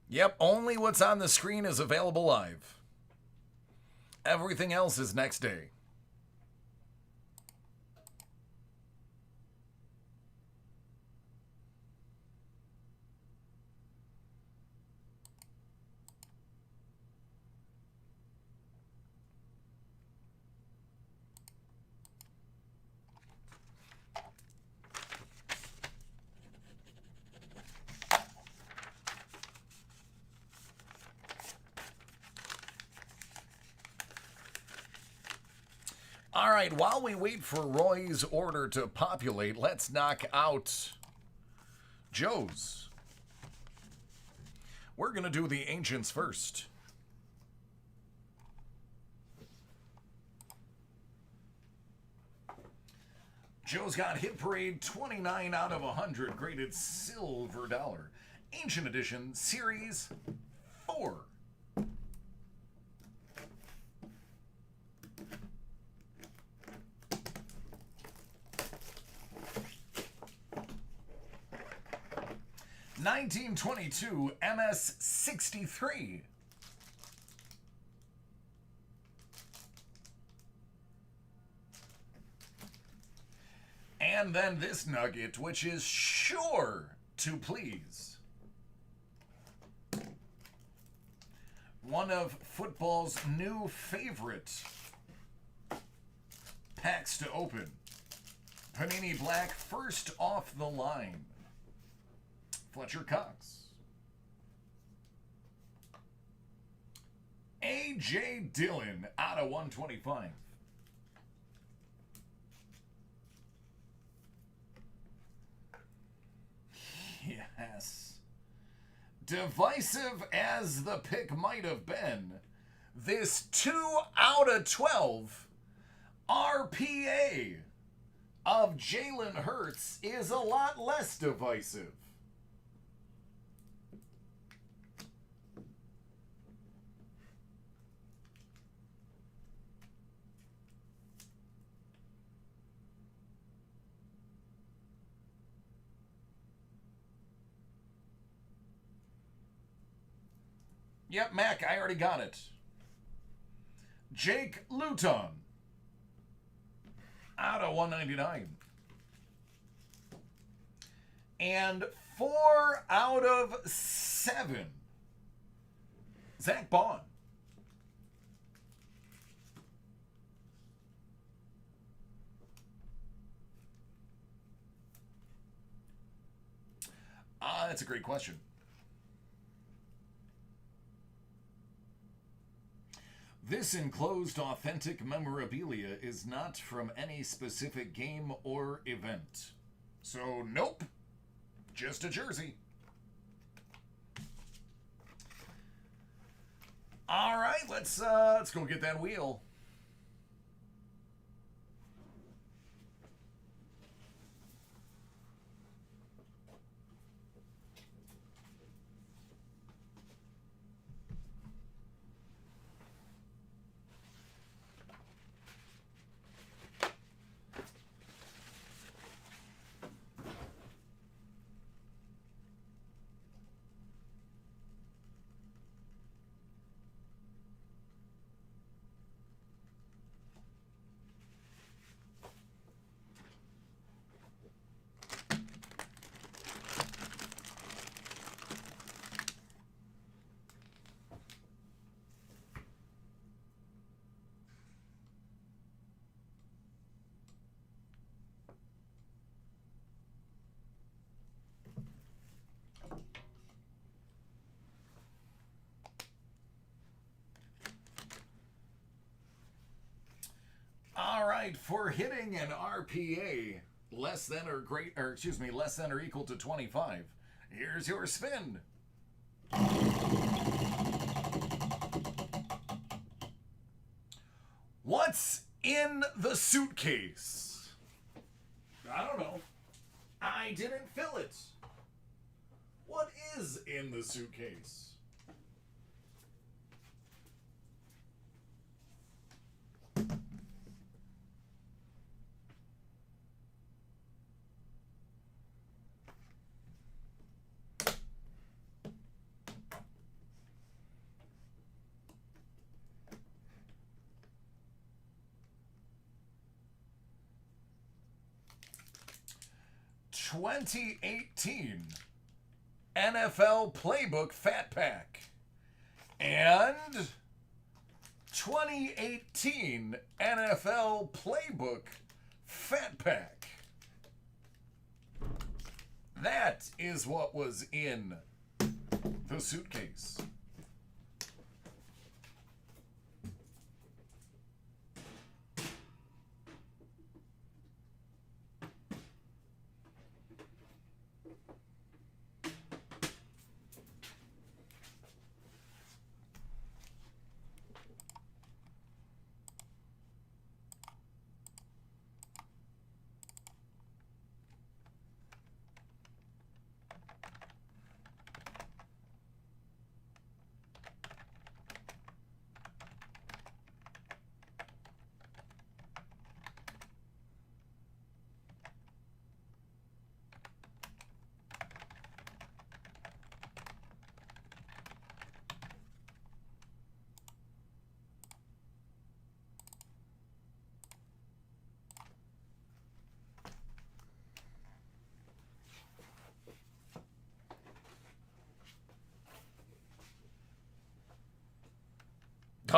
Yep, only what's on the screen is available live. Everything else is next day. All right, while we wait for Roy's order to populate, let's knock out Joe's. We're going to do the Ancients first. Joe's got Hit Parade 29 out of 100, graded silver dollar. Ancient Edition, Series 4. (1922) MS-63. And then this nugget, which is sure to please. One of football's new favorite packs to open. Panini Black, first off the line. Fletcher Cox. A.J. Dillon out of 125. Yes. Divisive as the pick might have been, this 2 out of 12 RPA of Jalen Hurts is a lot less divisive. Yep, Mac, I already got it. Jake Luton out of 199. And 4 out of 7. Zach Bond. That's a great question. This enclosed authentic memorabilia is not from any specific game or event. So, nope, Just a jersey. All right, let's go get that wheel. All right, for hitting an RPA less than or equal to 25, here's your spin. What's in the suitcase? I don't know. I didn't fill it. What is in the suitcase? (2018) NFL Playbook Fat Pack and 2018 NFL Playbook Fat Pack. That is what was in the suitcase.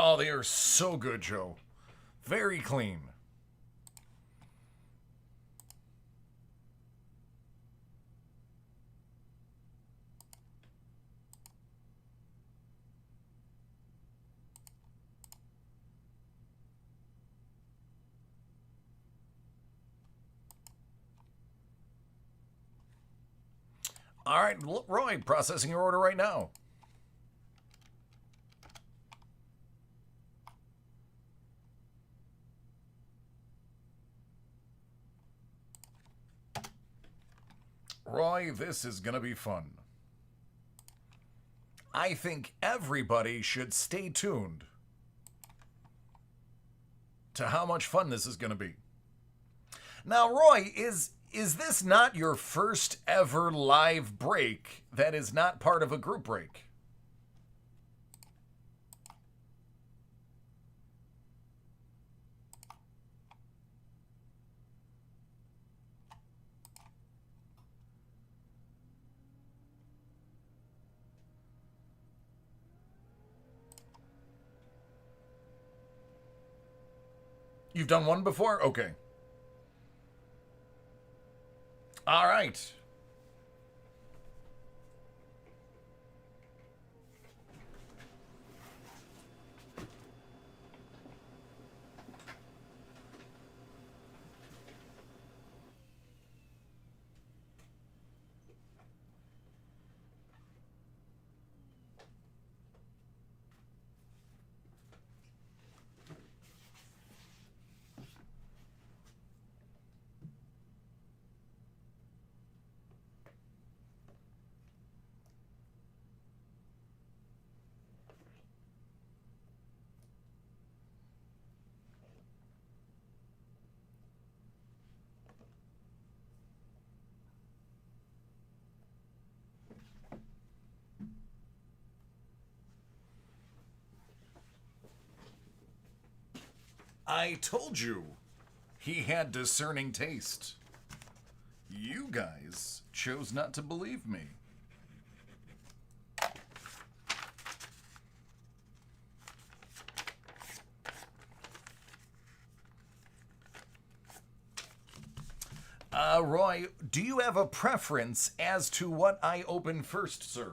Oh, they are so good, Joe. Very clean. All right, Roy, processing your order right now. Roy, this is going to be fun. I think everybody should stay tuned to how much fun this is going to be. Now, Roy, is this not your first ever live break that is not part of a group break? You've done one before? Okay. All right. I told you he had discerning taste. You guys chose not to believe me. Roy, do you have a preference as to what I open first, sir?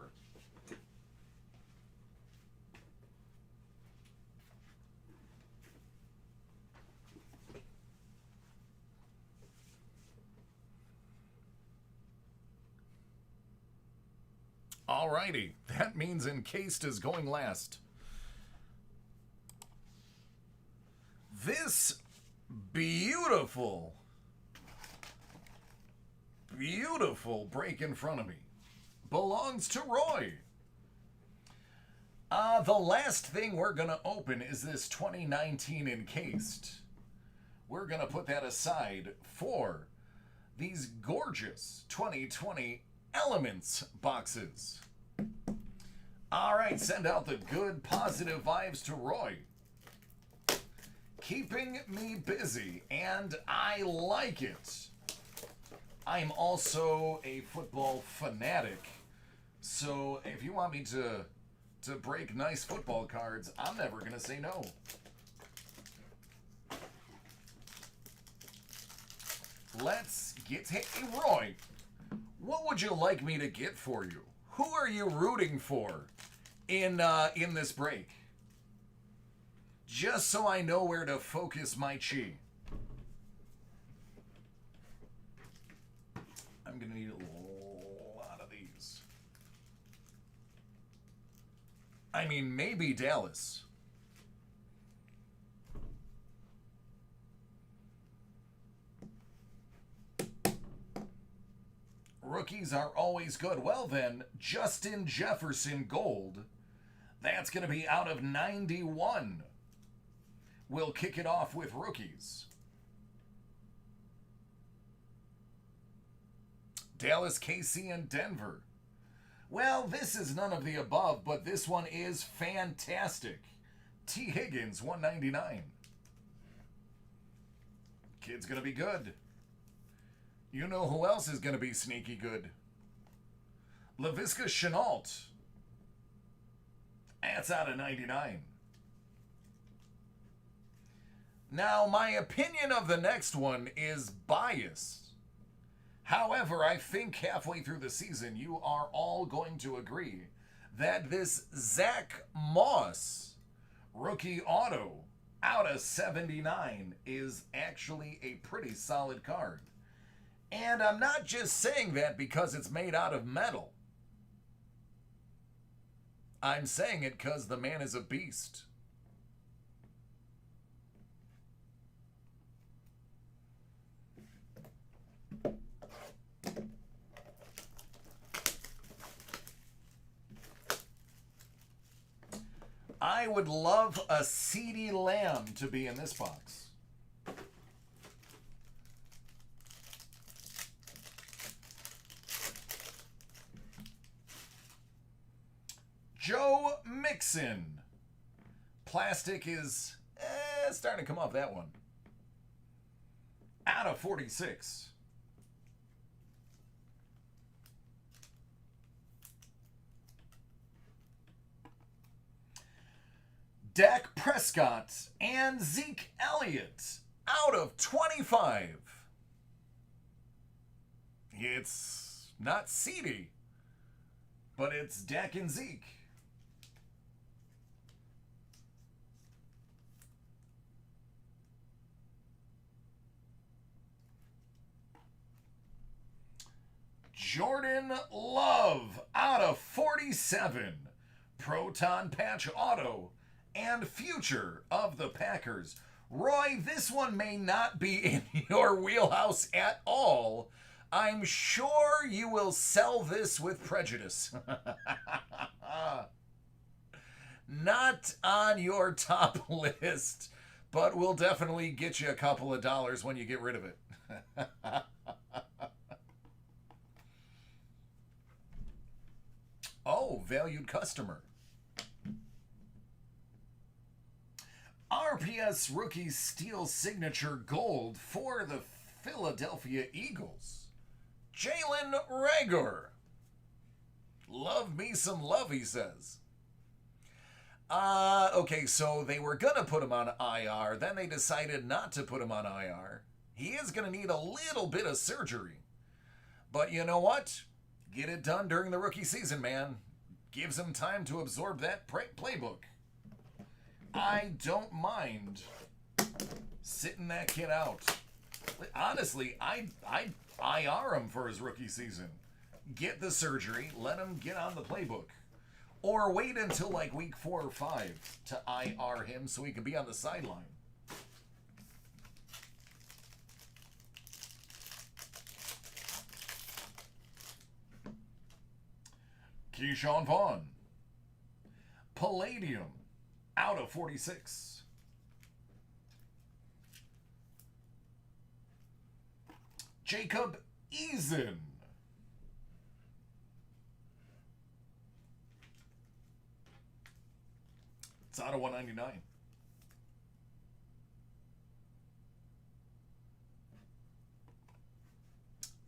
Alrighty, that means Encased is going last. This beautiful break in front of me belongs to Roy. The last thing we're going to open is this 2019 Encased. We're going to put that aside for these gorgeous 2020 Elements boxes. All right, send out the good, positive vibes to Roy. Keeping me busy, and I like it. I'm also a football fanatic, so if you want me to break nice football cards, I'm never going to say no. Let's get... Hey, Roy, what would you like me to get for you? Who are you rooting for in this break? Just so I know where to focus my chi. I'm going to need a lot of these. I mean, maybe Dallas. Rookies are always good. Well then, Justin Jefferson Gold. That's going to be out of 91. We'll kick it off with rookies. Dallas, KC, and Denver. Well, this is none of the above, but this one is fantastic. T. Higgins, 199. Kid's going to be good. You know who else is going to be sneaky good? Laviska Shenault. That's out of 99. Now, my opinion of the next one is biased. However, I think halfway through the season, you are all going to agree that this Zach Moss rookie auto out of 79 is actually a pretty solid card. And I'm not just saying that because it's made out of metal. I'm saying it because the man is a beast. I would love a CeeDee Lamb to be in this box. Joe Mixon. Plastic is starting to come off that one. Out of 46. Dak Prescott and Zeke Elliott out of 25. It's not CeeDee, but it's Dak and Zeke. Jordan Love out of 47. Proton Patch Auto and future of the Packers. Roy, this one may not be in your wheelhouse at all. I'm sure you will sell this with prejudice. Not on your top list, but we'll definitely get you a couple of dollars when you get rid of it. Oh, valued customer. Our RPS rookie steel signature gold for the Philadelphia Eagles, Jalen Reagor. Love me some love, he says. Okay, so they were gonna put him on IR, then they decided not to put him on IR. He is gonna need a little bit of surgery. But you know what? Get it done during the rookie season, man. Gives him time to absorb that playbook. I don't mind sitting that kid out. Honestly, I IR him for his rookie season. Get the surgery, let him get on the playbook. Or wait until like week 4 or 5 to IR him so he can be on the sideline. Keyshawn Vaughn. Palladium. Out of 46. Jacob Eason. It's out of 199.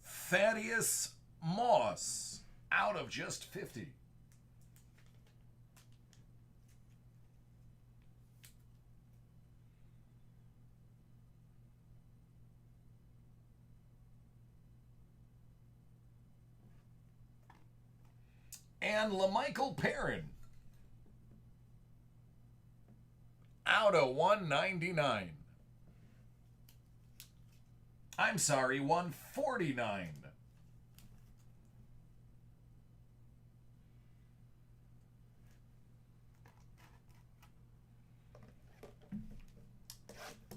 Thaddeus Moss. Out of just 50. And LaMichael Perrin. Out of 199. I'm sorry, 149.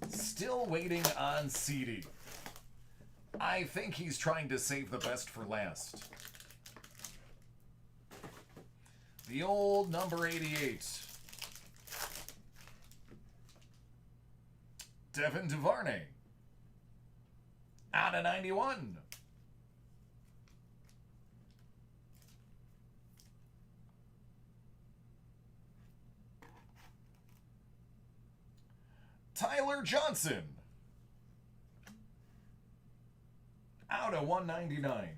Still waiting on CD. I think he's trying to save the best for last. The old number 88. Devin DuVernay. Out of 91. Tyler Johnson. Out of 199.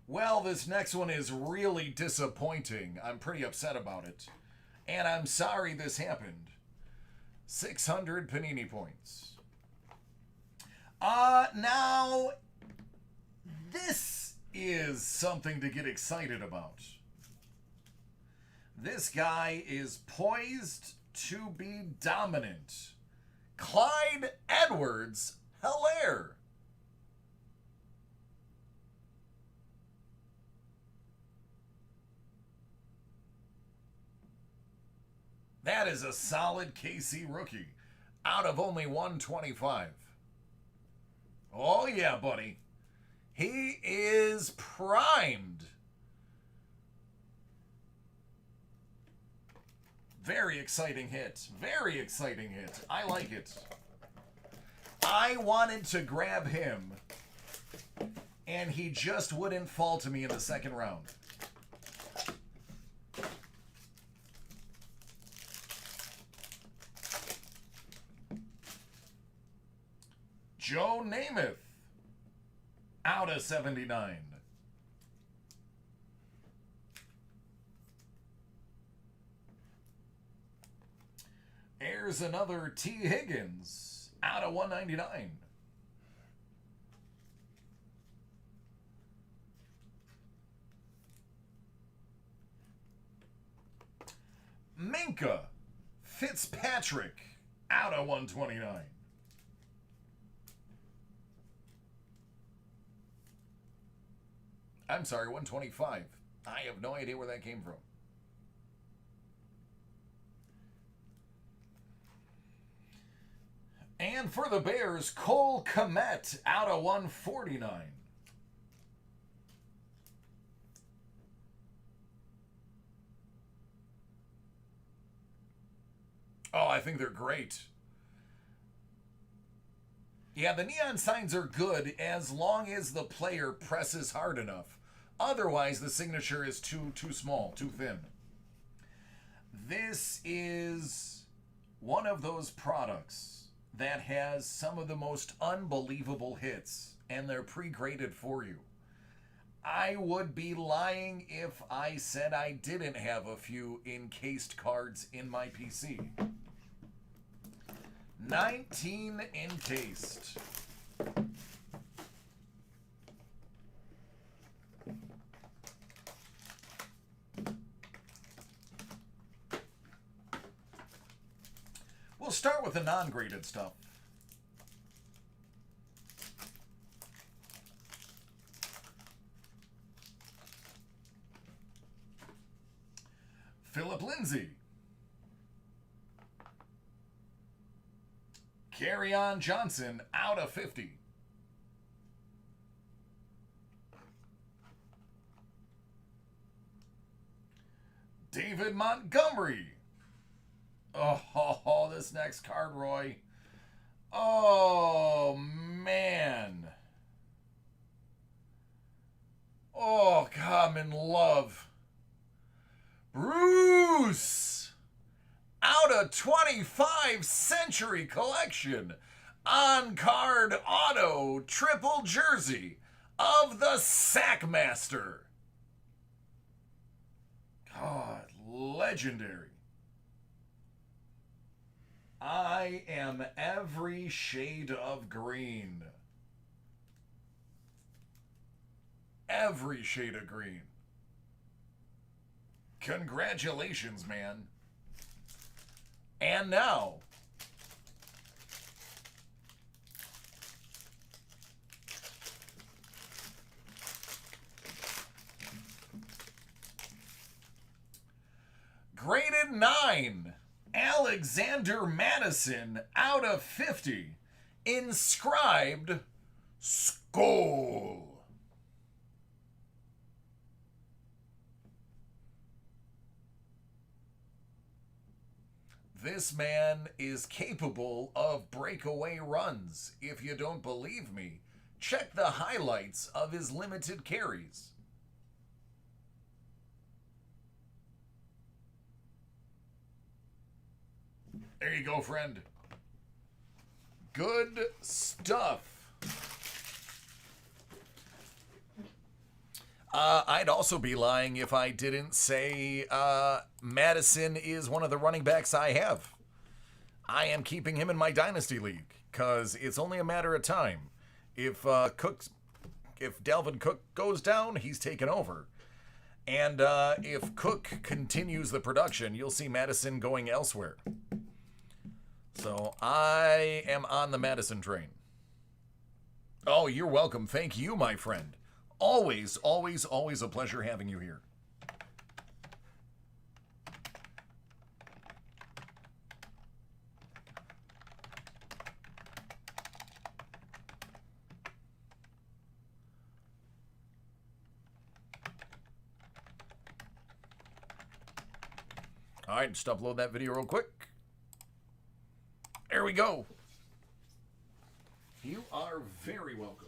Well, this next one is really disappointing. I'm pretty upset about it. And I'm sorry this happened. 600 Panini points. Now, this is something to get excited about. This guy is poised to be dominant. Clyde Edwards-Helaire. That is a solid KC rookie. Out of only 125. Oh yeah, buddy. He is primed. Very exciting hit. Very exciting hit. I like it. I wanted to grab him, and he just wouldn't fall to me in the second round. Joe Namath. Out of 79. Here's another T. Higgins. Out of 199. Minka Fitzpatrick. Out of 129. I'm sorry, 125. I have no idea where that came from. And for the Bears, Cole Kmet out of 149. Oh, I think they're great. Yeah, the neon signs are good as long as the player presses hard enough. Otherwise, the signature is too small, too thin. This is one of those products that has some of the most unbelievable hits and they're pre-graded for you. I would be lying if I said I didn't have a few encased cards in my PC. 19 encased. We'll start with the non-graded stuff. Philip Lindsay. Kerryon Johnson out of 50. David Montgomery. Oh, this next card, Roy. Oh, man. Oh, God, I'm in love. Bruce. Out of 25 Century Collection. On-card auto triple jersey of the Sackmaster. God, legendary. I am every shade of green. Every shade of green. Congratulations, man. And now, graded 9, Alexander Madison out of 50, inscribed Skull. This man is capable of breakaway runs. If you don't believe me, check the highlights of his limited carries. There you go, friend. Good stuff. I'd also be lying if I didn't say Madison is one of the running backs I have. I am keeping him in my Dynasty League because it's only a matter of time. If Dalvin Cook goes down, he's taken over. And if Cook continues the production, you'll see Madison going elsewhere. So I am on the Madison train. Oh, you're welcome. Thank you, my friend. Always, always, always a pleasure having you here. All right, just upload that video real quick. There we go. You are very welcome.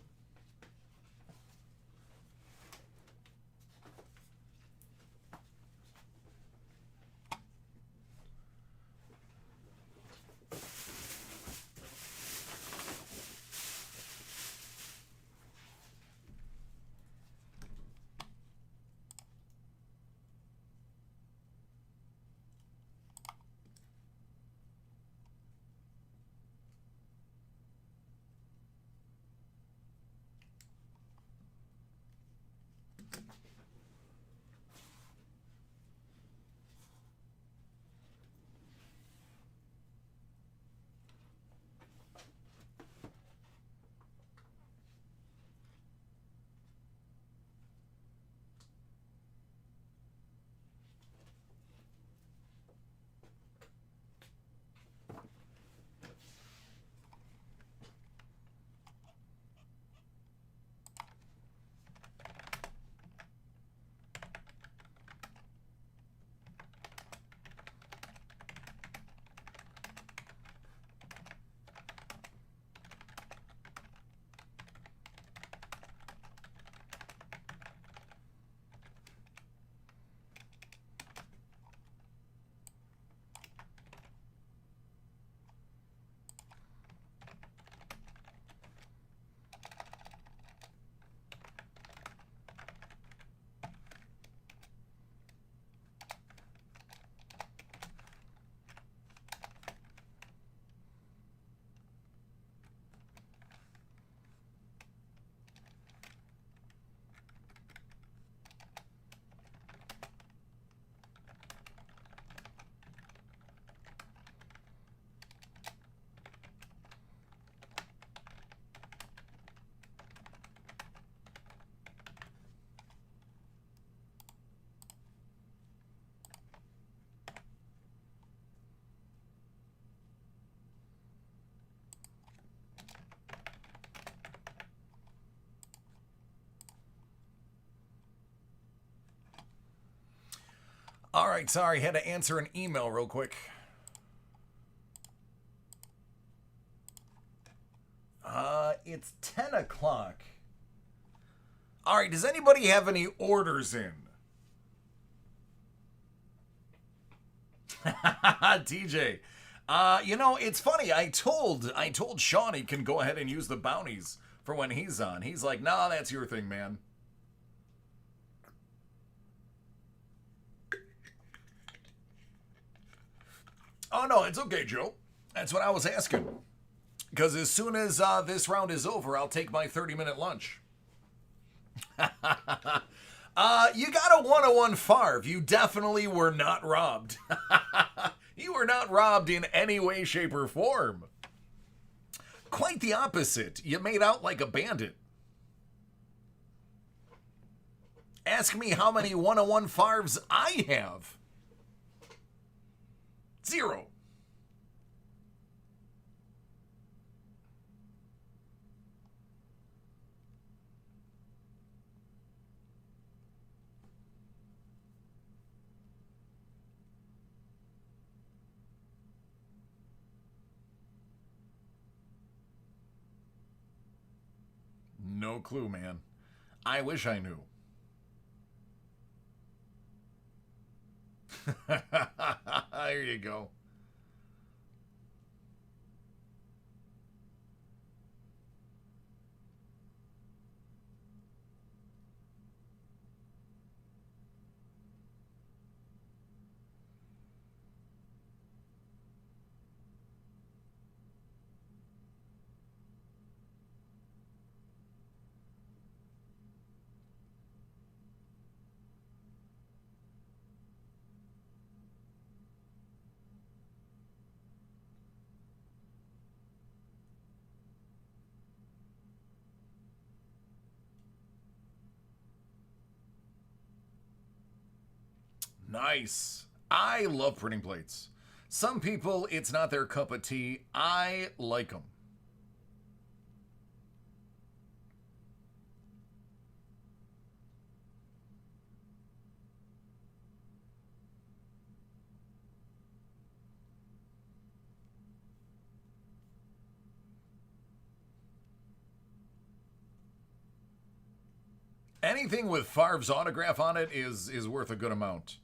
All right, sorry, had to answer an email real quick. It's 10 o'clock. All right, does anybody have any orders in? TJ. It's funny. I told Sean he can go ahead and use the bounties for when he's on. He's like, nah, that's your thing, man. Oh, no, it's okay, Joe. That's what I was asking. Because as soon as this round is over, I'll take my 30-minute lunch. You got a 101 Favre. You definitely were not robbed. You were not robbed in any way, shape, or form. Quite the opposite. You made out like a bandit. Ask me how many 101 Favres I have. 0. No clue, man. I wish I knew. There you go. Nice. I love printing plates. Some people, it's not their cup of tea. I like them. Anything with Favre's autograph on it is worth a good amount.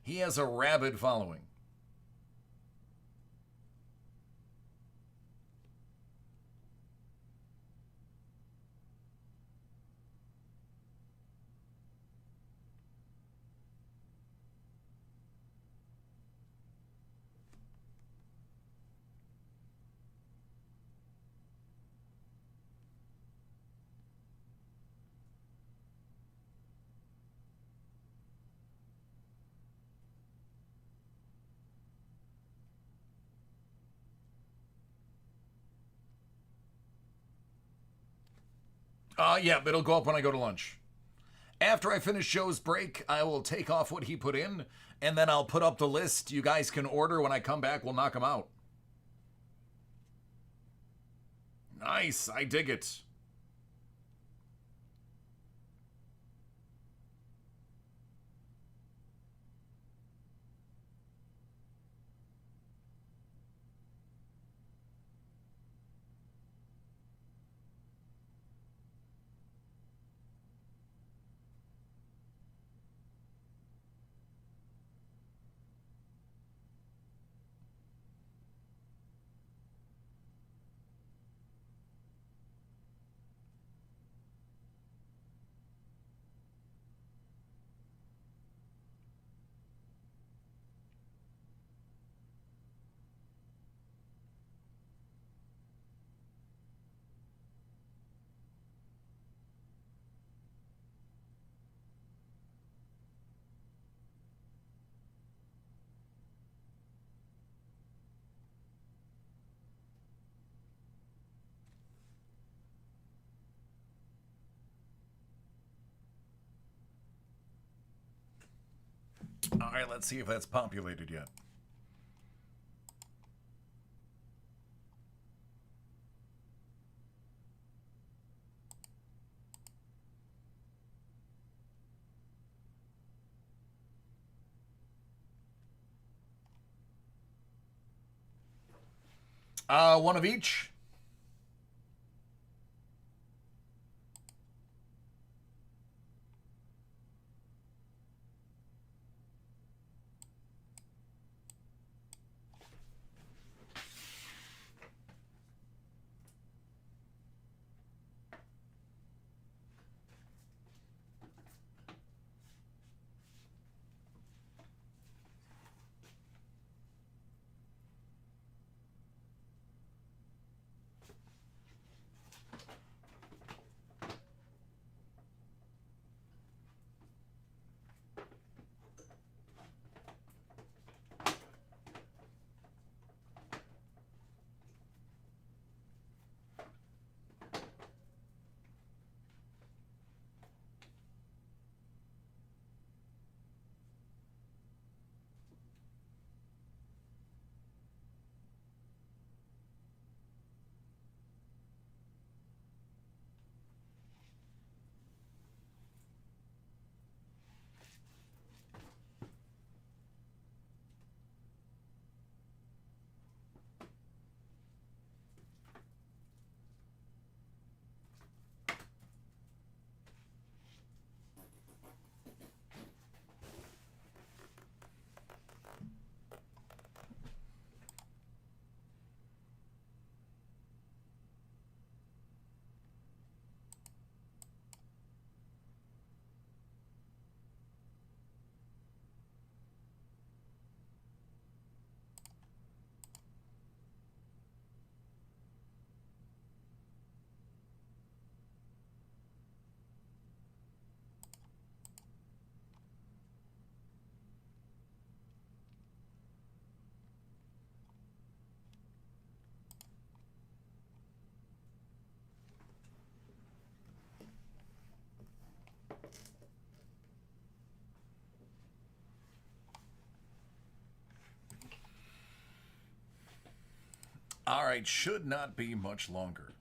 He has a rabid following. Yeah, but it'll go up when I go to lunch. After I finish Joe's break, I will take off what he put in, and then I'll put up the list. You guys can order. When I come back, we'll knock them out. Nice. I dig it. All right, let's see if that's populated yet. One of each. All right, should not be much longer.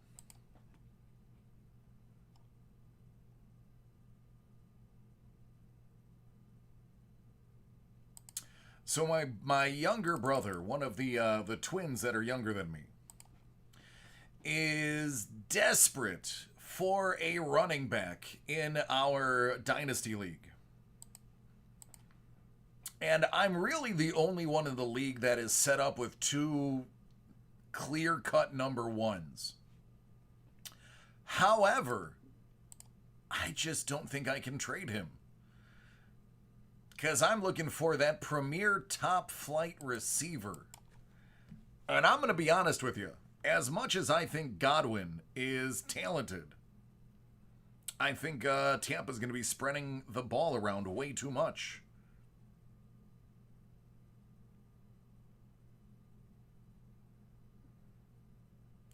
So my younger brother, one of the twins that are younger than me, is desperate for a running back in our dynasty league. And I'm really the only one in the league that is set up with two clear-cut number ones. However, I just don't think I can trade him. Because I'm looking for that premier top flight receiver. And I'm going to be honest with you. As much as I think Godwin is talented, I think Tampa's going to be spreading the ball around way too much.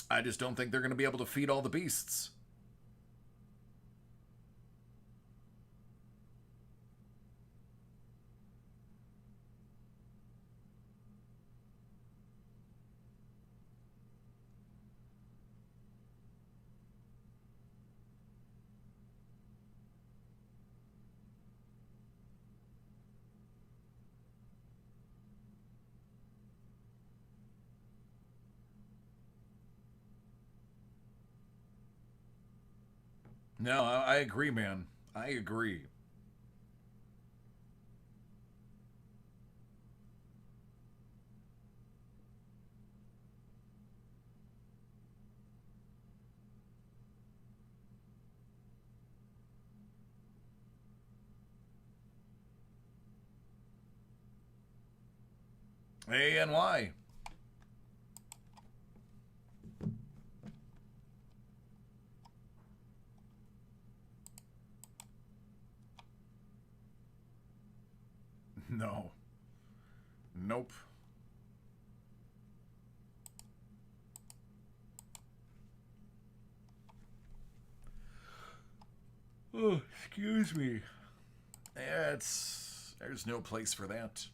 I just don't think they're going to be able to feed all the beasts. No, I agree, man. I agree. A-N-Y. No. Nope. Oh, excuse me. There's no place for that.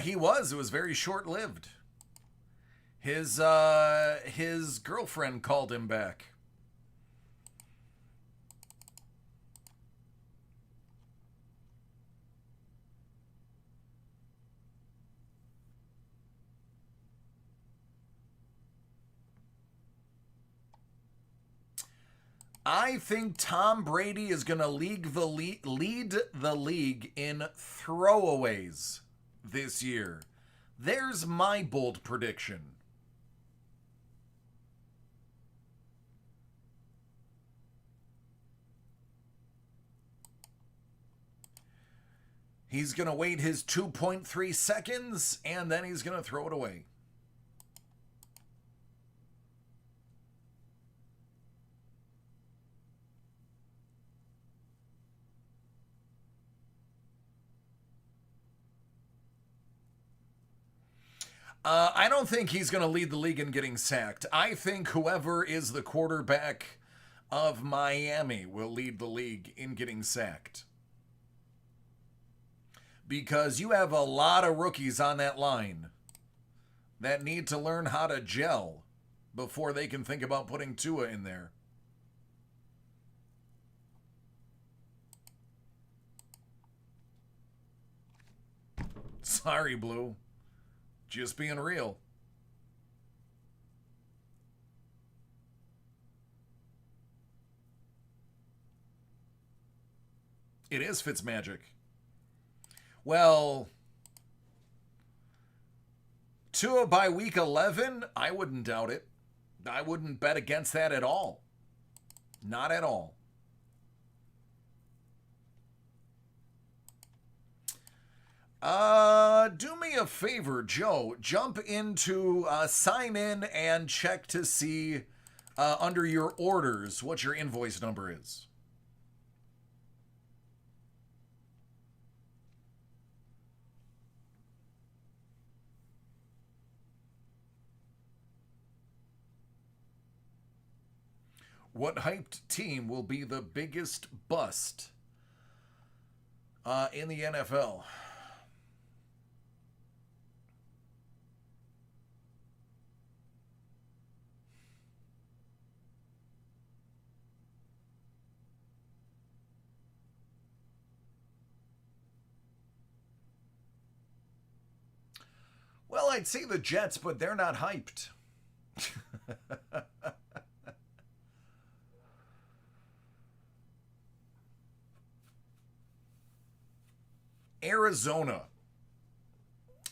He was. It was very short-lived. His girlfriend called him back. I think Tom Brady is going to lead the league in throwaways this year. There's my bold prediction. He's going to wait his 2.3 seconds, and then he's going to throw it away. I don't think he's going to lead the league in getting sacked. I think whoever is the quarterback of Miami will lead the league in getting sacked. Because you have a lot of rookies on that line that need to learn how to gel before they can think about putting Tua in there. Sorry, Blue. Just being real. It is Fitzmagic. Well, Tua by week 11, I wouldn't doubt it. I wouldn't bet against that at all. Not at all. Do me a favor, Joe. Jump into sign in and check to see under your orders what your invoice number is. What hyped team will be the biggest bust in the NFL? Well, I'd say the Jets, but they're not hyped. Arizona.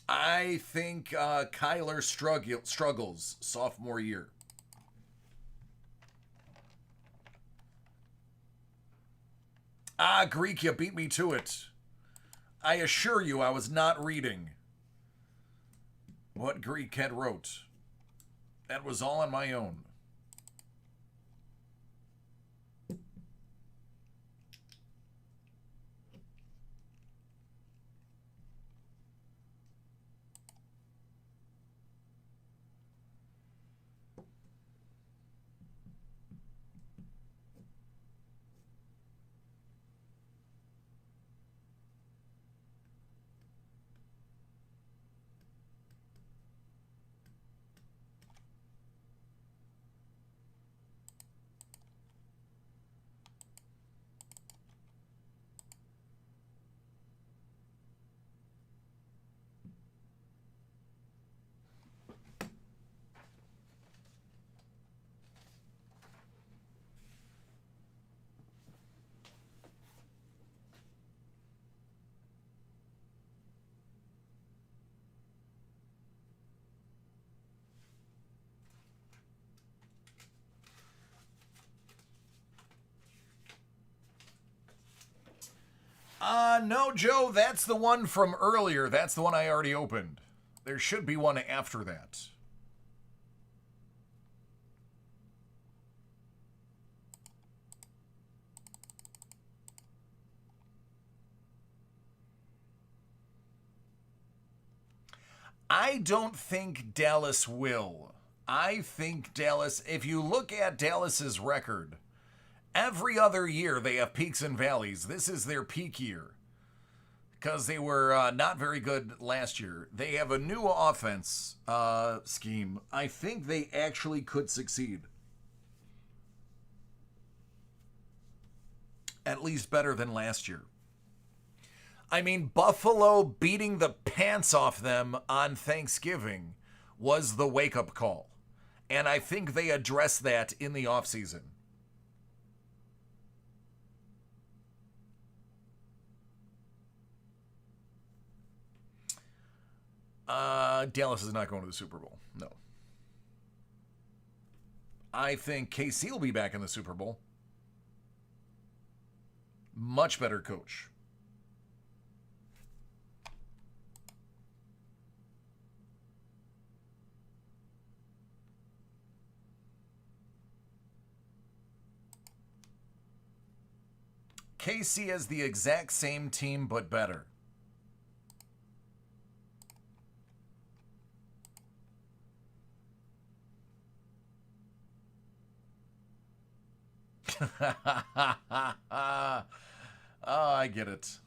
I think Kyler struggles sophomore year. Greek, you beat me to it. I assure you I was not reading what Greek had wrote. That was all on my own. No, Joe, that's the one from earlier. That's the one I already opened. There should be one after that. I don't think Dallas will. I think Dallas, if you look at Dallas's record, every other year they have peaks and valleys. This is their peak year. because they were not very good last year. They have a new offense scheme. I think they actually could succeed. At least better than last year. I mean, Buffalo beating the pants off them on Thanksgiving was the wake-up call. And I think they addressed that in the offseason. Dallas is not going to the Super Bowl. No. I think KC will be back in the Super Bowl. Much better coach. KC has the exact same team, but better. Oh, I get it.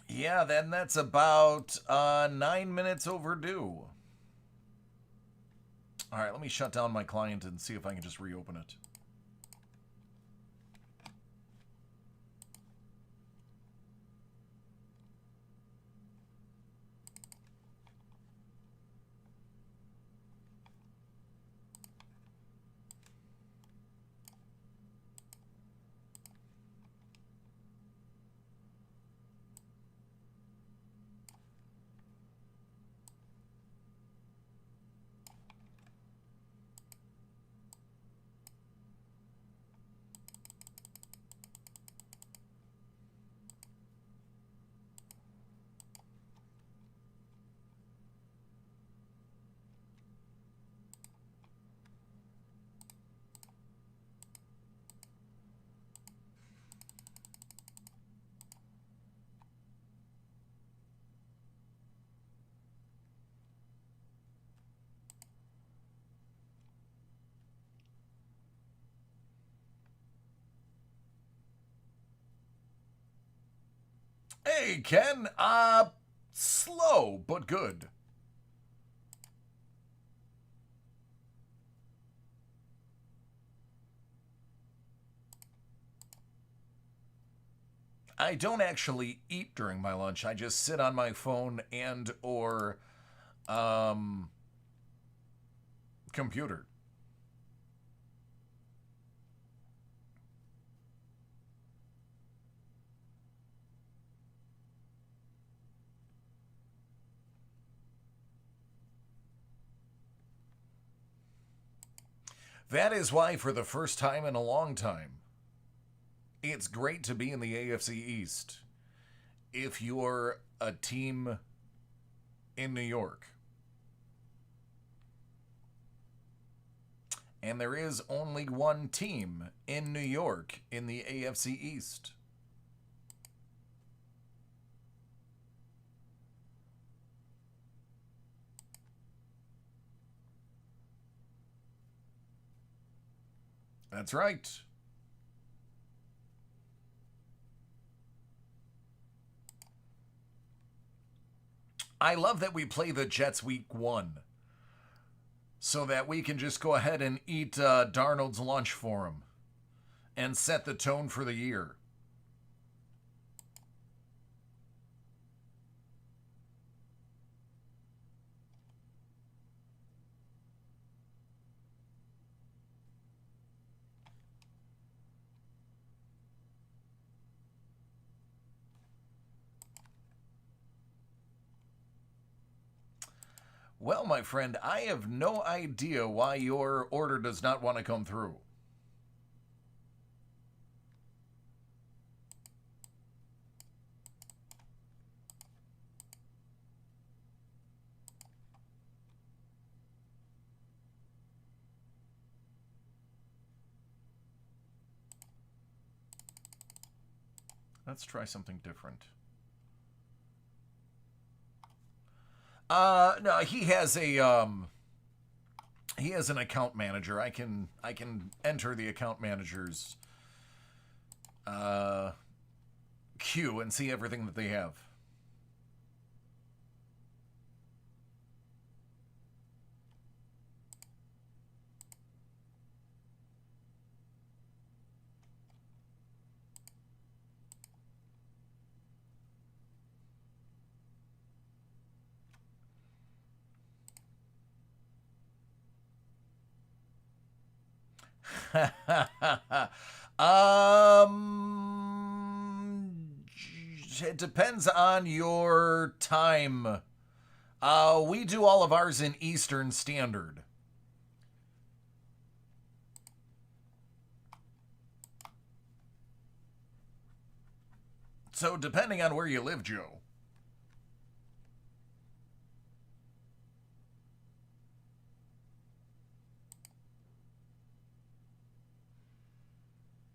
Yeah, then that's about 9 minutes overdue. All right, let me shut down my client and see if I can just reopen it. Hey, Ken. Slow, but good. I don't actually eat during my lunch. I just sit on my phone and or computer. That is why, for the first time in a long time, it's great to be in the AFC East if you're a team in New York. And there is only one team in New York in the AFC East. That's right. I love that we play the Jets week 1 so that we can just go ahead and eat Darnold's lunch for him and set the tone for the year. Well, my friend, I have no idea why your order does not want to come through. Let's try something different. No, he has an account manager. I can enter the account manager's uh queue and see everything that they have. um, it depends on your time. We do all of ours in Eastern Standard. So depending on where you live, Joe.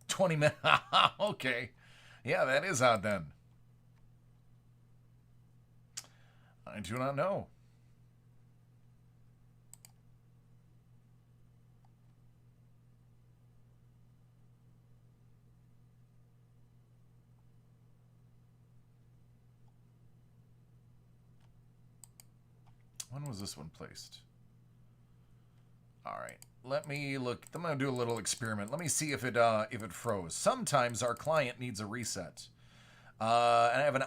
20 minutes. Okay. Yeah, that is odd then. I do not know. When was this one placed? All right. Let me look. I'm gonna do a little experiment. Let me see if it froze. Sometimes our client needs a reset. And I have an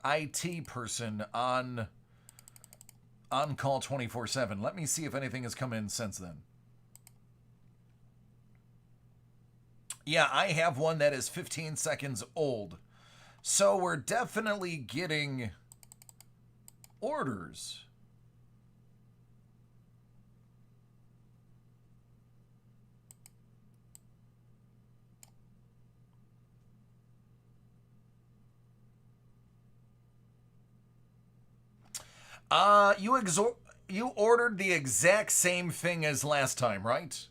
IT person on call 24/7. Let me see if anything has come in since then. Yeah, I have one that is 15 seconds old. So we're definitely getting orders. You ordered the exact same thing as last time, right?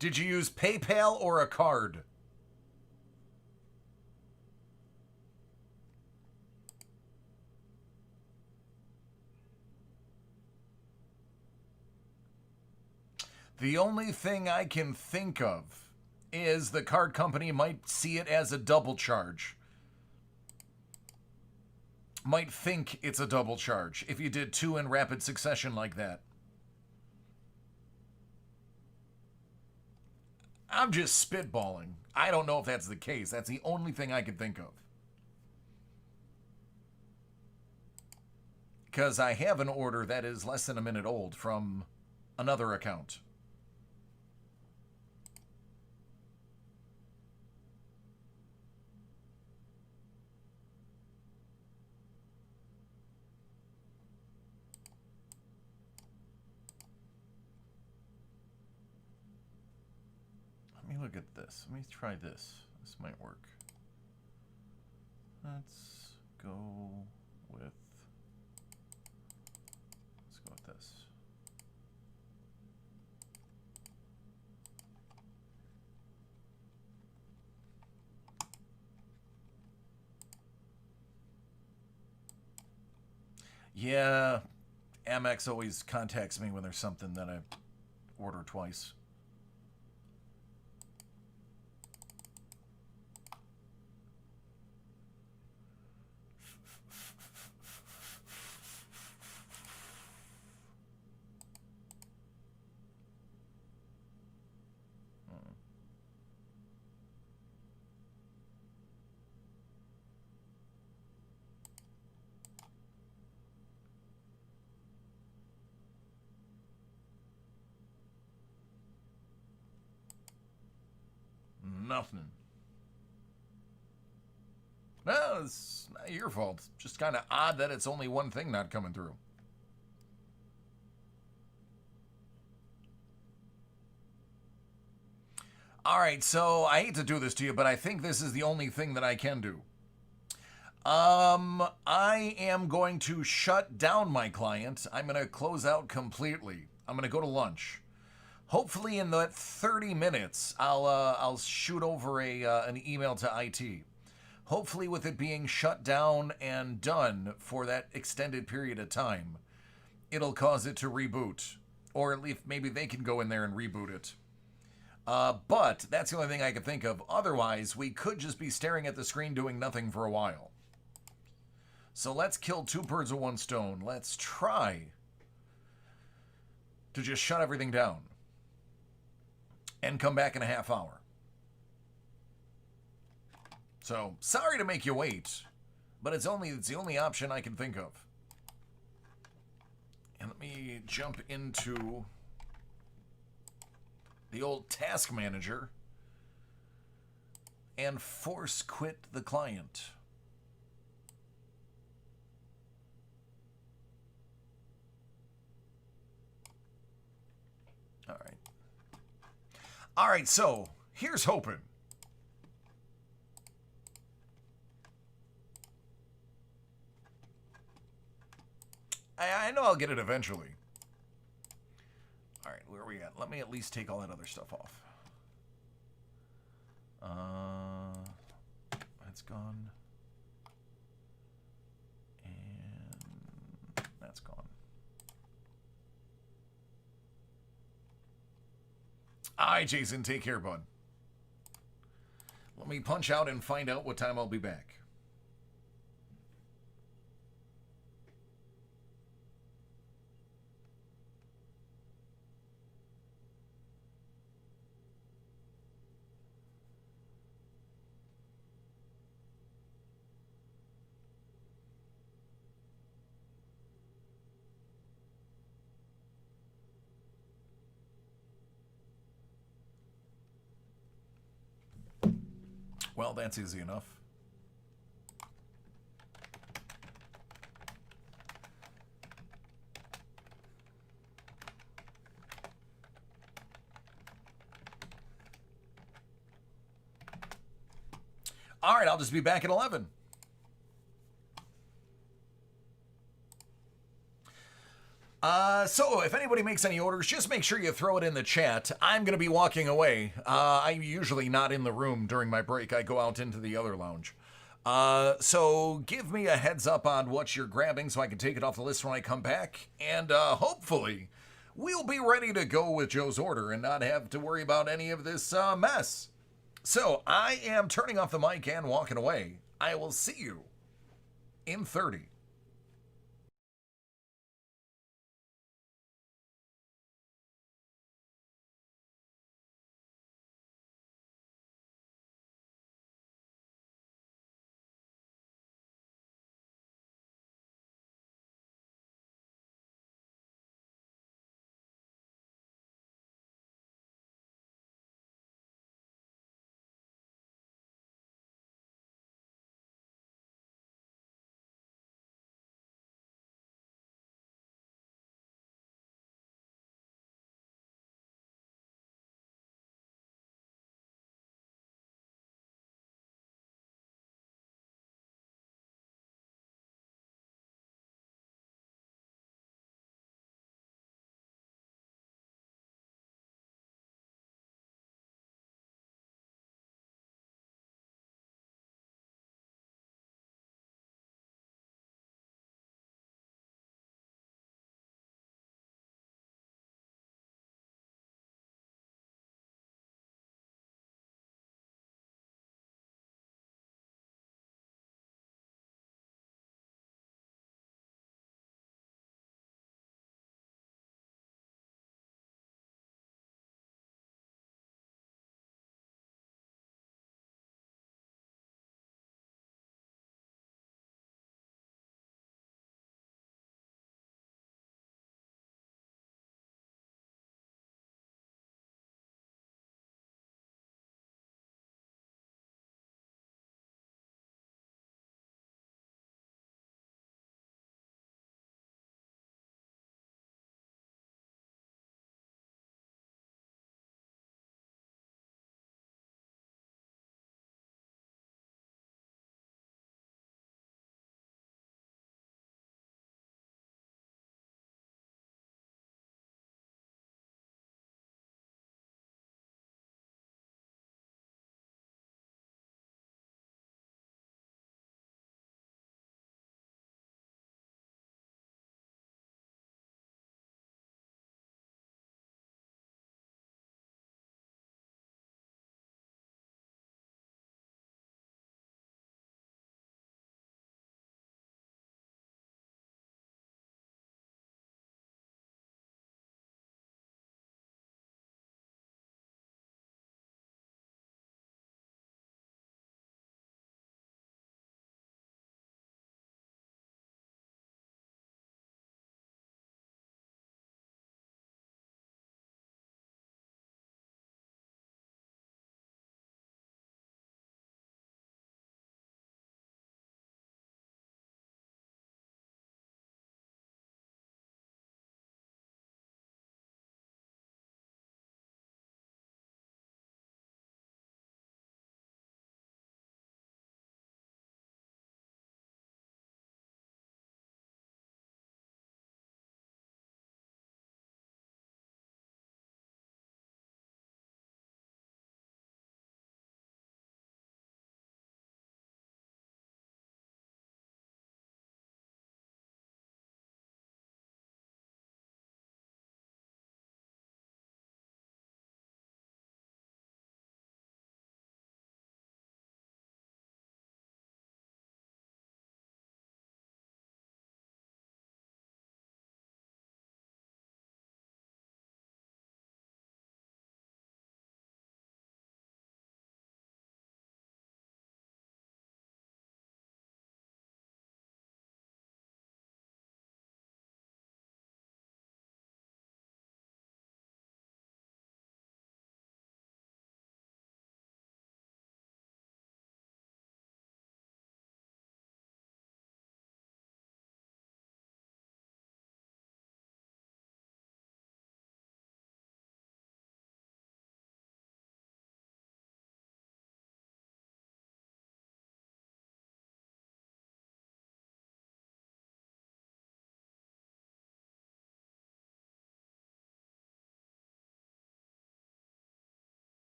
Did you use PayPal or a card? The only thing I can think of is the card company might see it as a double charge. Might think it's a double charge if you did two in rapid succession like that. I'm just spitballing. I don't know if that's the case. That's the only thing I could think of. Because I have an order that is less than a minute old from another account. Let me look at this. Let me try this. This might work. Let's go with this. Yeah, Amex always contacts me when there's something that I order twice. Nothing. No, it's not your fault. It's just kind of odd that it's only one thing not coming through. All right, so I hate to do this to you, but I think this is the only thing that I can do. I am going to shut down my client. I'm going to close out completely. I'm going to go to lunch. Hopefully, in that 30 minutes, I'll shoot over an email to IT. Hopefully, with it being shut down and done for that extended period of time, it'll cause it to reboot, or at least maybe they can go in there and reboot it. But that's the only thing I can think of. Otherwise, we could just be staring at the screen doing nothing for a while. So let's kill two birds with one stone. Let's try to just shut everything down and come back in a half hour. So, sorry to make you wait, but it's the only option I can think of. And let me jump into the old task manager and force quit the client. All right, so here's hoping. I know I'll get it eventually. All right, where are we at? Let me at least take all that other stuff off. That's gone. And that's gone. All right, Jason, take care, bud. Let me punch out and find out what time I'll be back. Well, that's easy enough. All right, I'll just be back at 11. So if anybody makes any orders, just make sure you throw it in the chat. I'm going to be walking away. I'm usually not in the room during my break. I go out into the other lounge. So give me a heads up on what you're grabbing so I can take it off the list when I come back. And hopefully we'll be ready to go with Joe's order and not have to worry about any of this mess. So I am turning off the mic and walking away. I will see you in 30.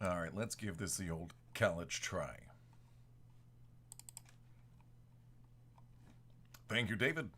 All right, let's give this the old college try. Thank you, David.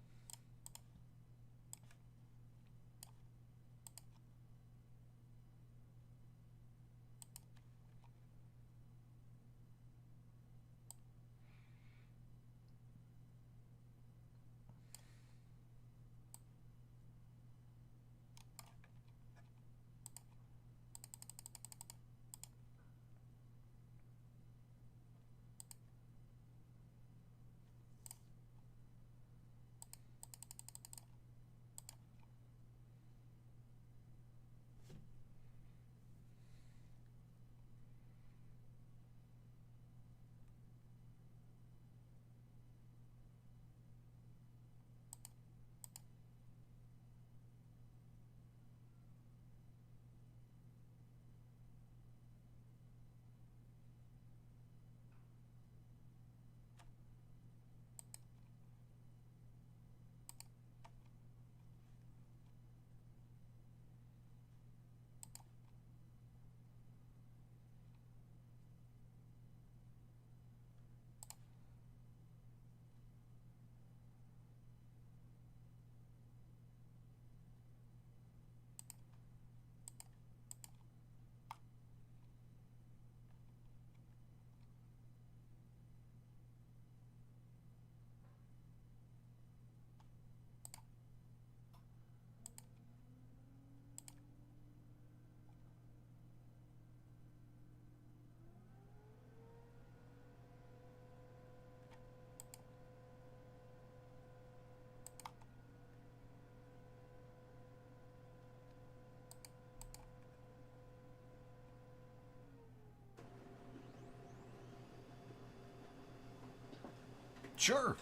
Sure.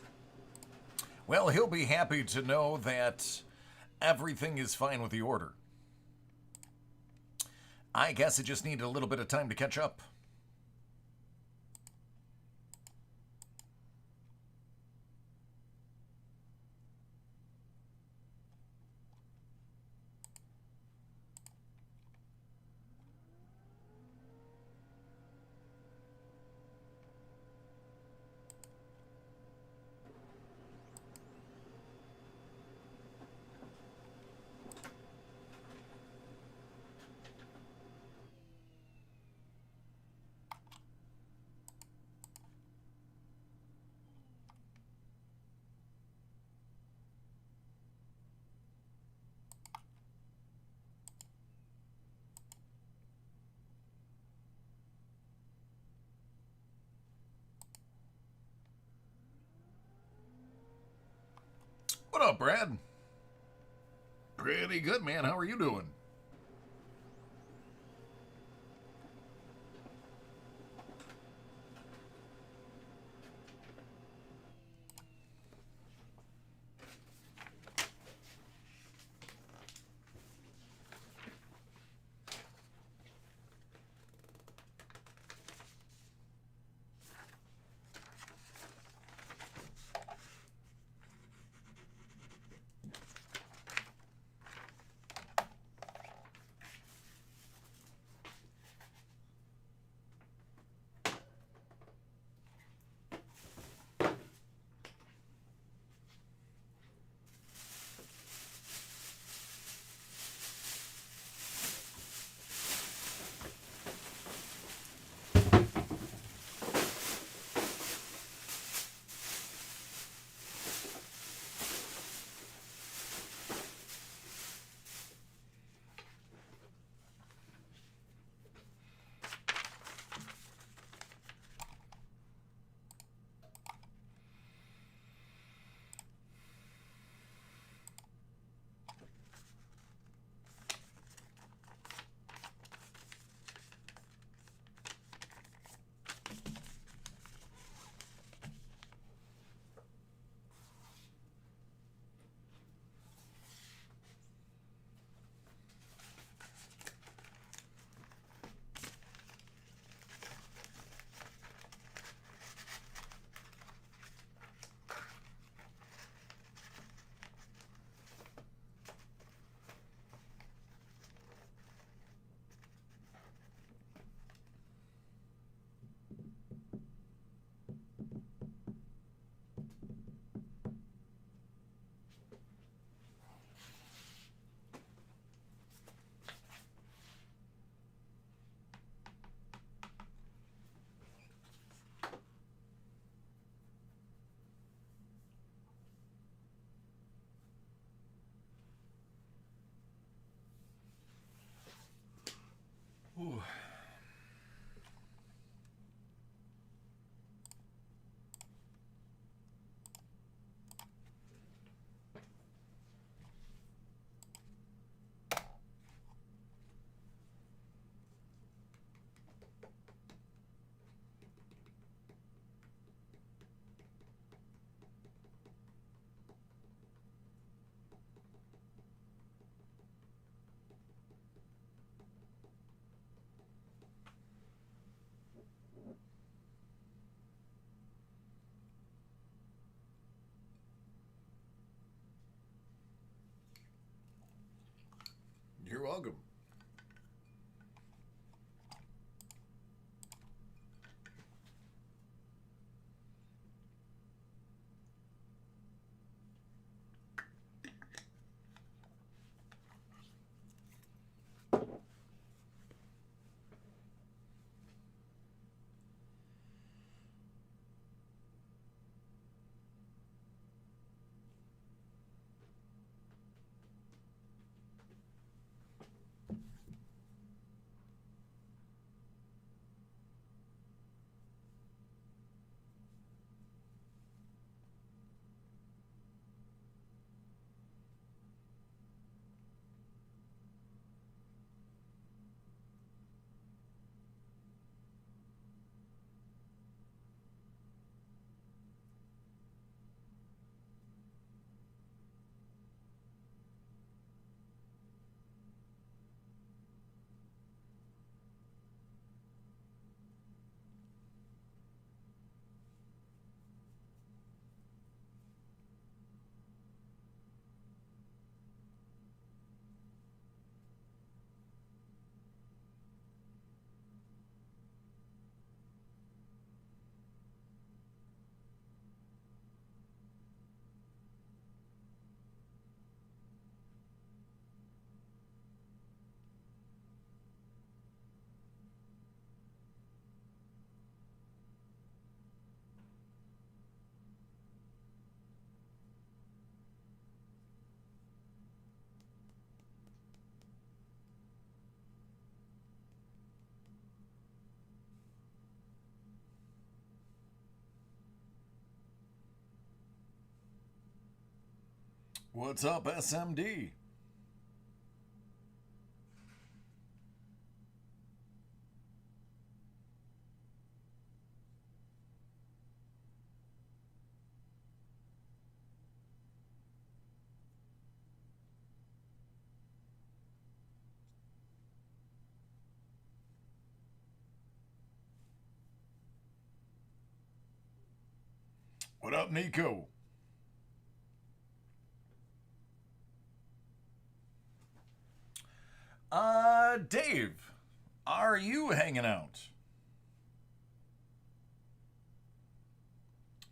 Well, he'll be happy to know that everything is fine with the order. I guess it just needed a little bit of time to catch up. What up, Brad? Pretty good, man. How are you doing? welcome. What's up, SMD? What up, Nico? Dave, are you hanging out?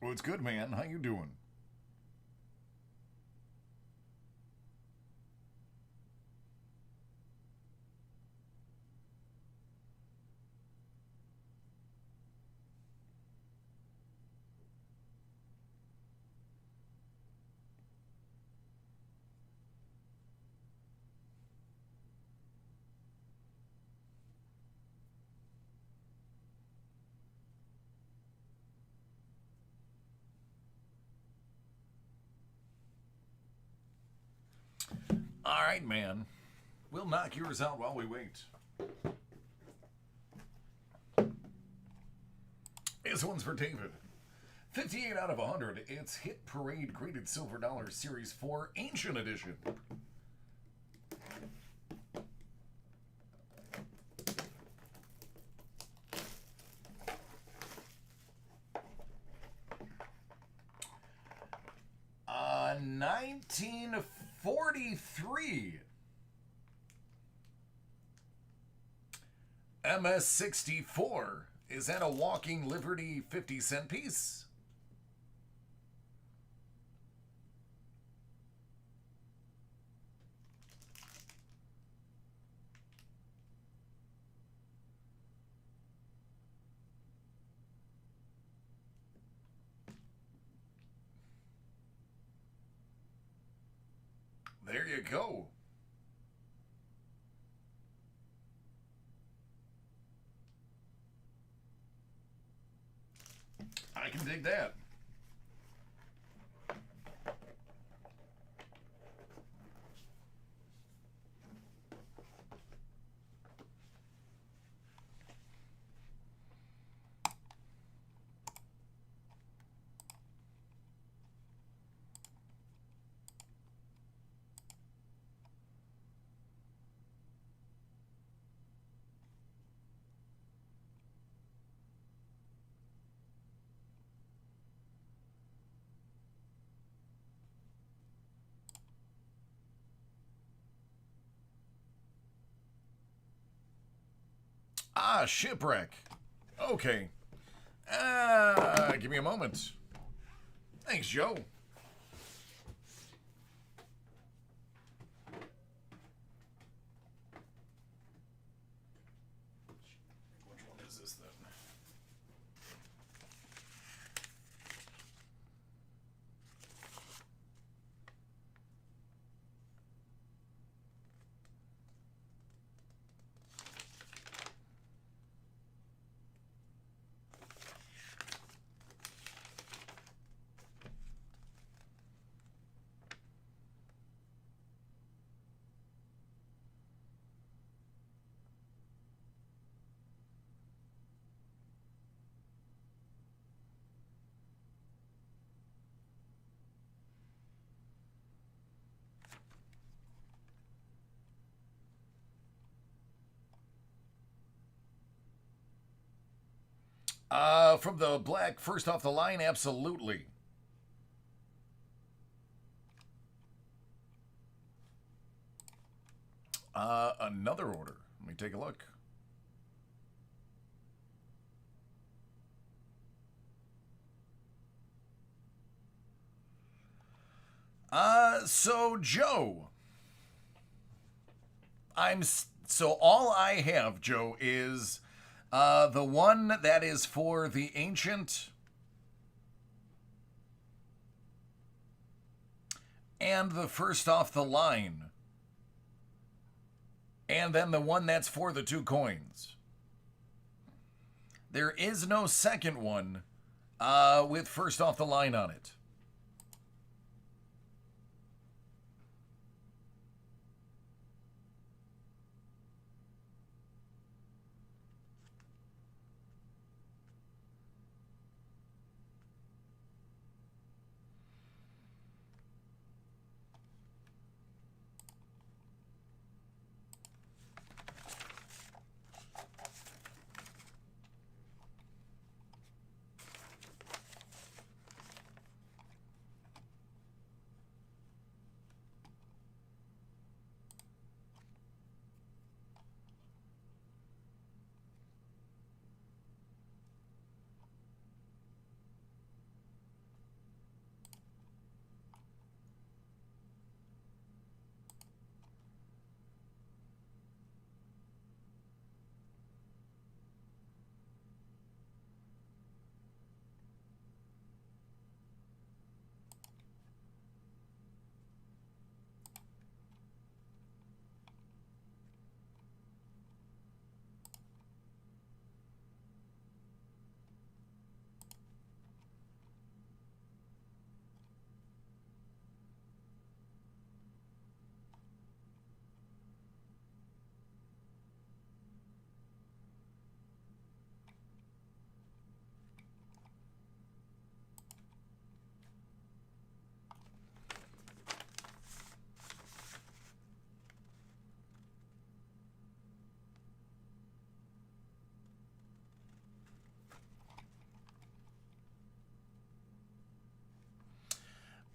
Well, it's good, man. How you doing? All right, man. We'll knock yours out while we wait. This one's for David. 58 out of 100. It's Hit Parade Graded Silver Dollar Series 4 Ancient Edition. Uh, 1943. MS-64. Is that a Walking Liberty 50-cent piece? There you go. I can dig that. Ah, shipwreck. Okay. Give me a moment. Thanks, Joe. Which one is this then? From the black first off the line, absolutely. Another order. Let me take a look. So Joe, so all I have, Joe, is the one that is for the ancient and the first off the line. And then the one that's for the 2 coins. There is no second one with first off the line on it.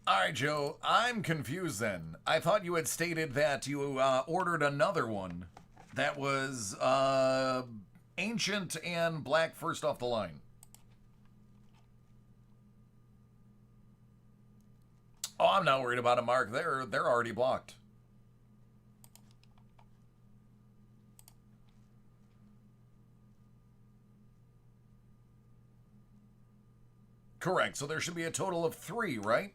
All right, Joe, I'm confused then. I thought you had stated that you ordered another one that was ancient and black first off the line. Oh, I'm not worried about it, Mark. They're already blocked. Correct. So there should be a total of 3, right?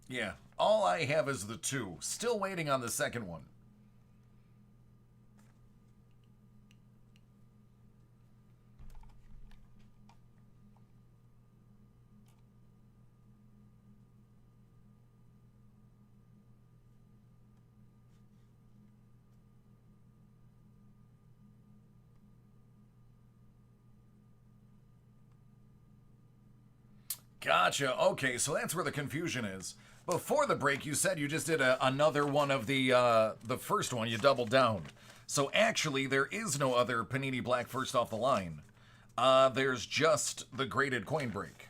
Yeah. All I have is the 2. Still waiting on the second one. Gotcha. Okay, so that's where the confusion is. Before the break, you said you just did another one of the first one. You doubled down. So actually, there is no other Panini Black first off the line. There's just the graded coin break.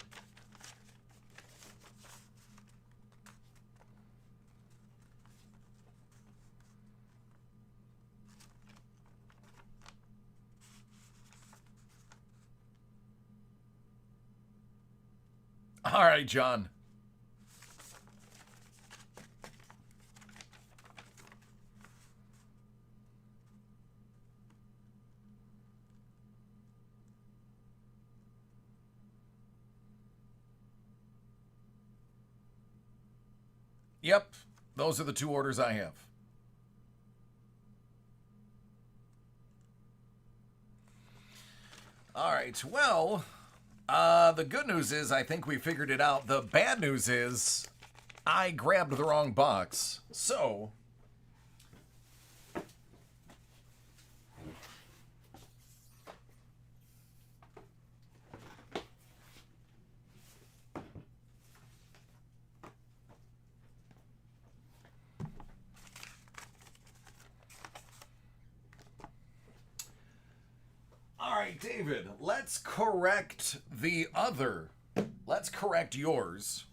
All right, John. Yep, those are the two orders I have. All right, well, the good news is I think we figured it out. The bad news is I grabbed the wrong box. So, all right, David, let's correct the other. Let's correct yours.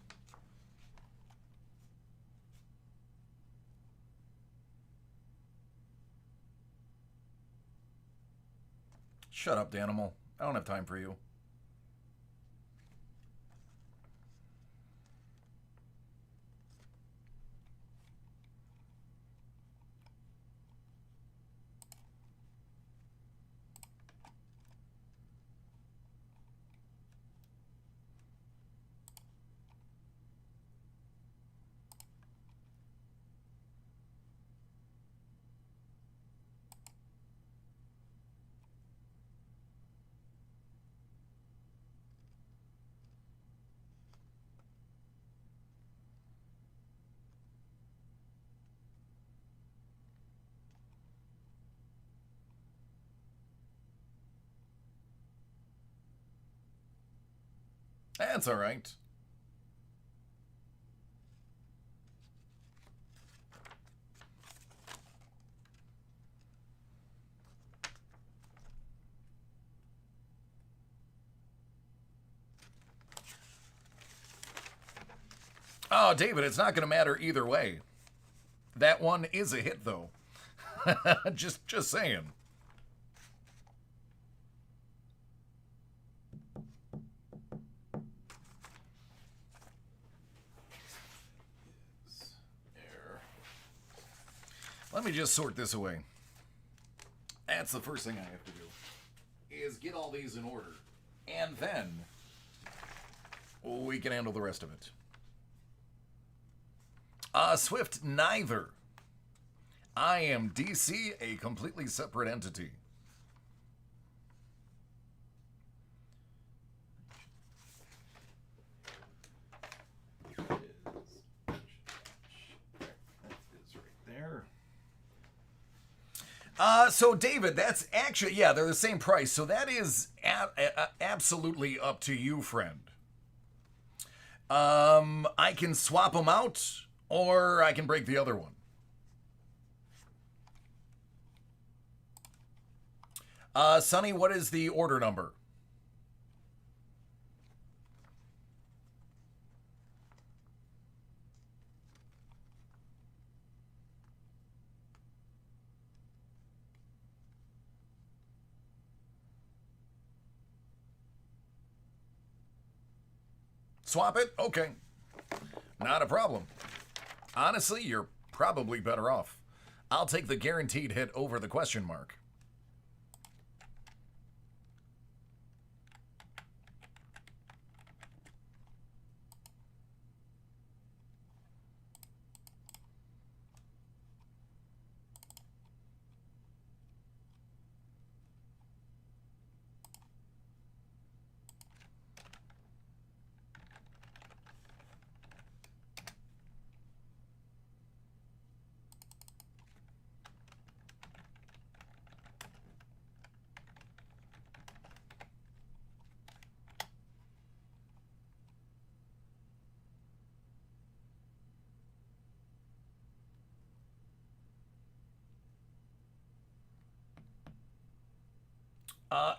Shut up, Danimal. I don't have time for you. That's all right. Oh, David, it's not going to matter either way. That one is a hit, though. just saying. Let me just sort this away. That's the first thing I have to do, is get all these in order. And then we can handle the rest of it. Swift, neither. I am DC, a completely separate entity. So David, that's actually, yeah, they're the same price. So that is absolutely up to you, friend. I can swap them out, or I can break the other one. Sonny, what is the order number? Swap it? Okay. Not a problem. Honestly, you're probably better off. I'll take the guaranteed hit over the question mark.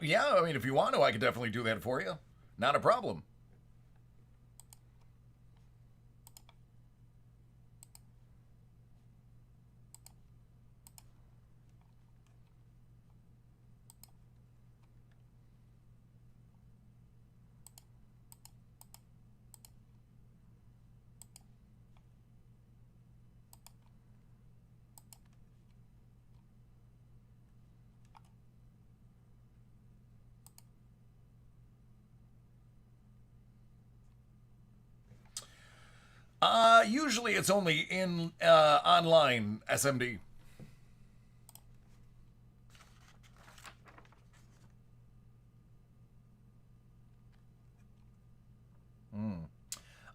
Yeah, I mean, if you want to, I could definitely do that for you. Not a problem. Usually it's only in online SMD.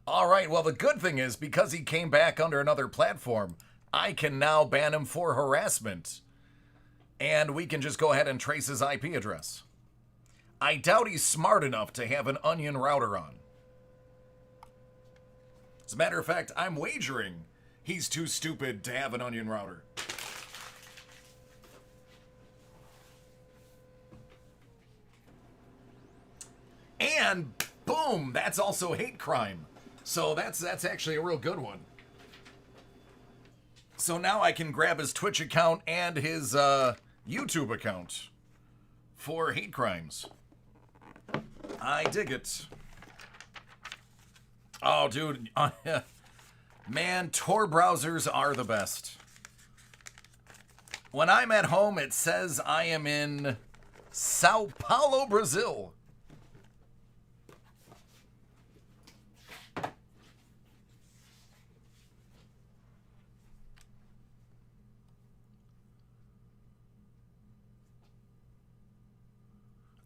All right, well, the good thing is because he came back under another platform, I can now ban him for harassment. And we can just go ahead and trace his IP address. I doubt he's smart enough to have an onion router on. As a matter of fact, I'm wagering he's too stupid to have an onion router. And boom, that's also hate crime. So that's actually a real good one. So now I can grab his Twitch account and his YouTube account for hate crimes. I dig it. Oh, dude. Man, Tor browsers are the best. When I'm at home, it says I am in Sao Paulo, Brazil.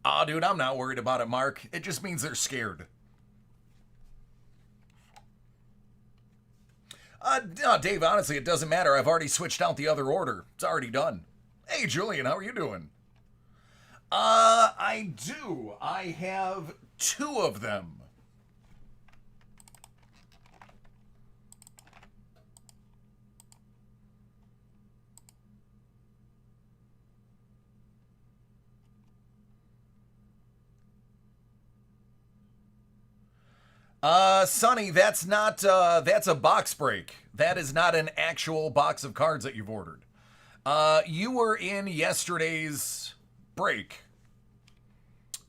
Aw, dude, I'm not worried about it, Mark. It just means they're scared. No, Dave, honestly, it doesn't matter. I've already switched out the other order. It's already done. Hey, Julian, how are you doing? I do. I have 2 of them. Sonny, that's not, that's a box break. That is not an actual box of cards that you've ordered. You were in yesterday's break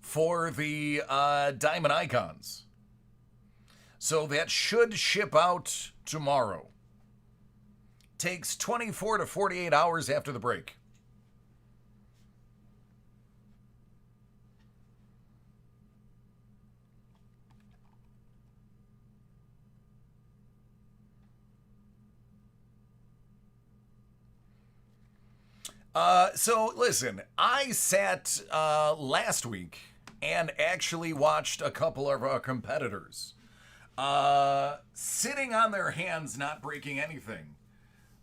for the, Diamond Icons. So that should ship out tomorrow. Takes 24 to 48 hours after the break. So listen, I sat last week and actually watched a couple of our competitors sitting on their hands, not breaking anything,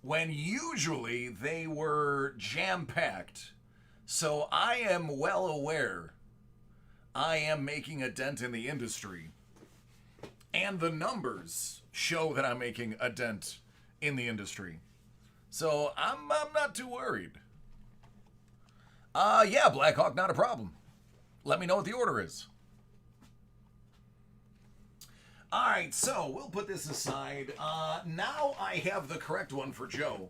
when usually they were jam-packed. So I am well aware I am making a dent in the industry, and the numbers show that I'm making a dent in the industry. So I'm not too worried. Yeah, Blackhawk, not a problem. Let me know what the order is. All right, so we'll put this aside. Now I have the correct one for Joe.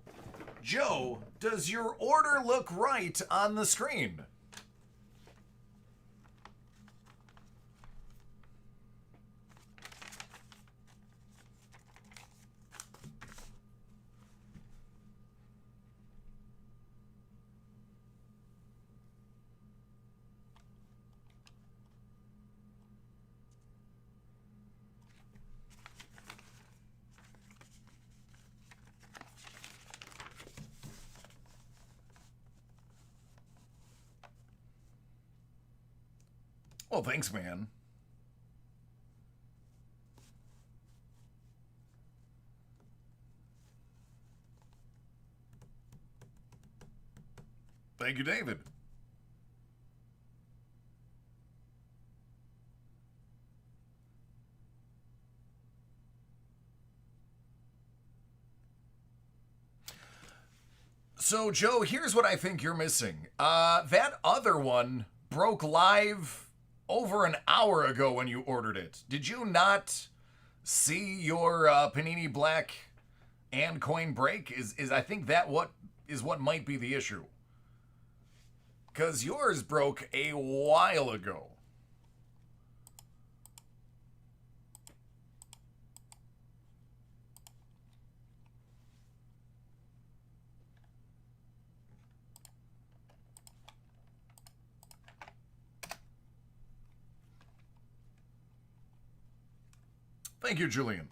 Joe, does your order look right on the screen? Well, thanks, man. Thank you, David. So, Joe, here's what I think you're missing. That other one broke live over an hour ago when you ordered it. Did you not see your Panini Black and coin break? Is I think that what might be the issue. Because yours broke a while ago. Thank you, Julian.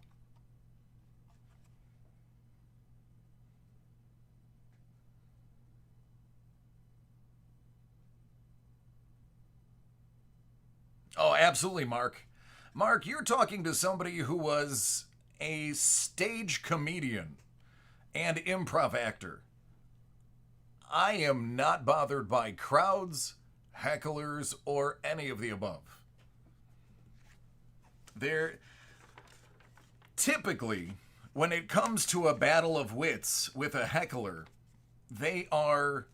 Oh, absolutely, Mark. Mark, you're talking to somebody who was a stage comedian and improv actor. I am not bothered by crowds, hecklers, or any of the above. They're typically, when it comes to a battle of wits with a heckler, they are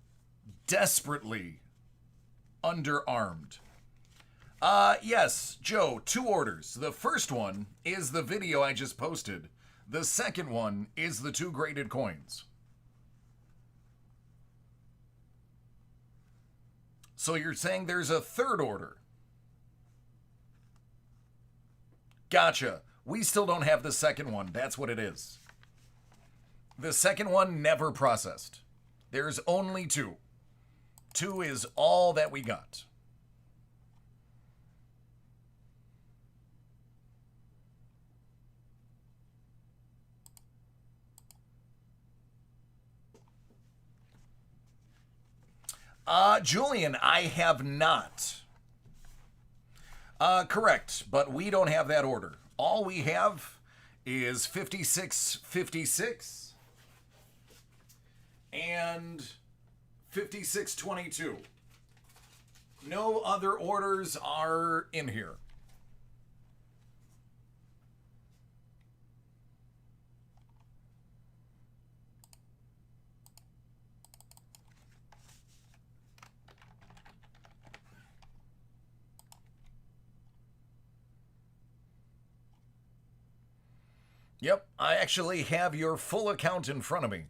desperately underarmed. Yes, Joe, 2 orders. The first one is the video I just posted. The second one is the 2 graded coins. So you're saying there's a third order? Gotcha. We still don't have the second one. That's what it is. The second one never processed. There's only 2. 2 is all that we got. Julian, I have not. Correct, but we don't have that order. All we have is 5656 and 5622. No other orders are in here. Yep, I actually have your full account in front of me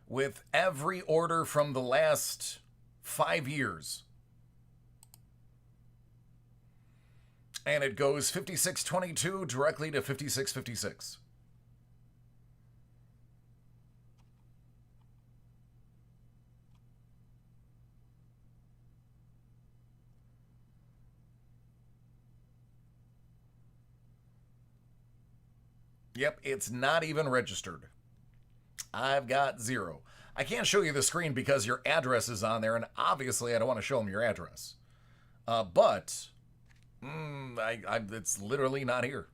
with every order from the last 5 years. And it goes 5622 directly to 5656. Yep, it's not even registered. I've got 0. I can't show you the screen because your address is on there, and obviously I don't want to show them your address. But it's literally not here.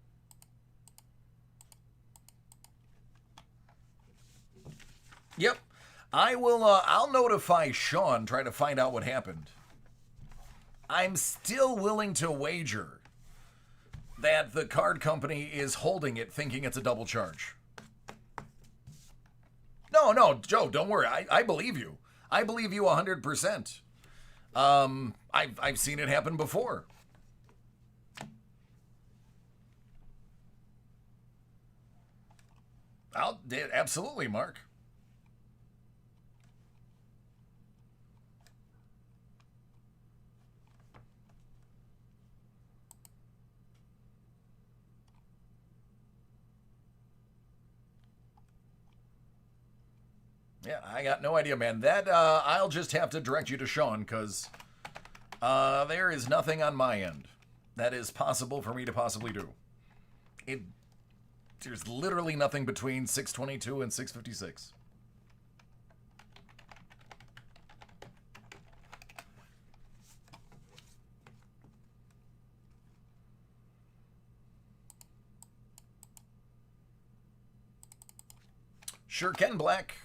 Yep, I will. I'll notify Sean. Try to find out what happened. I'm still willing to wager that the card company is holding it thinking it's a double charge. No, Joe, don't worry. I believe you. I believe you 100%. I've seen it happen before. Absolutely, Mark. Yeah, I got no idea, man. That I'll just have to direct you to Sean because there is nothing on my end that is possible for me to possibly do. There's literally nothing between 622 and 656. Sure can, Black.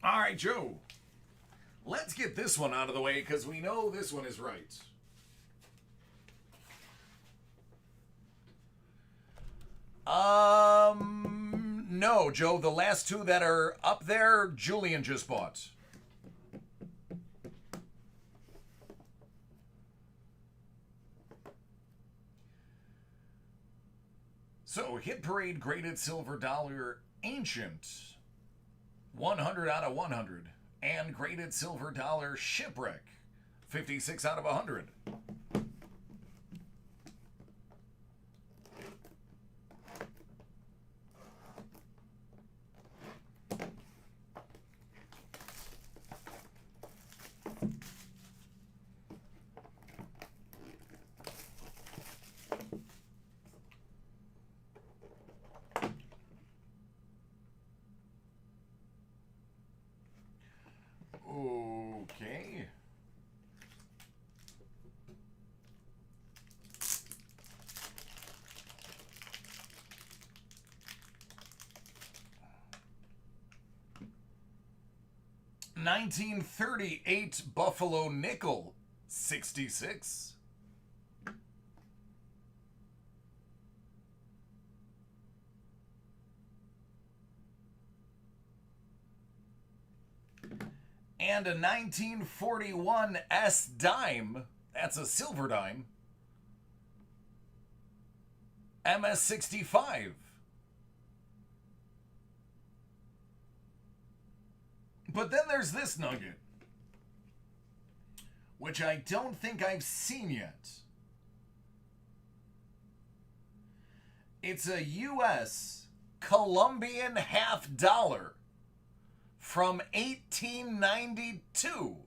All right, Joe. Let's get this one out of the way because we know this one is right. No, Joe, the last two that are up there, Julian just bought. So, Hit Parade graded silver dollar ancient, 100 out of 100. And graded silver dollar shipwreck, 56 out of 100. Okay. $1938 Buffalo nickel, 66. And a 1941 S dime, that's a silver dime, MS-65. But then there's this nugget, which I don't think I've seen yet. It's a U.S. Colombian half dollar from 1892.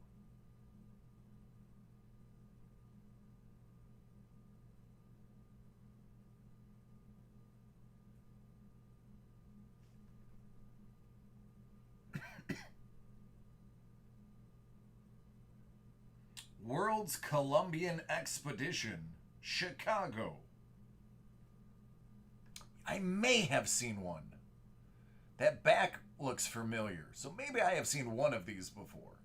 World's Columbian Expedition, Chicago. I may have seen one. That back looks familiar, so maybe I have seen one of these before.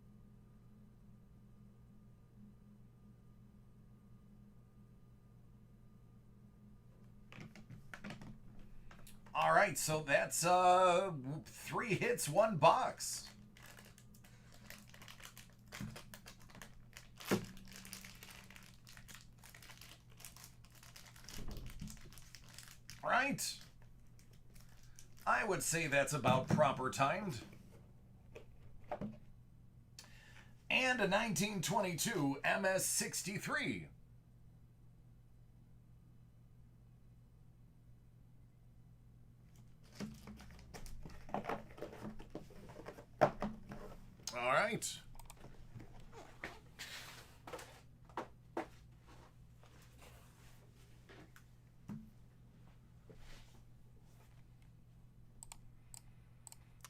All right, so that's 3 hits, 1 box. Right? I would say that's about proper timed. And a 1922 MS-63. All right.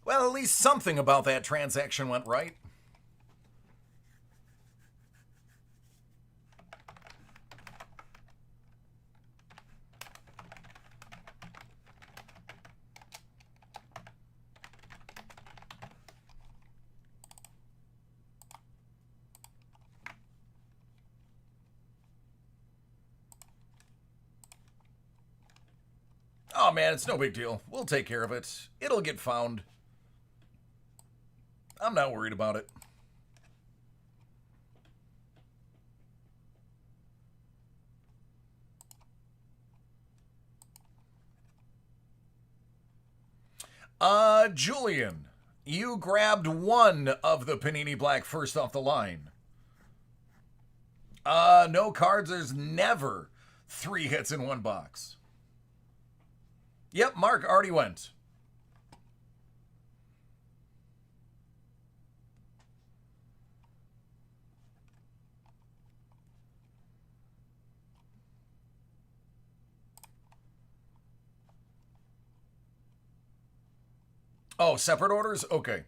Well, at least something about that transaction went right. Oh man, it's no big deal. We'll take care of it. It'll get found. I'm not worried about it. Julian, you grabbed one of the Panini Black first off the line. No cards. There's never 3 hits in 1 box. Yep, Mark already went. Oh, separate orders? Okay.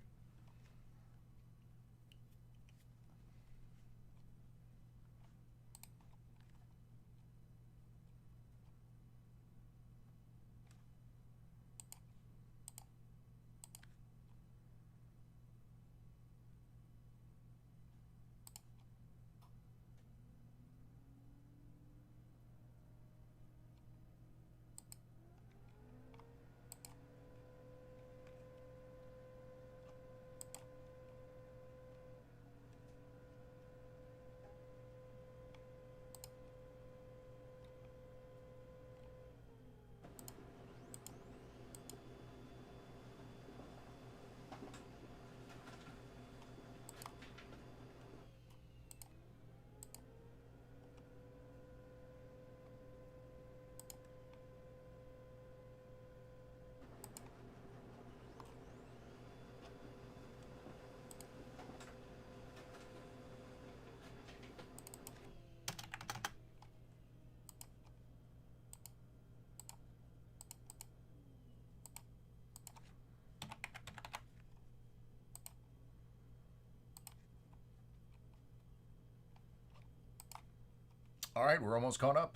All right, we're almost caught up.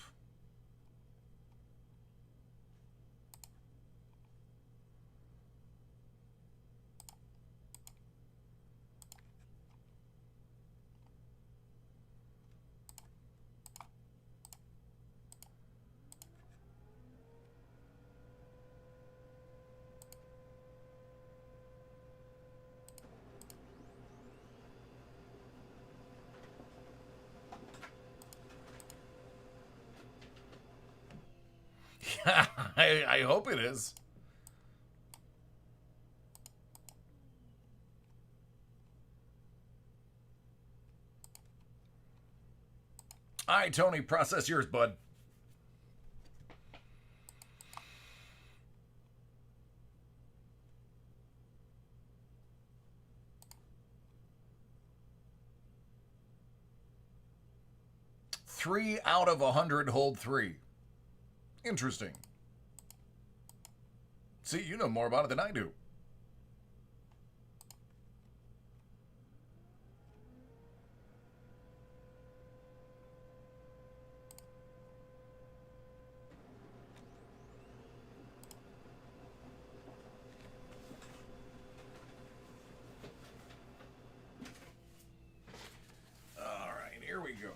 I hope it is. All right, Tony, process yours, bud. Three out of 100 hold 3. Interesting. See, you know more about it than I do. All right, here we go.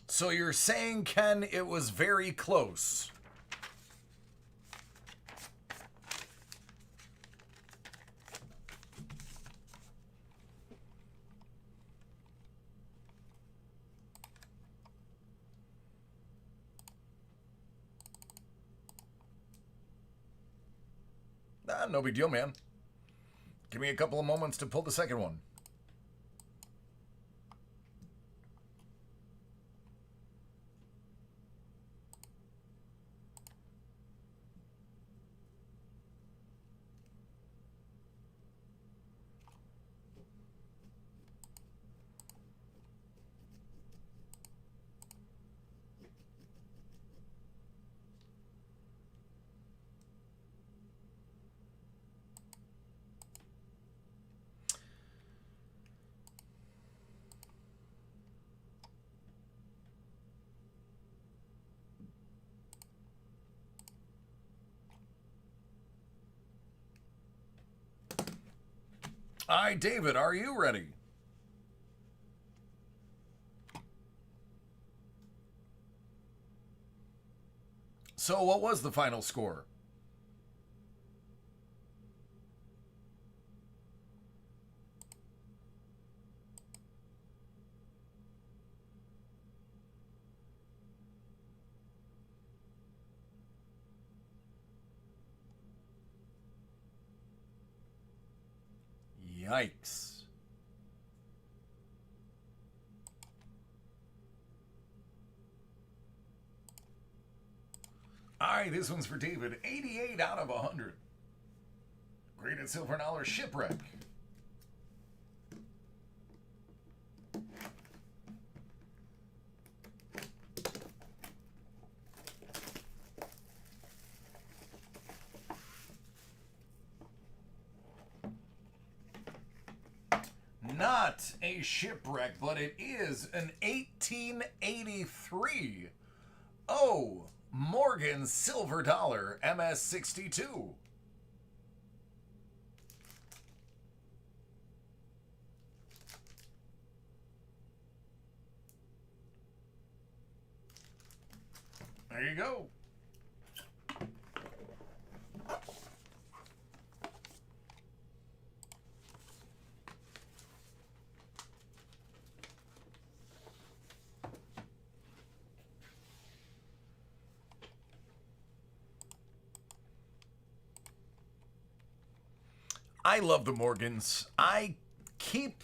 So you're saying, Ken, it was very close. No big deal, man. Give me a couple of moments to pull the second one. All right, David, are you ready? So what was the final score? Yikes. All right, this one's for David. 88 out of 100. Graded silver dollar shipwreck. Not a shipwreck, but it is an 1883 Morgan silver dollar MS62. There you go. I love the Morgans. I keep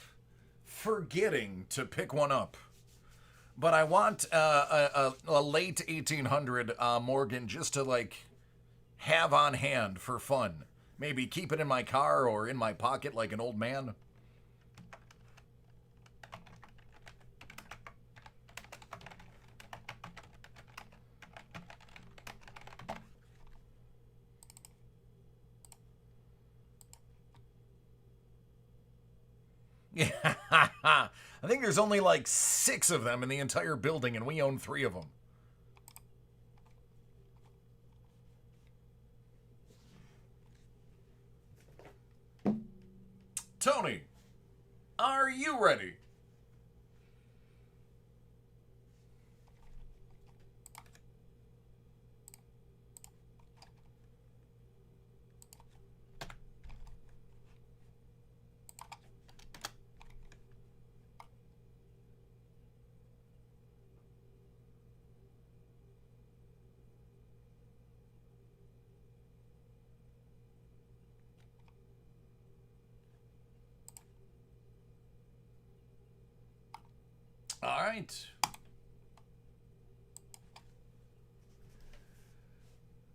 forgetting to pick one up. But I want a late 1800 Morgan just to, like, have on hand for fun. Maybe keep it in my car or in my pocket like an old man. Yeah, I think there's only like 6 of them in the entire building, and we own 3 of them. Tony, are you ready? All right.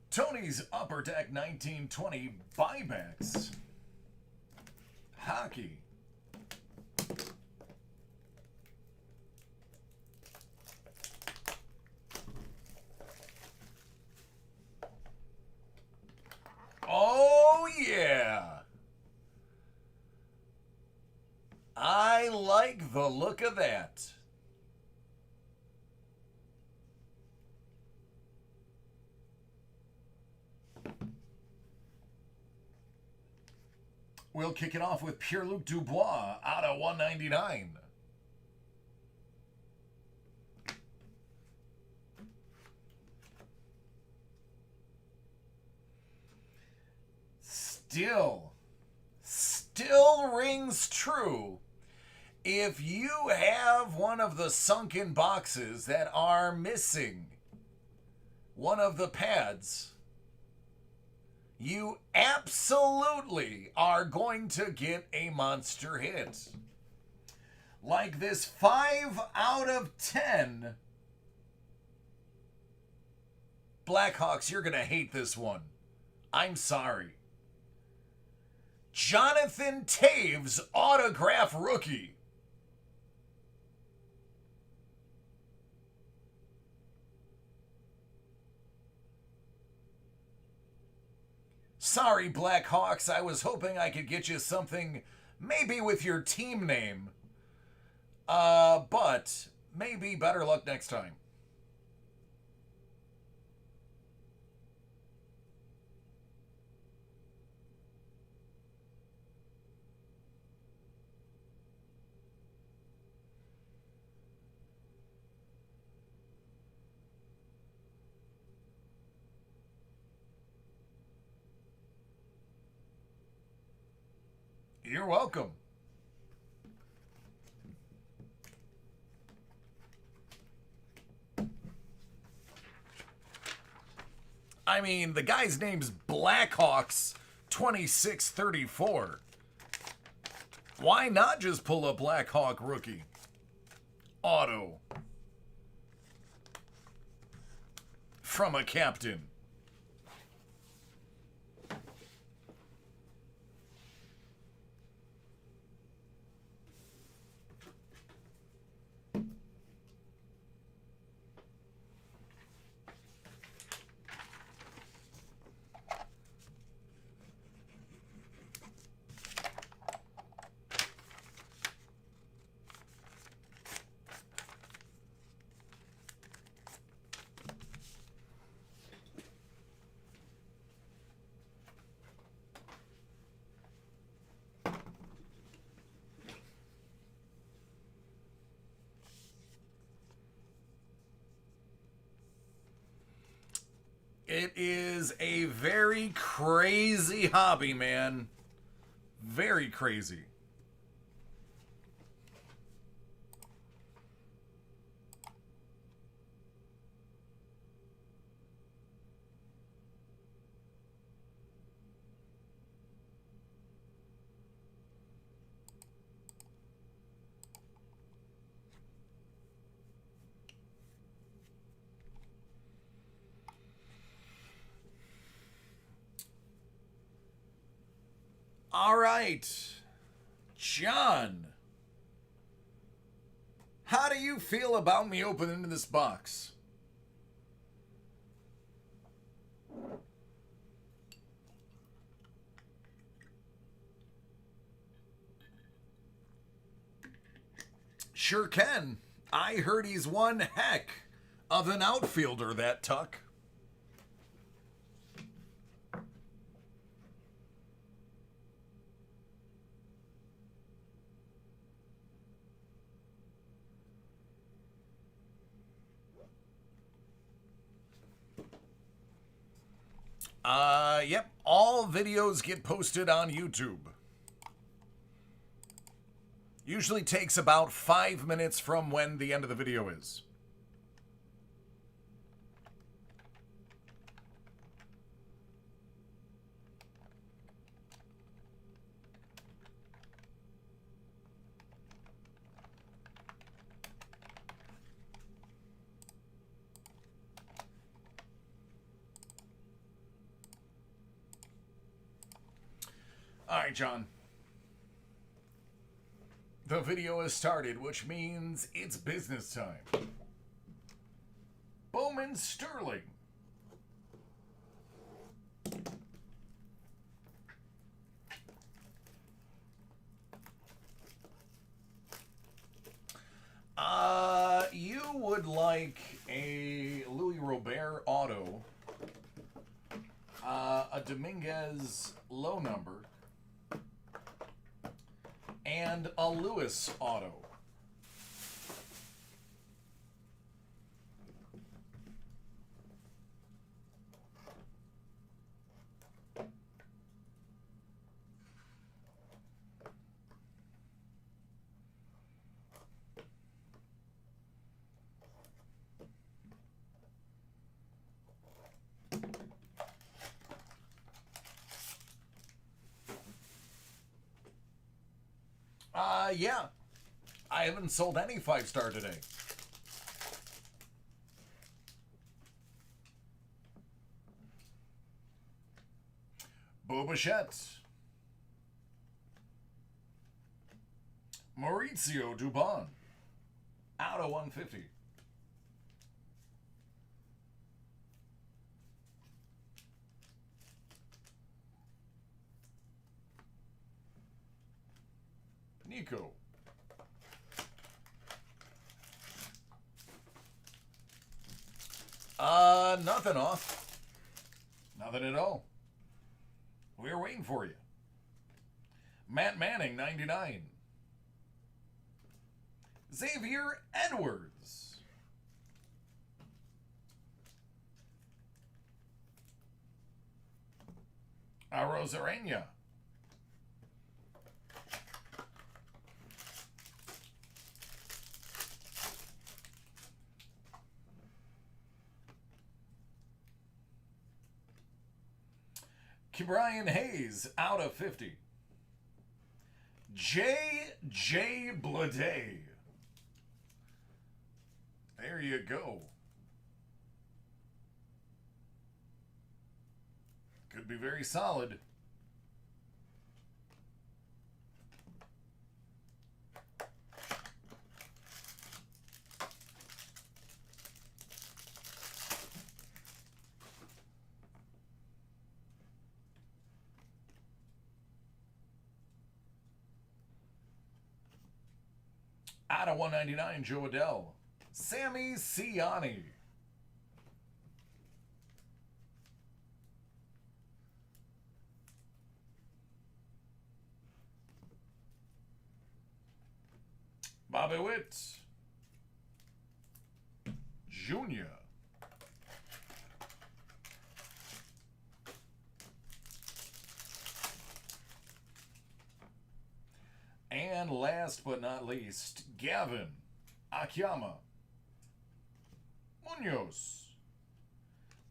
Tony's Upper Deck 1920 buybacks. Hockey. Oh, yeah. I like the look of that. We'll kick it off with Pierre-Luc Dubois out of 199. Still rings true. If you have one of the sunken boxes that are missing one of the pads, you absolutely are going to get a monster hit. Like this 5 out of 10. Blackhawks, you're going to hate this one. I'm sorry. Jonathan Toews autograph rookie. Sorry, Blackhawks, I was hoping I could get you something maybe with your team name. But maybe better luck next time. You're welcome. I mean, the guy's name's Blackhawks 2634. Why not just pull a Blackhawk rookie? Auto. From a captain. It is a very crazy hobby, man. Very crazy. All right. John, how do you feel about me opening this box? Sure can. I heard he's one heck of an outfielder, that Tuck. Yep. All videos get posted on YouTube. Usually takes about 5 minutes from when the end of the video is. All right, John. The video has started, which means it's business time. Bowman Sterling. You would like a Louis Robert auto, a Dominguez low number, and a Lewis auto. Yeah. I haven't sold any 5-star today. Bo Bichette. Maurizio Dubon. Out of 150. Nico. Nothing off. Nothing at all. We were waiting for you. Matt Manning, 99. Xavier Edwards. Rosarena. Brian Hayes, out of 50. J.J. Bleday. There you go. Could be very solid. Out of 199, Joe Adell. Sammy Ciani. Bobby Witt. Junior. And last but not least, Gavin Akiyama, Munoz,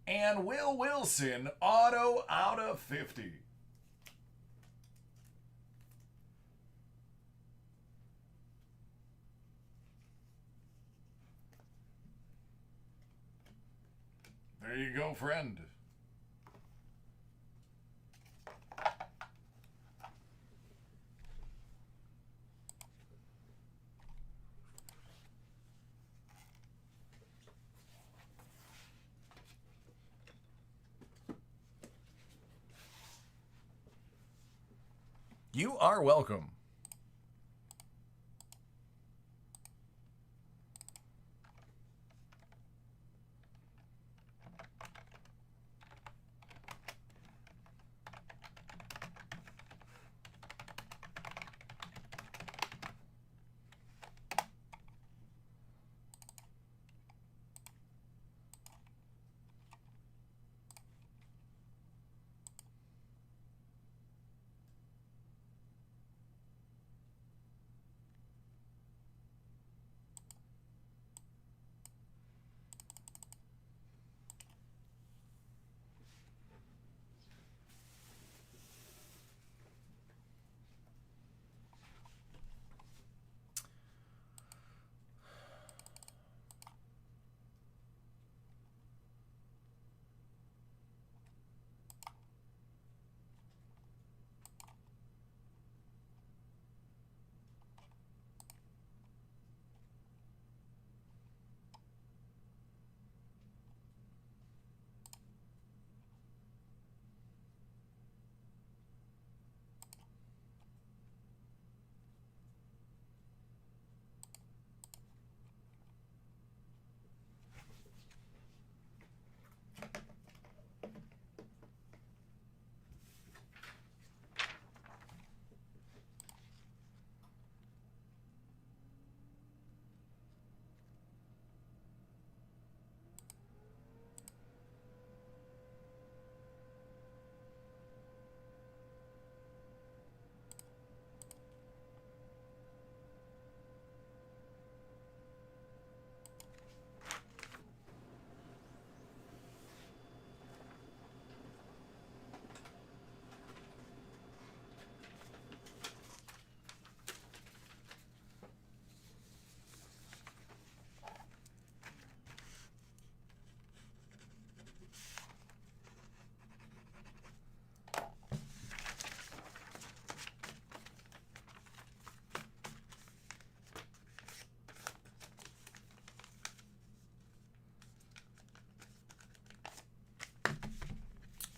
and Will Wilson, auto out of 50. There you go, friend. You are welcome.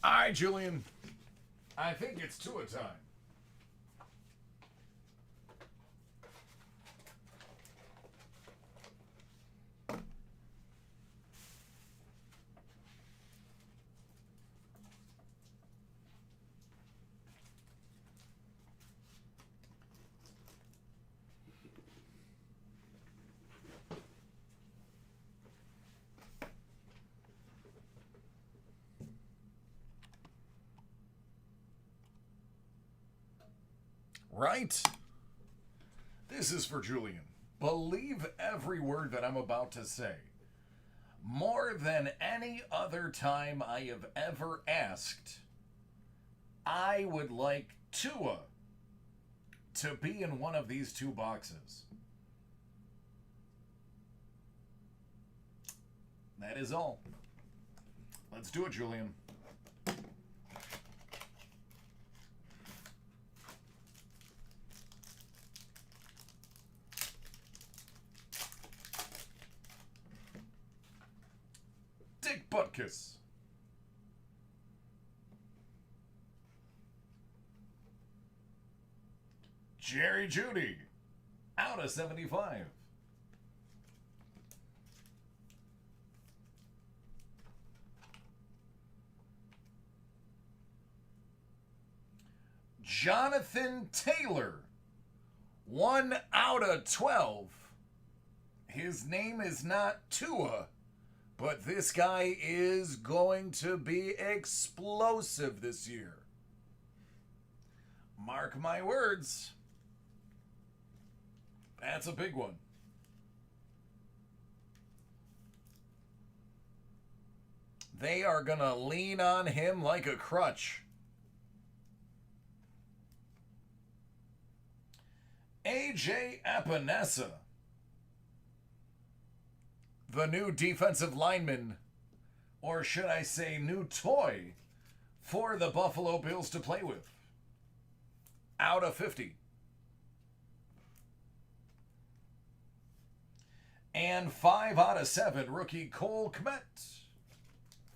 All right, Julian. I think it's Tua time. Right? This is for Julian. Believe every word that I'm about to say. More than any other time I have ever asked, I would like Tua to be in one of these two boxes. That is all. Let's do it, Julian. Dick Butkus. Jerry Judy. Out of 75. Jonathan Taylor. 1 out of 12. His name is not Tua, but this guy is going to be explosive this year. Mark my words. That's a big one. They are going to lean on him like a crutch. AJ Epinesa, the new defensive lineman, or should I say new toy, for the Buffalo Bills to play with. Out of 50. And 5 out of 7, rookie Cole Kmet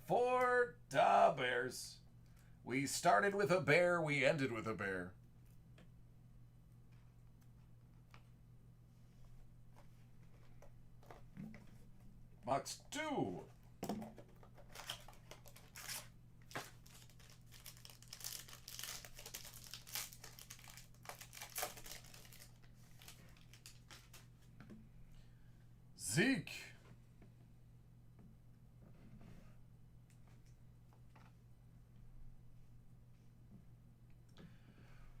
for the Bears. We started with a bear, we ended with a bear. Box 2. Zeke.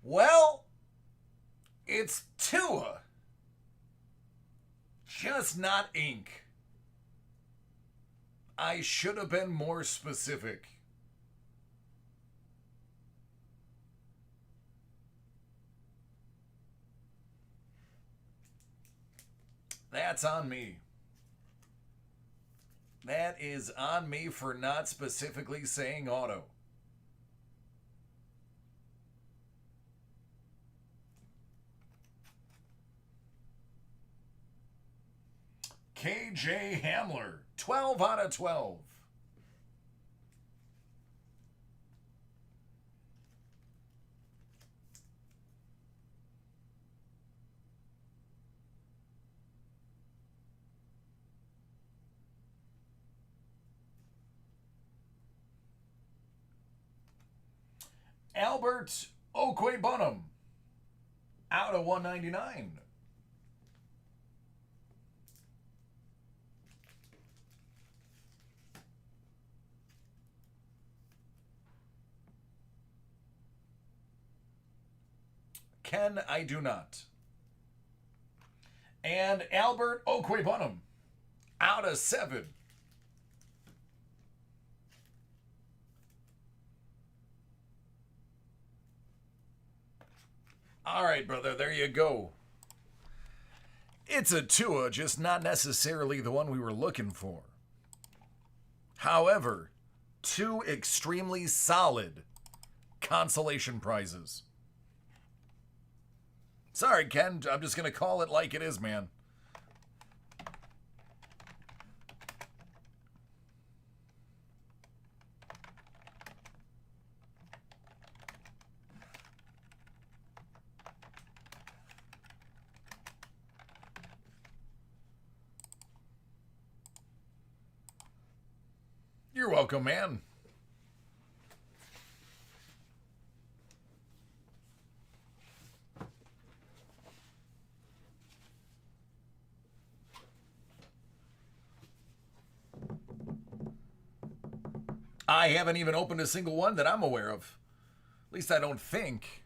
Well, it's Tua. Just not ink. I should have been more specific. That's on me. That is on me for not specifically saying auto. KJ Hamler, 12 out of 12. Albert Okwebunam, out of 199. Ken, I do not. And Albert Okwebunam, out of 7. All right, brother, there you go. It's a Tua, just not necessarily the one we were looking for. However, 2 extremely solid consolation prizes. Sorry, Ken, I'm just going to call it like it is, man. You're welcome, man. I haven't even opened a single one that I'm aware of. At least I don't think.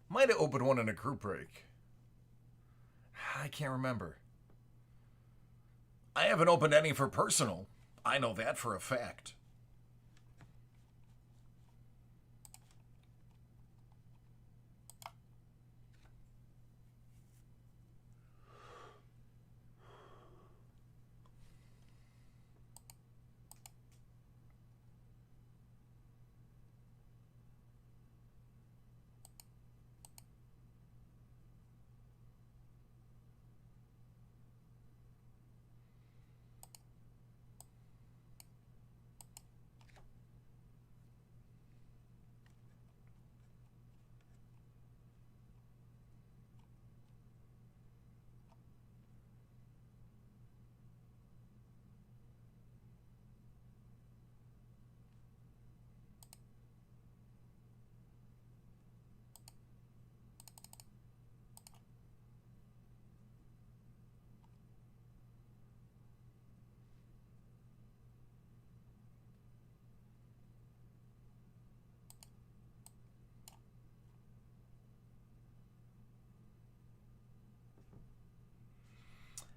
Might have opened one in a group break. I can't remember. I haven't opened any for personal. I know that for a fact.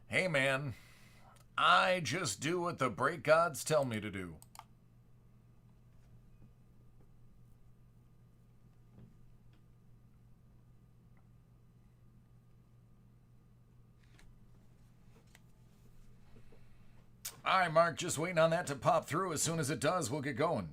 Hey, man. I just do what the break gods tell me to do. All right, Mark, just waiting on that to pop through. As soon as it does, we'll get going.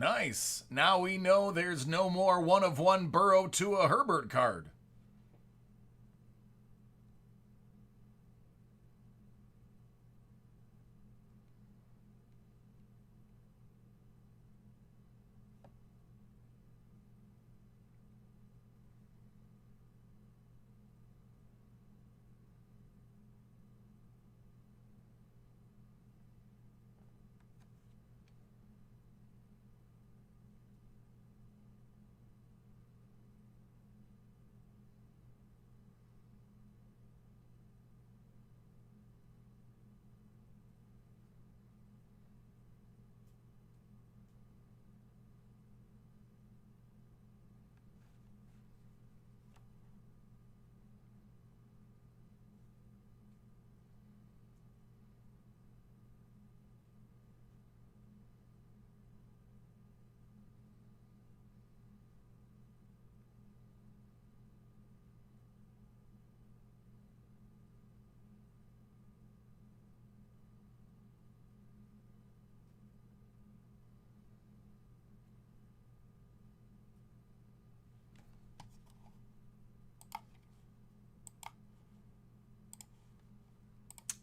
Nice. Now we know there's no more one of one Burrow to a Herbert card.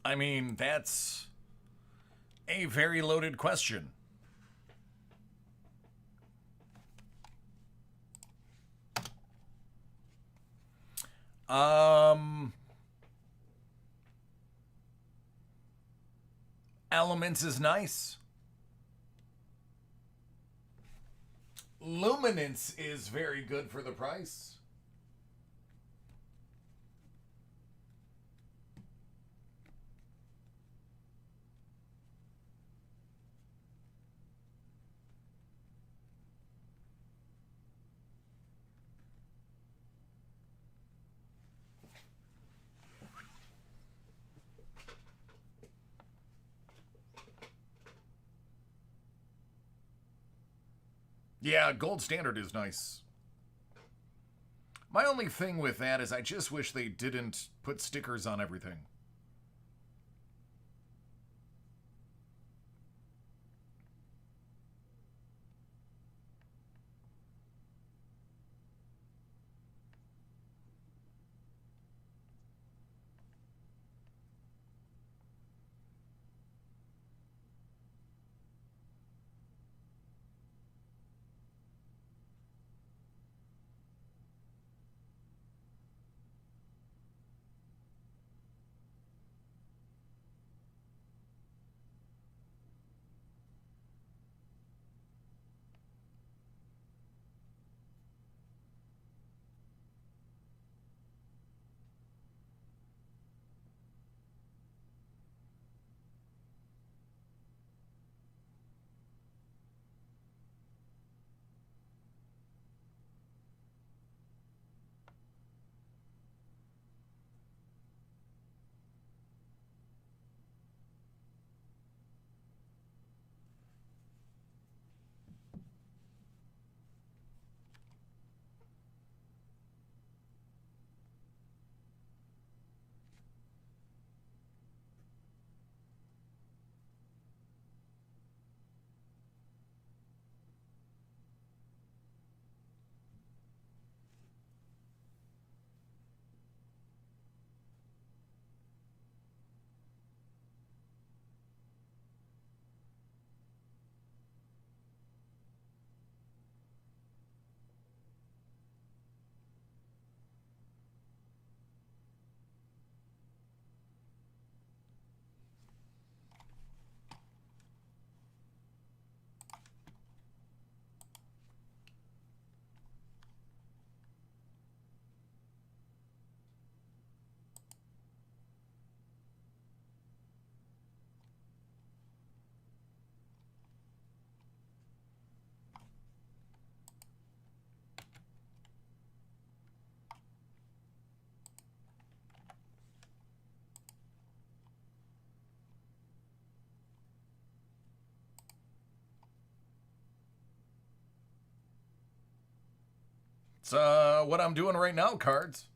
I mean, that's a very loaded question. Elements is nice. Luminance is very good for the price. Yeah, gold standard is nice. My only thing with that is I just wish they didn't put stickers on everything. It's what I'm doing right now, cards.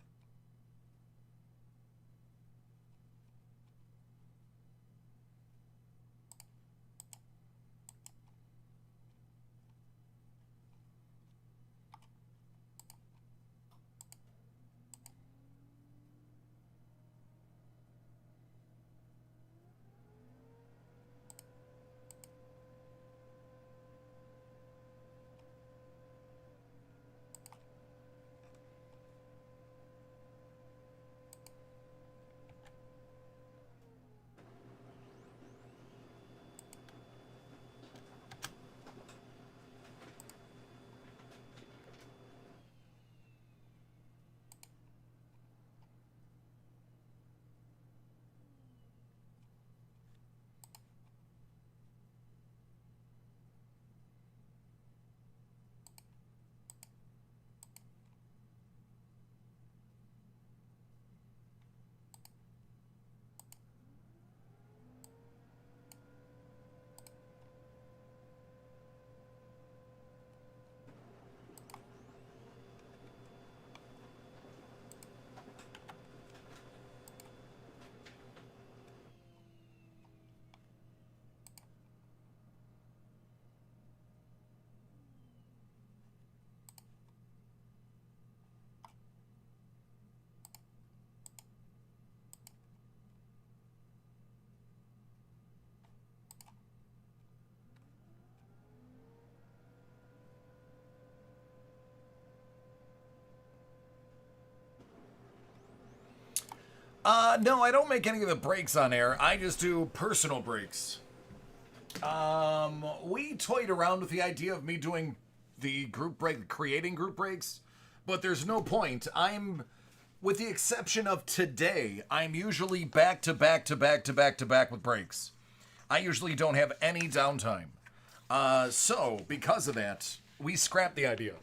No, I don't make any of the breaks on air. I just do personal breaks. We toyed around with the idea of me doing the group break, creating group breaks, but there's no point. With the exception of today, I'm usually back to back to back to back to back with breaks. I usually don't have any downtime. So, because of that, we scrapped the idea.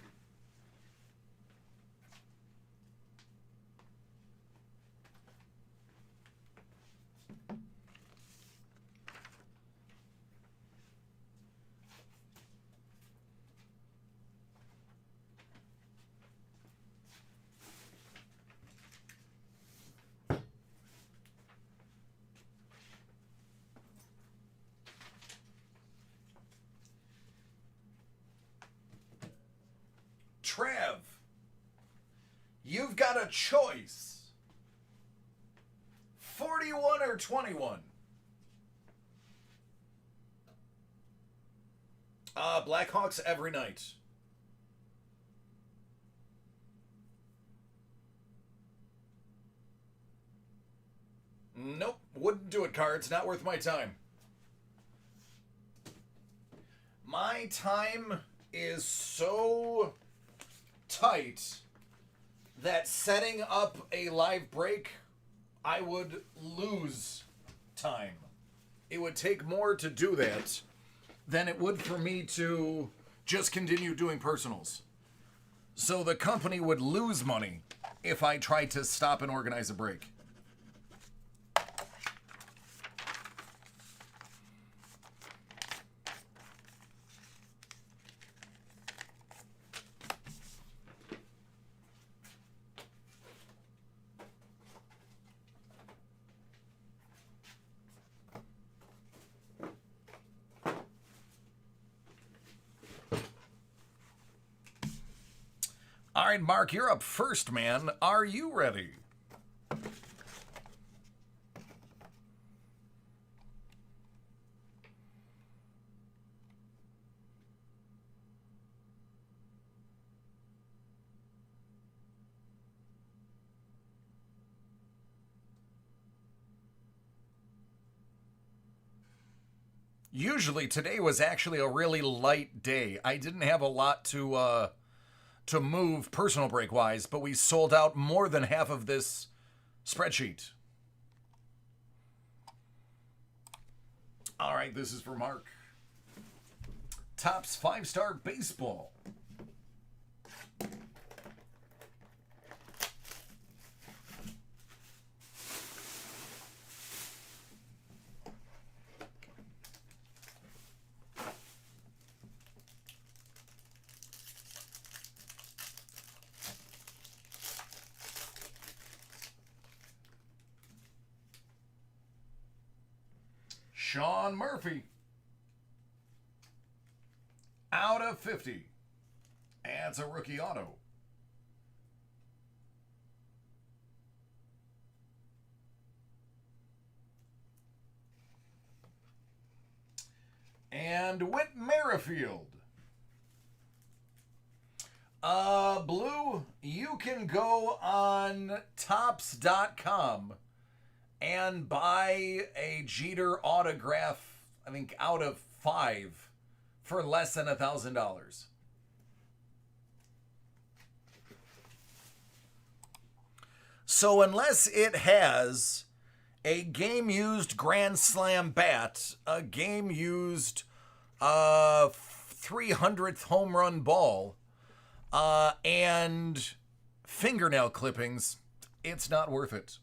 Trev, you've got a choice. 41 or 21? Blackhawks every night. Nope, wouldn't do it, Cards. Not worth my time. My time is so tight that setting up a live break, I would lose time. It would take more to do that than it would for me to just continue doing personals. So the company would lose money if I tried to stop and organize a break. All right, Mark, you're up first, man. Are you ready? Usually today was actually a really light day. I didn't have a lot to move personal break wise, but we sold out more than half of this spreadsheet. All right, this is for Mark. Topps 5-star baseball. Sean Murphy. Out of 50. Adds a rookie auto. And Whit Merrifield. Blue, you can go on Topps.com and buy a Jeter autograph, I think, out of 5 for less than $1,000. So unless it has a game-used Grand Slam bat, a game-used 300th home run ball, and fingernail clippings, it's not worth it.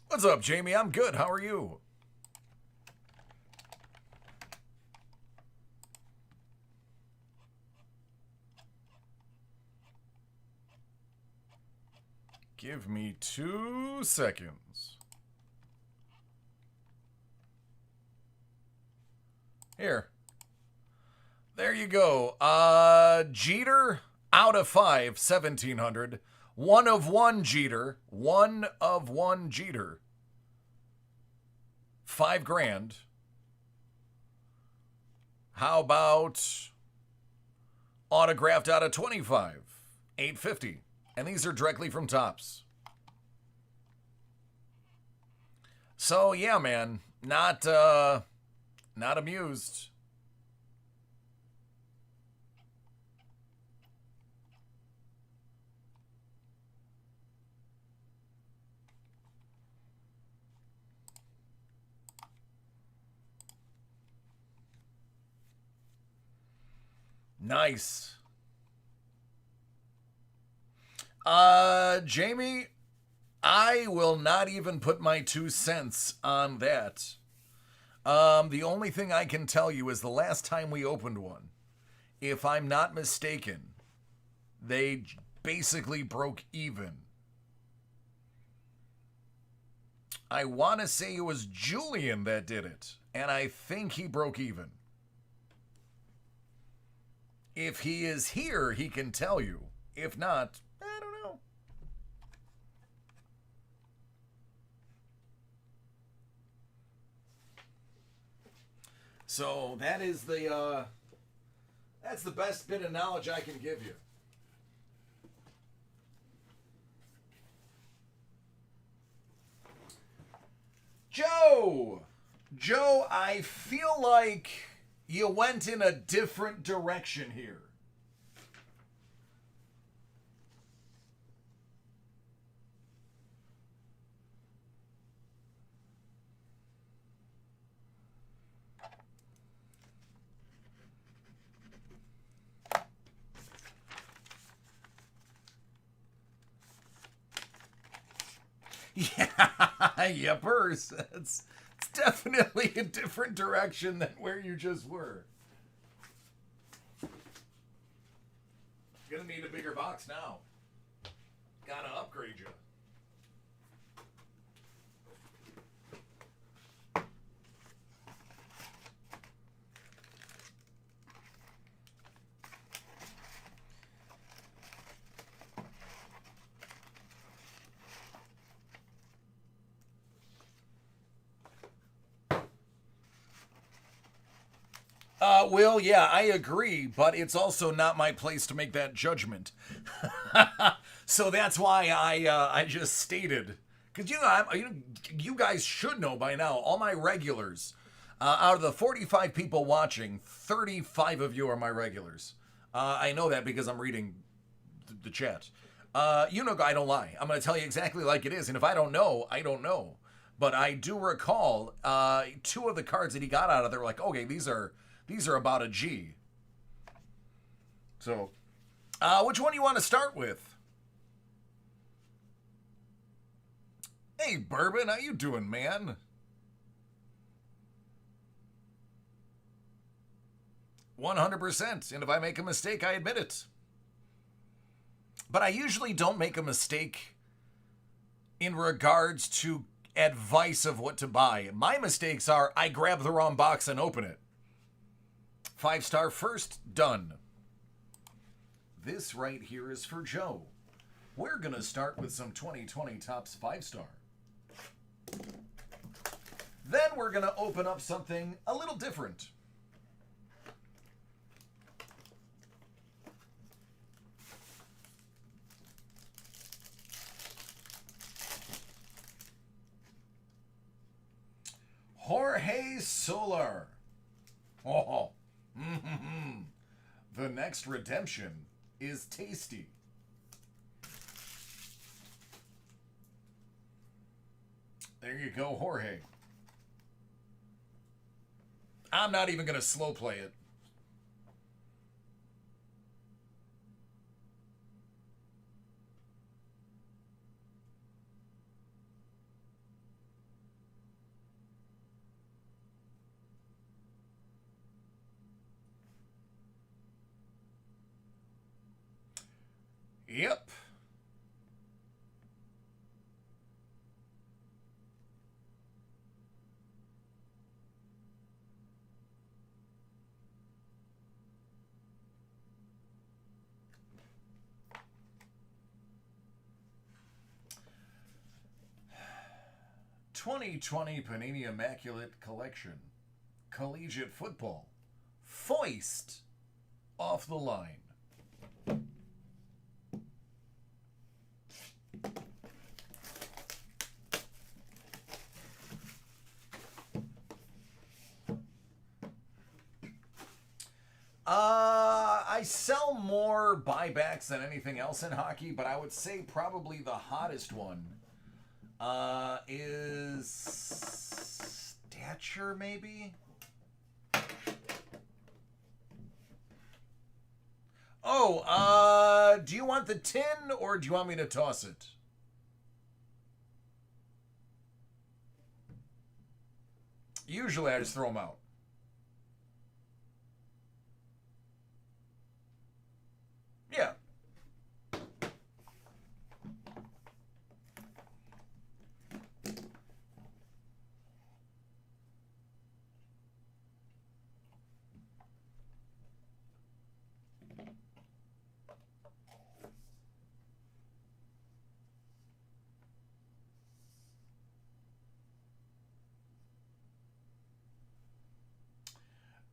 What's up, Jamie? I'm good. How are you? Give me 2 seconds. Here. There you go. Jeter, out of 5, 1,700. 1 of 1 Jeter. 1 of 1 Jeter. 5 grand. How about autographed out of 25? 850. And these are directly from Topps. So yeah, man, not amused. Nice. Jamie, I will not even put my 2 cents on that. The only thing I can tell you is the last time we opened one, if I'm not mistaken, they basically broke even. I want to say it was Julian that did it, and I think he broke even. If he is here, he can tell you. If not, I don't know. So that is that's the best bit of knowledge I can give you. Joe, I feel like you went in a different direction here. Yeah, yippers. It's definitely a different direction than where you just were. Gonna need a bigger box now. Gotta upgrade you. Will, yeah, I agree, but it's also not my place to make that judgment. So that's why I just stated, because you guys should know by now. All my regulars, out of the 45 people watching, 35 of you are my regulars. I know that because I'm reading the chat. I don't lie. I'm going to tell you exactly like it is, and if I don't know, I don't know. But I do recall 2 of the cards that he got out of there. Like, okay, these are about a G. So, which one do you want to start with? Hey, Bourbon, how you doing, man? 100%. And if I make a mistake, I admit it. But I usually don't make a mistake in regards to advice of what to buy. My mistakes are I grab the wrong box and open it. 5-star first, done. This right here is for Joe. We're going to start with some 2020 Topps 5-star. Then we're going to open up something a little different. Jorge Soler. Oh, the next redemption is tasty. There you go, Jorge. I'm not even going to slow play it. Yep. 2020 Panini Immaculate Collection. Collegiate Football. Foist off the line. I sell more buybacks than anything else in hockey, but I would say probably the hottest one is Stature, maybe? Oh, do you want the tin or do you want me to toss it? Usually I just throw them out. Yeah.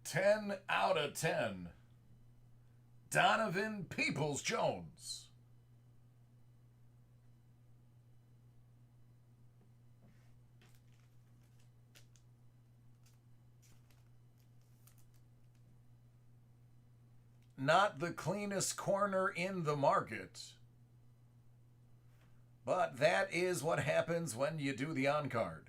Ten out of 10. Donovan Peoples-Jones. Not the cleanest corner in the market. But that is what happens when you do the on-card.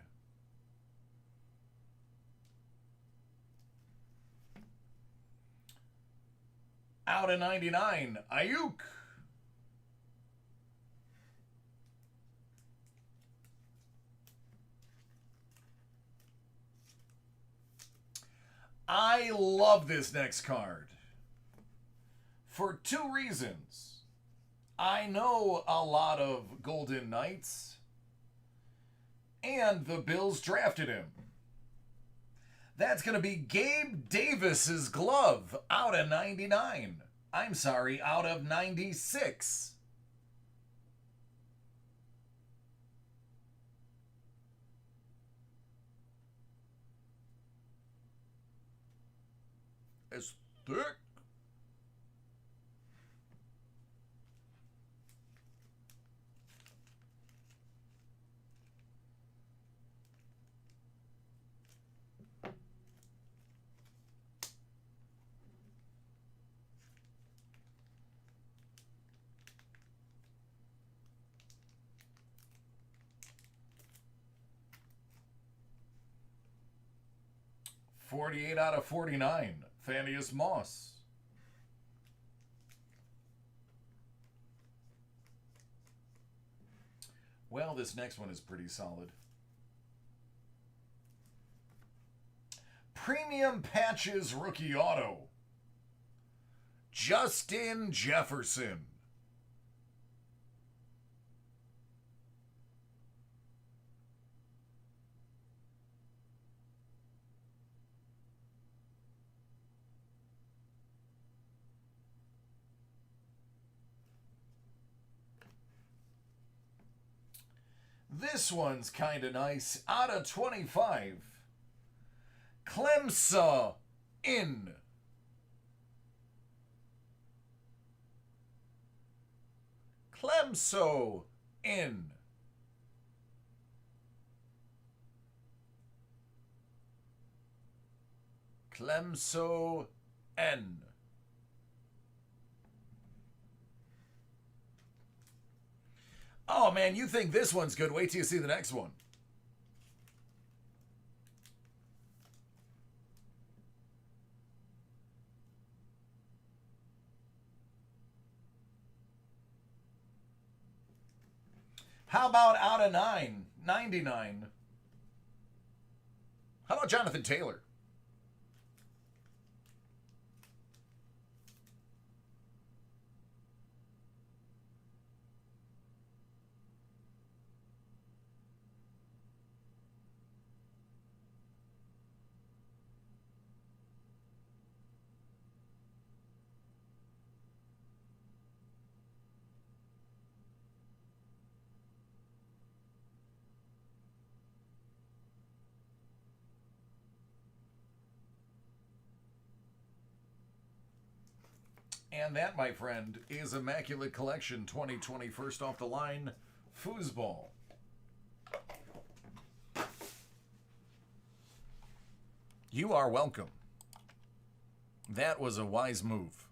Out of 99, Ayuk. I love this next card. For two reasons. I know a lot of Golden Knights, and the Bills drafted him. That's going to be Gabe Davis's glove out of 99. I'm sorry, out of 96. It's thick. $48 out of 49. Thaddeus Moss. Well, this next one is pretty solid. Premium Patches Rookie Auto. Justin Jefferson. This one's kind of nice. Out of 25. Clemson in. Clemson in. Clemson N. Oh man, you think this one's good. Wait till you see the next one. How about out of 9? 99. How about Jonathan Taylor? And that, my friend, is Immaculate Collection 2020. First off the line, foosball. You are welcome. That was a wise move.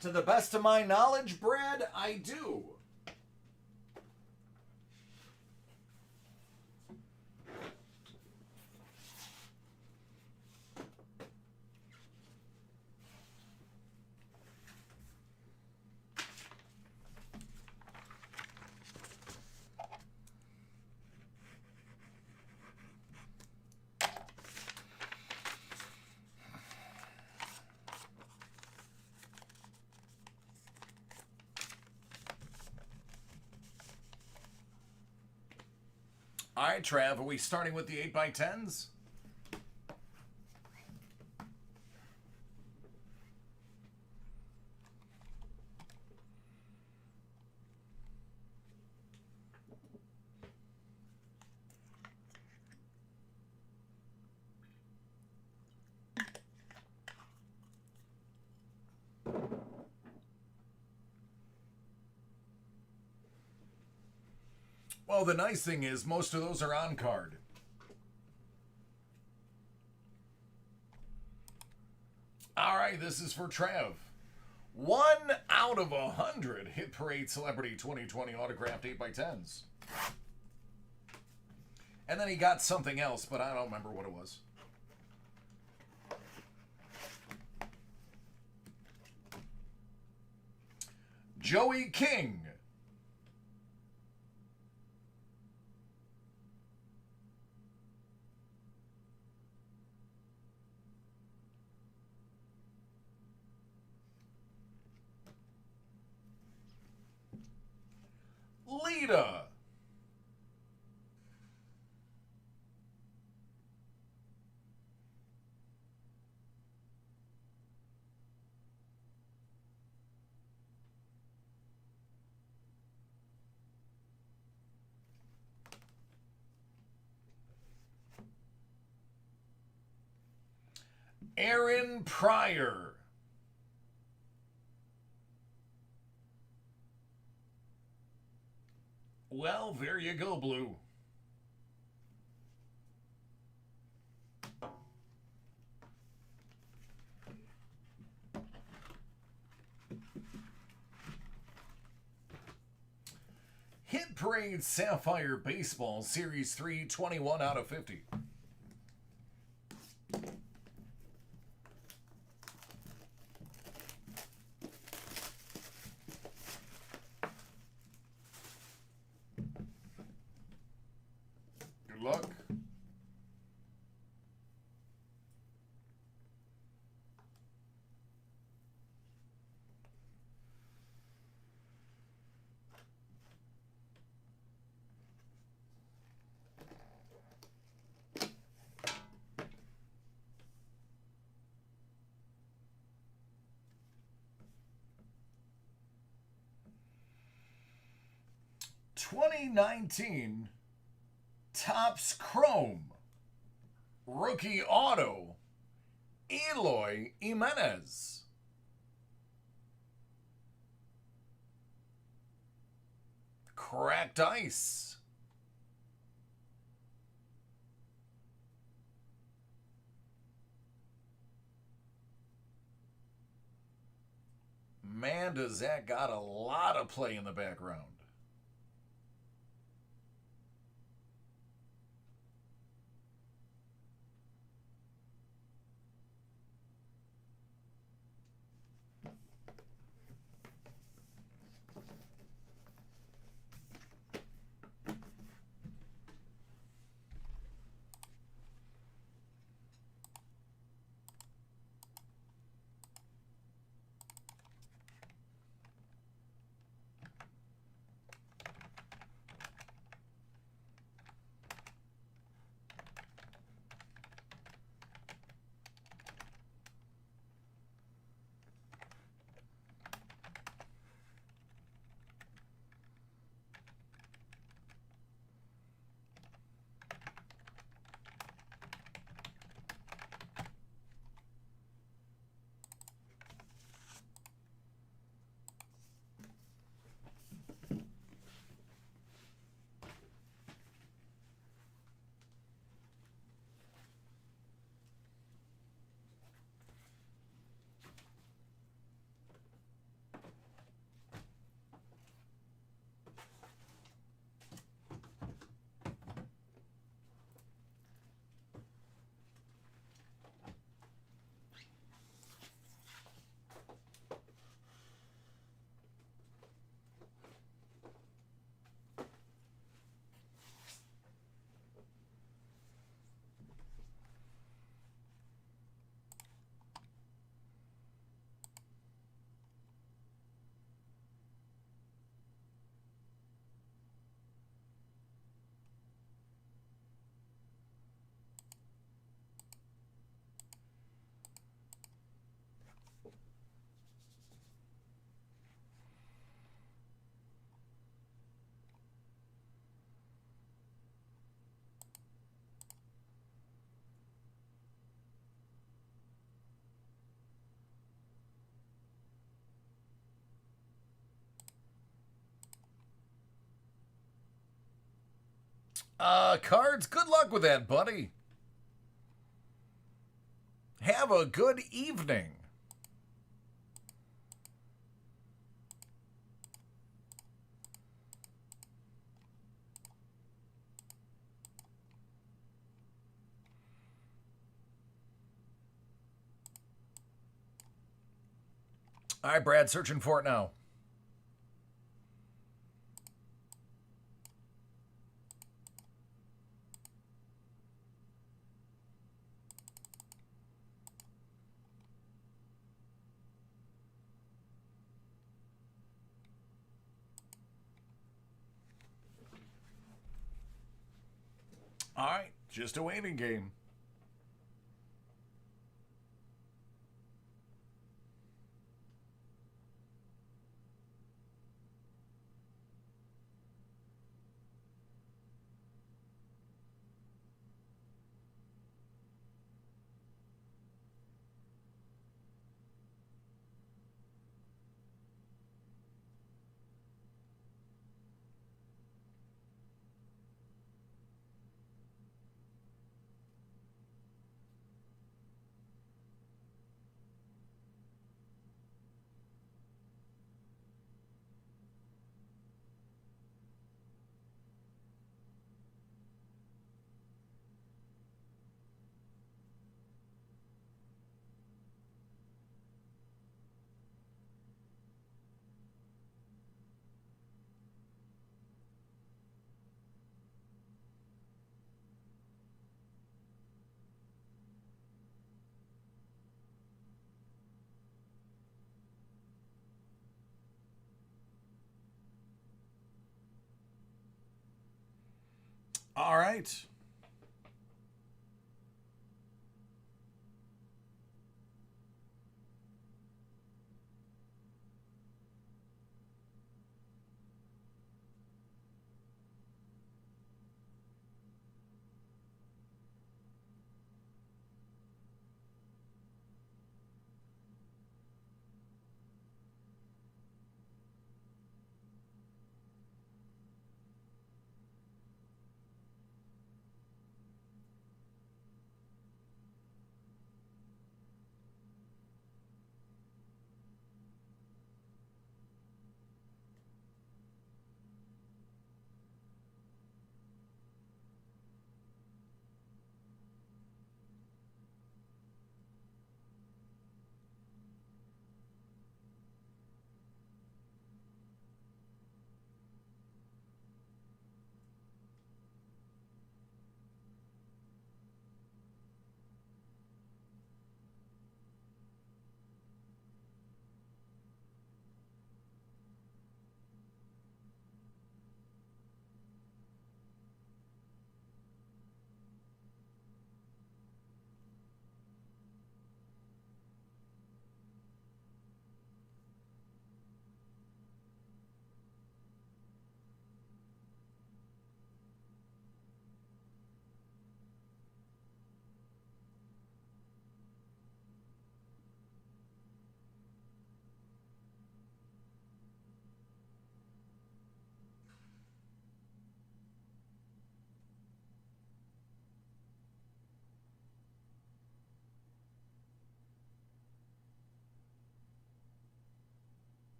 To the best of my knowledge, Brad, I do. All right, Trav, are we starting with the 8x10s? Well, the nice thing is most of those are on card. All right, this is for Trav. 1 out of 100 Hit Parade Celebrity 2020 autographed 8x10s. And then he got something else, but I don't remember what it was. Joey King. Lita. Aaron Pryor. Well, there you go, Blue. Hit Parade Sapphire Baseball Series 3, 21 out of 50. Good luck. '19 Topps Chrome Rookie Auto Eloy Jimenez. Cracked Ice. Man, does that got a lot of play in the background. Cards, good luck with that, buddy. Have a good evening. All right, Brad, searching for it now. All right, just a waiting game. All right.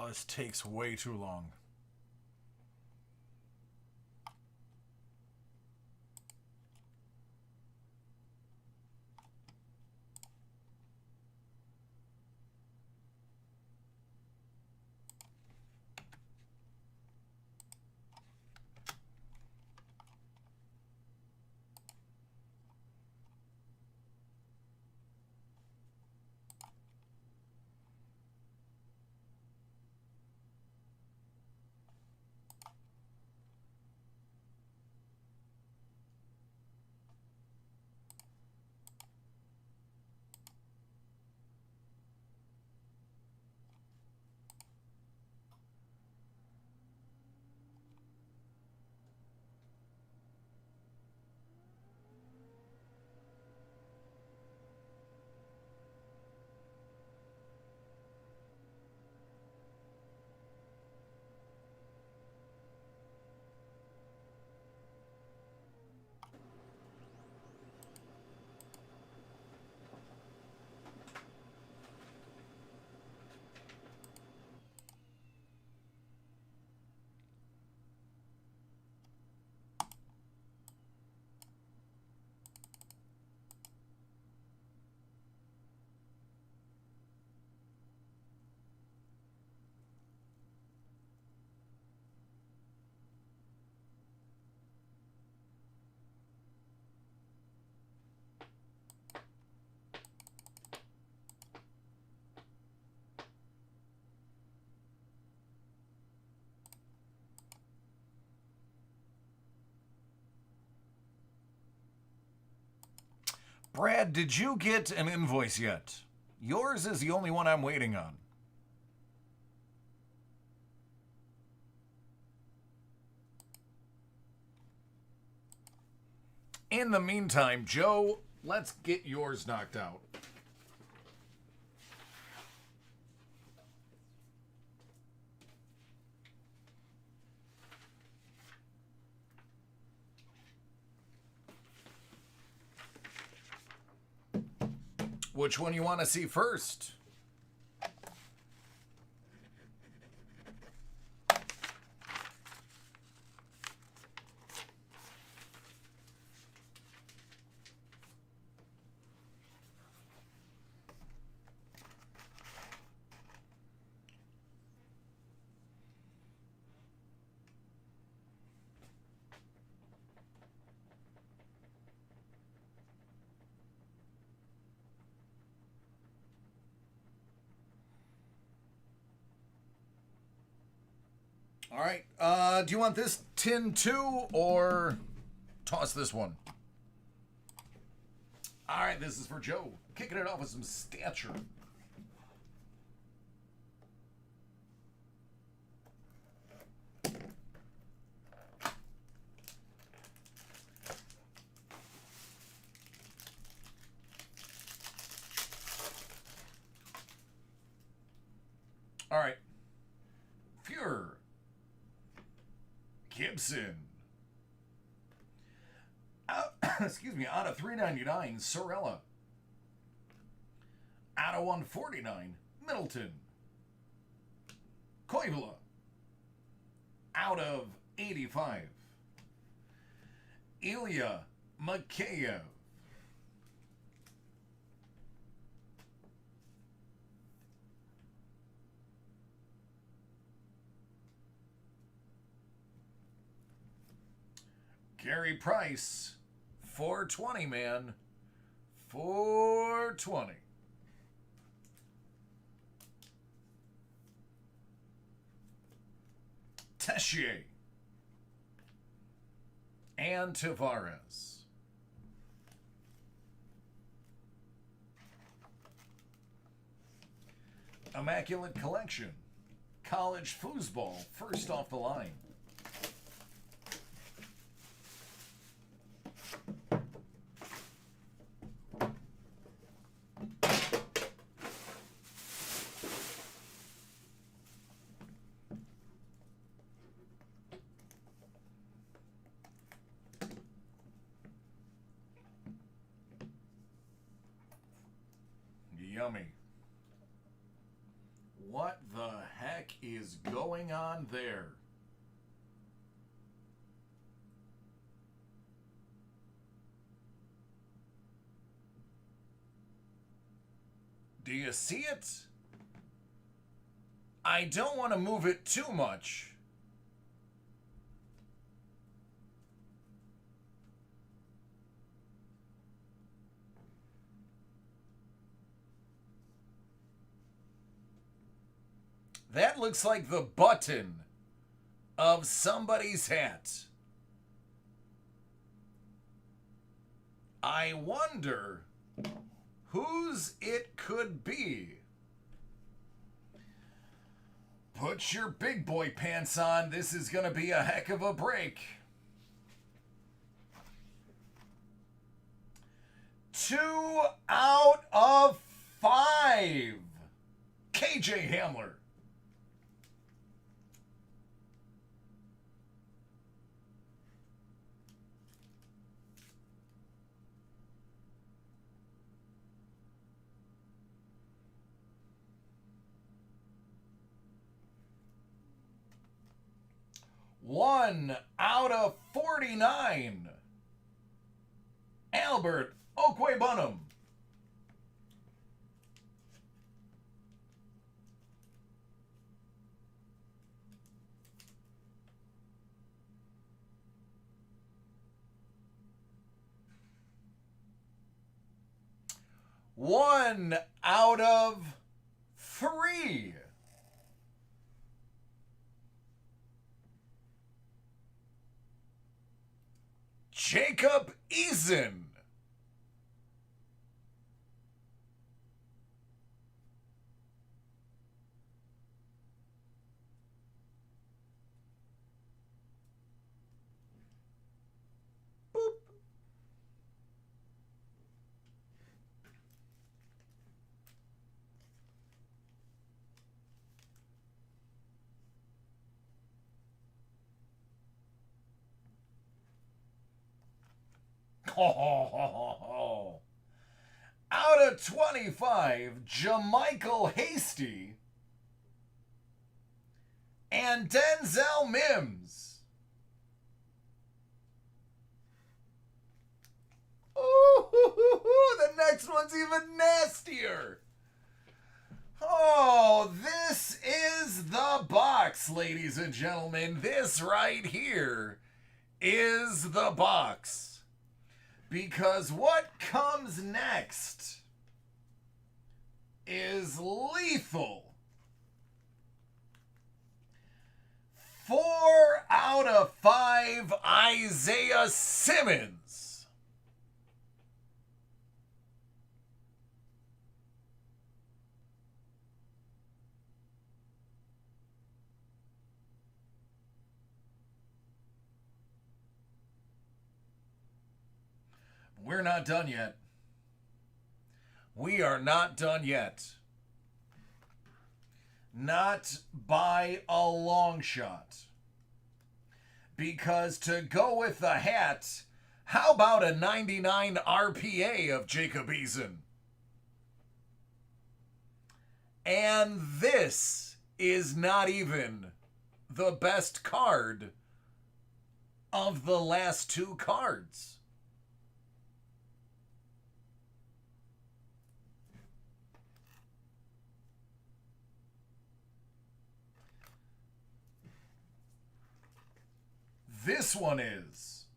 Oh, this takes way too long. Brad, did you get an invoice yet? Yours is the only one I'm waiting on. In the meantime, Joe, let's get yours knocked out. Which one you want to see first? All right. Do you want this tin too, or toss this one? All right, this is for Joe. Kicking it off with some stature. All right. Fuhrer. Gibson. Excuse me, out of $3.99, Sorella. Out of $149, Middleton. Koivula. Out of $85, Ilya Mikheyev. Gary Price, 420, man. 420. Tessier. And Tavares. Immaculate Collection. College foosball, first off the line. Yummy. What the heck is going on there? Do you see it? I don't want to move it too much. That looks like the button of somebody's hat. I wonder whose it could be. Put your big boy pants on. This is going to be a heck of a break. 2 out of 5. KJ Hamler. One out of 49. Albert Okwebunam. One out of 3. Jacob Eason. Boop. Oh. Out of 25, Jamichael Hasty and Denzel Mims. Ooh, the next one's even nastier. Oh, this is the box, ladies and gentlemen. This right here is the box. Because what comes next is lethal. 4 out of 5, Isaiah Simmons. We're not done yet. We are not done yet. Not by a long shot. Because to go with the hat, how about a 99 RPA of Jacob Eason? And this is not even the best card of the last 2 cards. This one is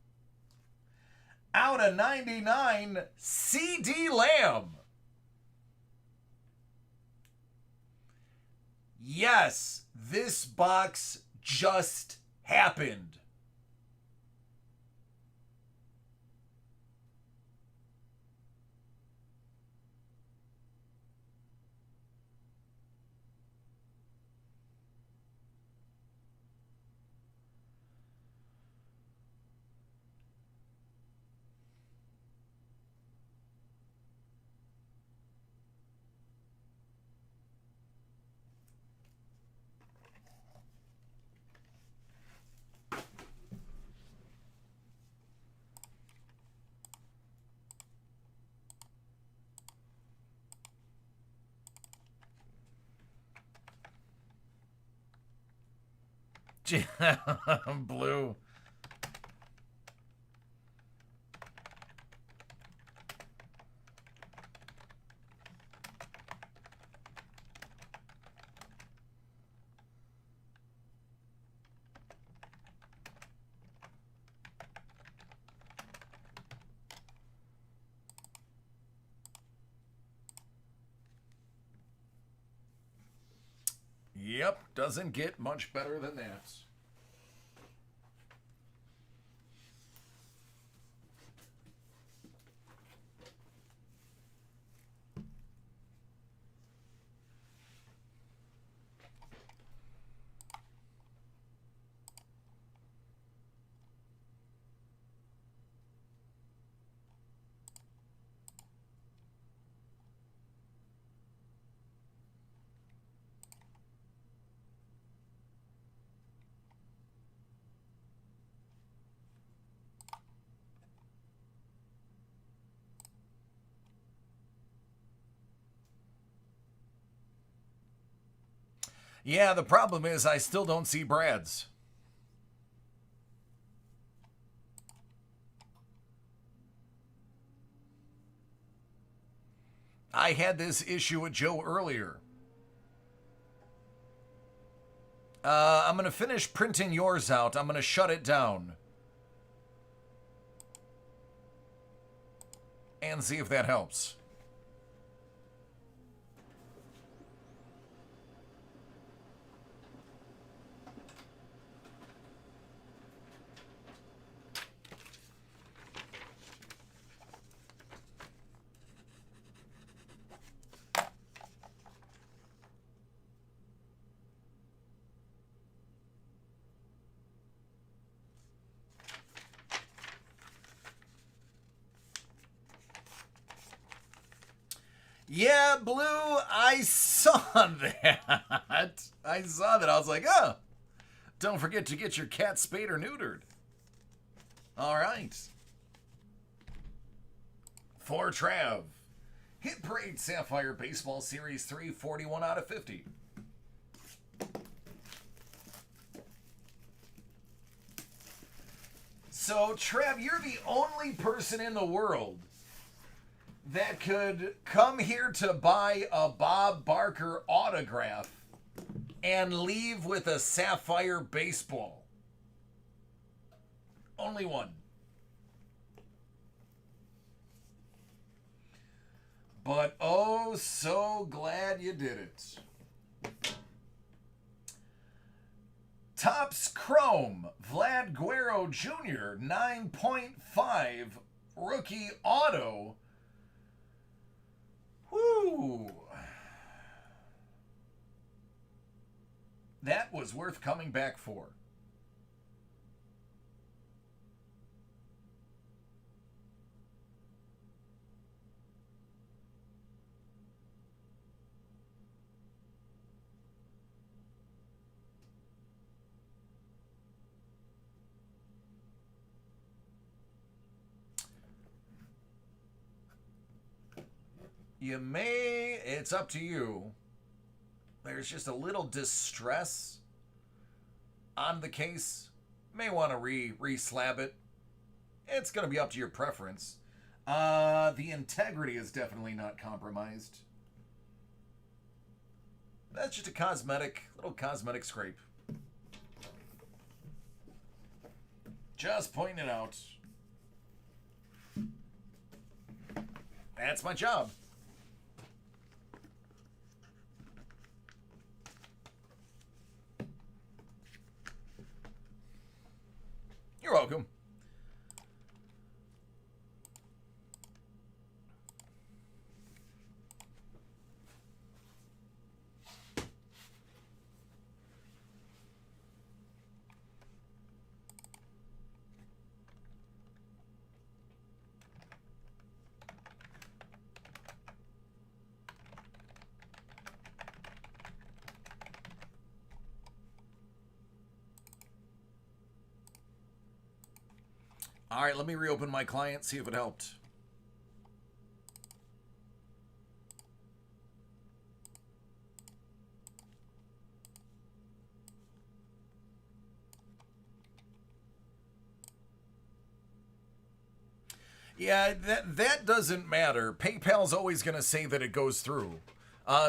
out of 99, CD Lamb. Yes, this box just happened. Blue. Yep, doesn't get much better than that. Yeah, the problem is I still don't see Brad's. I had this issue with Joe earlier. I'm going to finish printing yours out. I'm going to shut it down. And see if that helps. Yeah, Blue, I saw that. I saw that. I was like, oh, don't forget to get your cat spayed or neutered. All right. For Trav. Hit Parade Sapphire Baseball Series 3, 41 out of 50. So, Trav, you're the only person in the world that could come here to buy a Bob Barker autograph and leave with a Sapphire baseball. Only one. But oh, so glad you did it. Topps Chrome, Vlad Guerrero Jr., 9.5 rookie auto. Woo! That was worth coming back for. You may, it's up to you. There's just a little distress on the case. May want to re-slab it. It's going to be up to your preference. The integrity is definitely not compromised. That's just a little cosmetic scrape. Just pointing it out. That's my job. You're welcome. All right, let me reopen my client, see if it helped. Yeah, that doesn't matter. PayPal's always going to say that it goes through.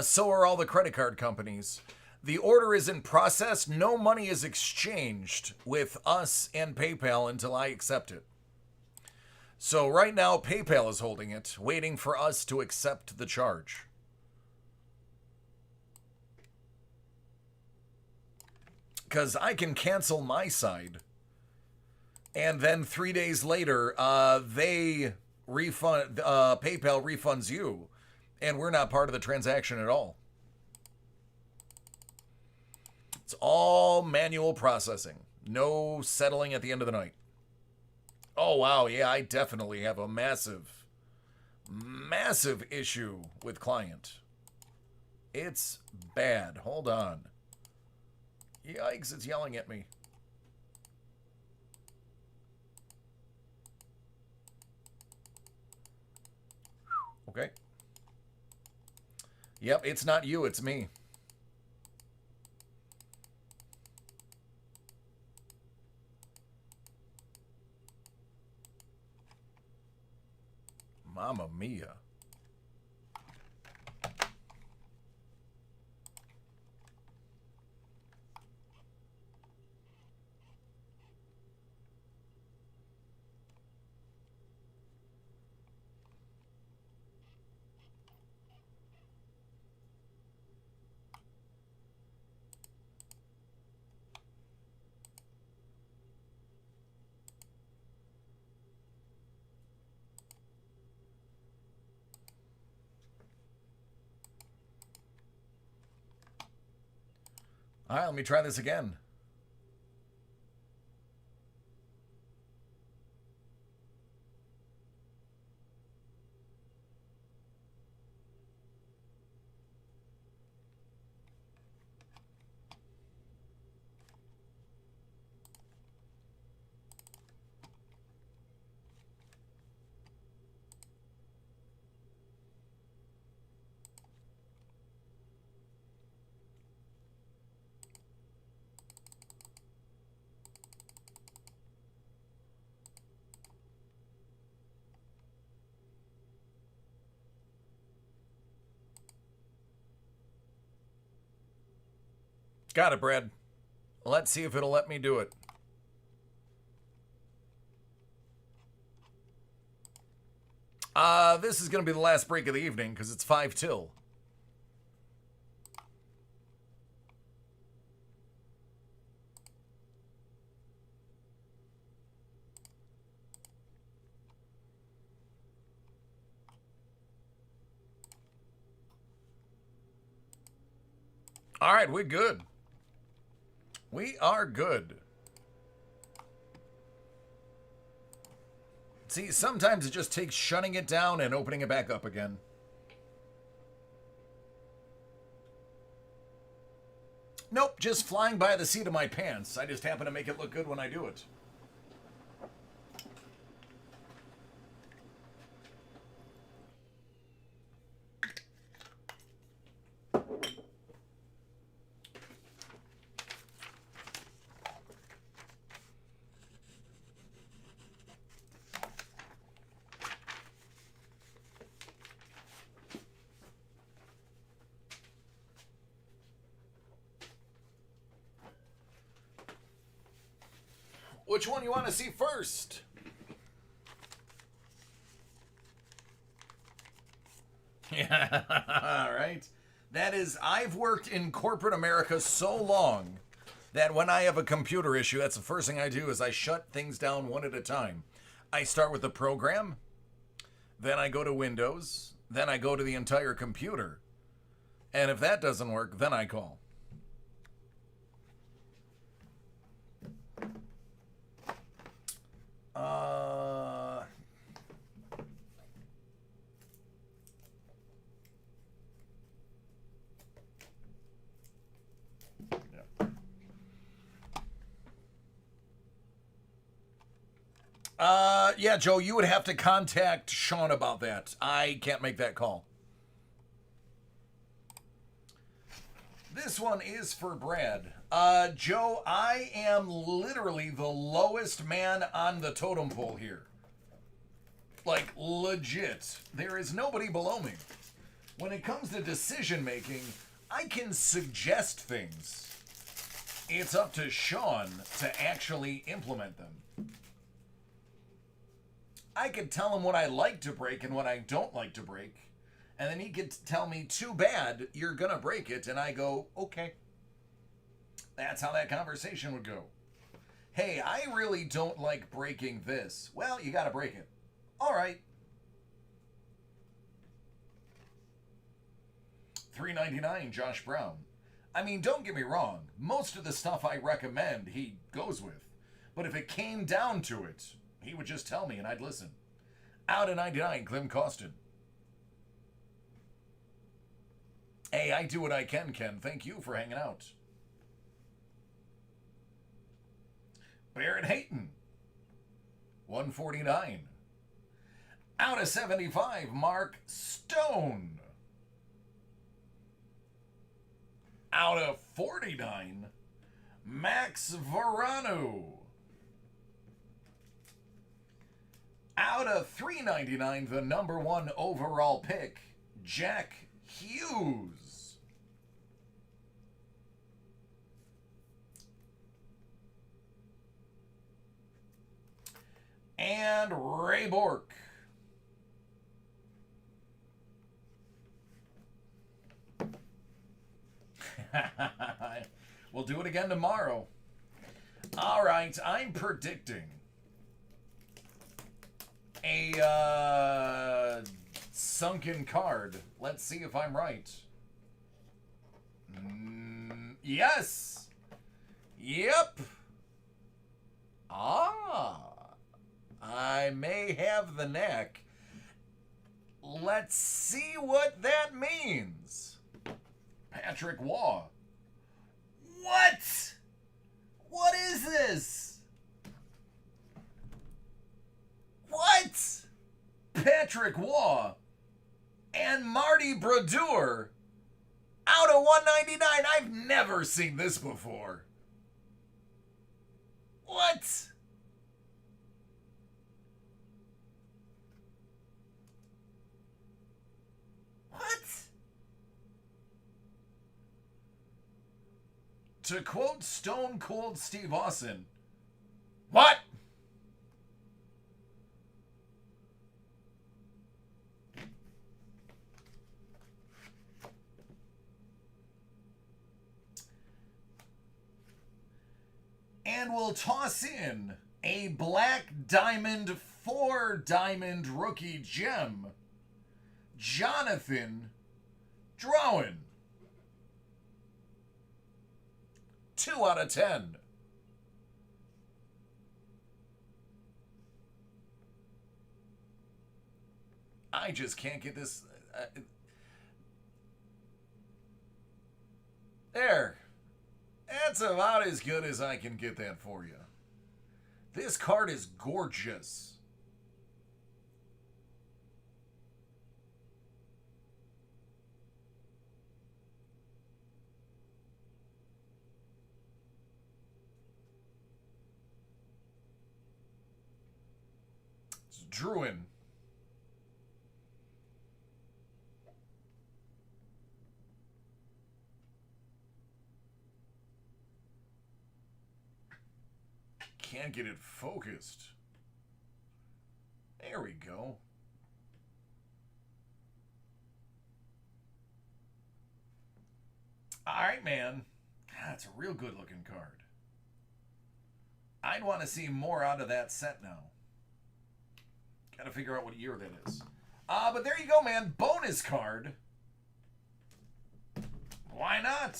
So are all the credit card companies. The order is in process. No money is exchanged with us and PayPal until I accept it. So right now, PayPal is holding it, waiting for us to accept the charge. Because I can cancel my side. And then 3 days later, they refund, PayPal refunds you. And we're not part of the transaction at all. It's all manual processing. No settling at the end of the night. Oh, wow. Yeah, I definitely have a massive, massive issue with client. It's bad. Hold on. Yikes, it's yelling at me. Okay. Yep, it's not you, it's me. Mamma mia. All right, let me try this again. Got it, Brad. Let's see if it'll let me do it. This is going to be the last break of the evening because it's 5 till. All right, we're good. We are good. See, sometimes it just takes shutting it down and opening it back up again. Nope, just flying by the seat of my pants. I just happen to make it look good when I do it. Which one you want to see first? Yeah, all right. That is, I've worked in corporate America so long that when I have a computer issue, that's the first thing I do is I shut things down one at a time. I start with the program, then I go to Windows, then I go to the entire computer. And if that doesn't work, then I call. Yeah, Joe, you would have to contact Sean about that. I can't make that call. This one is for Brad. Joe, I am literally the lowest man on the totem pole here. Like, legit. There is nobody below me. When it comes to decision making, I can suggest things. It's up to Sean to actually implement them. I could tell him what I like to break and what I don't like to break, and then he could tell me, too bad, you're gonna break it, and I go, okay. That's how that conversation would go. Hey, I really don't like breaking this. Well, you gotta break it. All right. $3.99, Josh Brown. I mean, don't get me wrong. Most of the stuff I recommend, he goes with. But if it came down to it, he would just tell me and I'd listen. Out of 99, Clem Costin. Hey, I do what I can, Ken. Thank you for hanging out. Barrett Hayton. 149. Out of 75, Mark Stone. Out of 49, Max Verano. Out of 399, the number one overall pick, Jack Hughes. And Ray Bork. We'll do it again tomorrow. All right, I'm predicting a sunken card. Let's see if I'm right. Yes. Yep. I may have the knack. Let's see what that means. Patrick Waugh. What? What is this? What? Patrick Waugh and Marty Brodeur out of 199. I've never seen this before. What? What? To quote Stone Cold Steve Austin, what? And we'll toss in a Black Diamond 4-diamond rookie gem, Jonathan Drouin. 2 out of 10. I just can't get this. There. That's about as good as I can get that for you. This card is gorgeous. It's Druin. Can't get it focused. There we go. All right, man. That's a real good looking card. I'd want to see more out of that set now. Got to figure out what year that is. But there you go, man. Bonus card. Why not?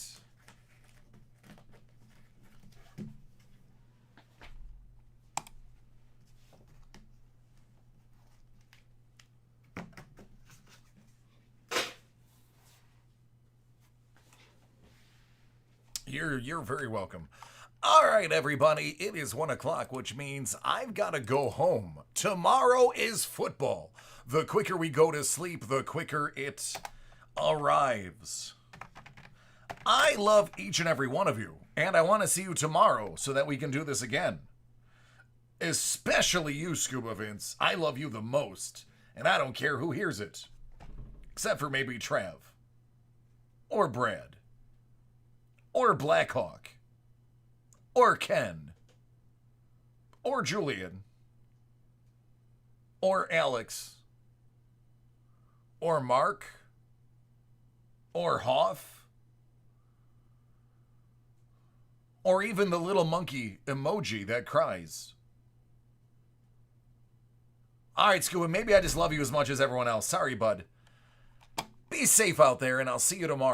You're very welcome. All right, everybody, it is 1 o'clock, which means I've got to go home. Tomorrow is football. The quicker we go to sleep, the quicker it arrives. I love each and every one of you, and I want to see you tomorrow so that we can do this again. Especially you, Scuba Vince. I love you the most, and I don't care who hears it. Except for maybe Trav. Or Brad. Or Blackhawk. Or Ken. Or Julian. Or Alex. Or Mark. Or Hoff. Or even the little monkey emoji that cries. All right, Scuba, maybe I just love you as much as everyone else. Sorry, bud. Be safe out there, and I'll see you tomorrow.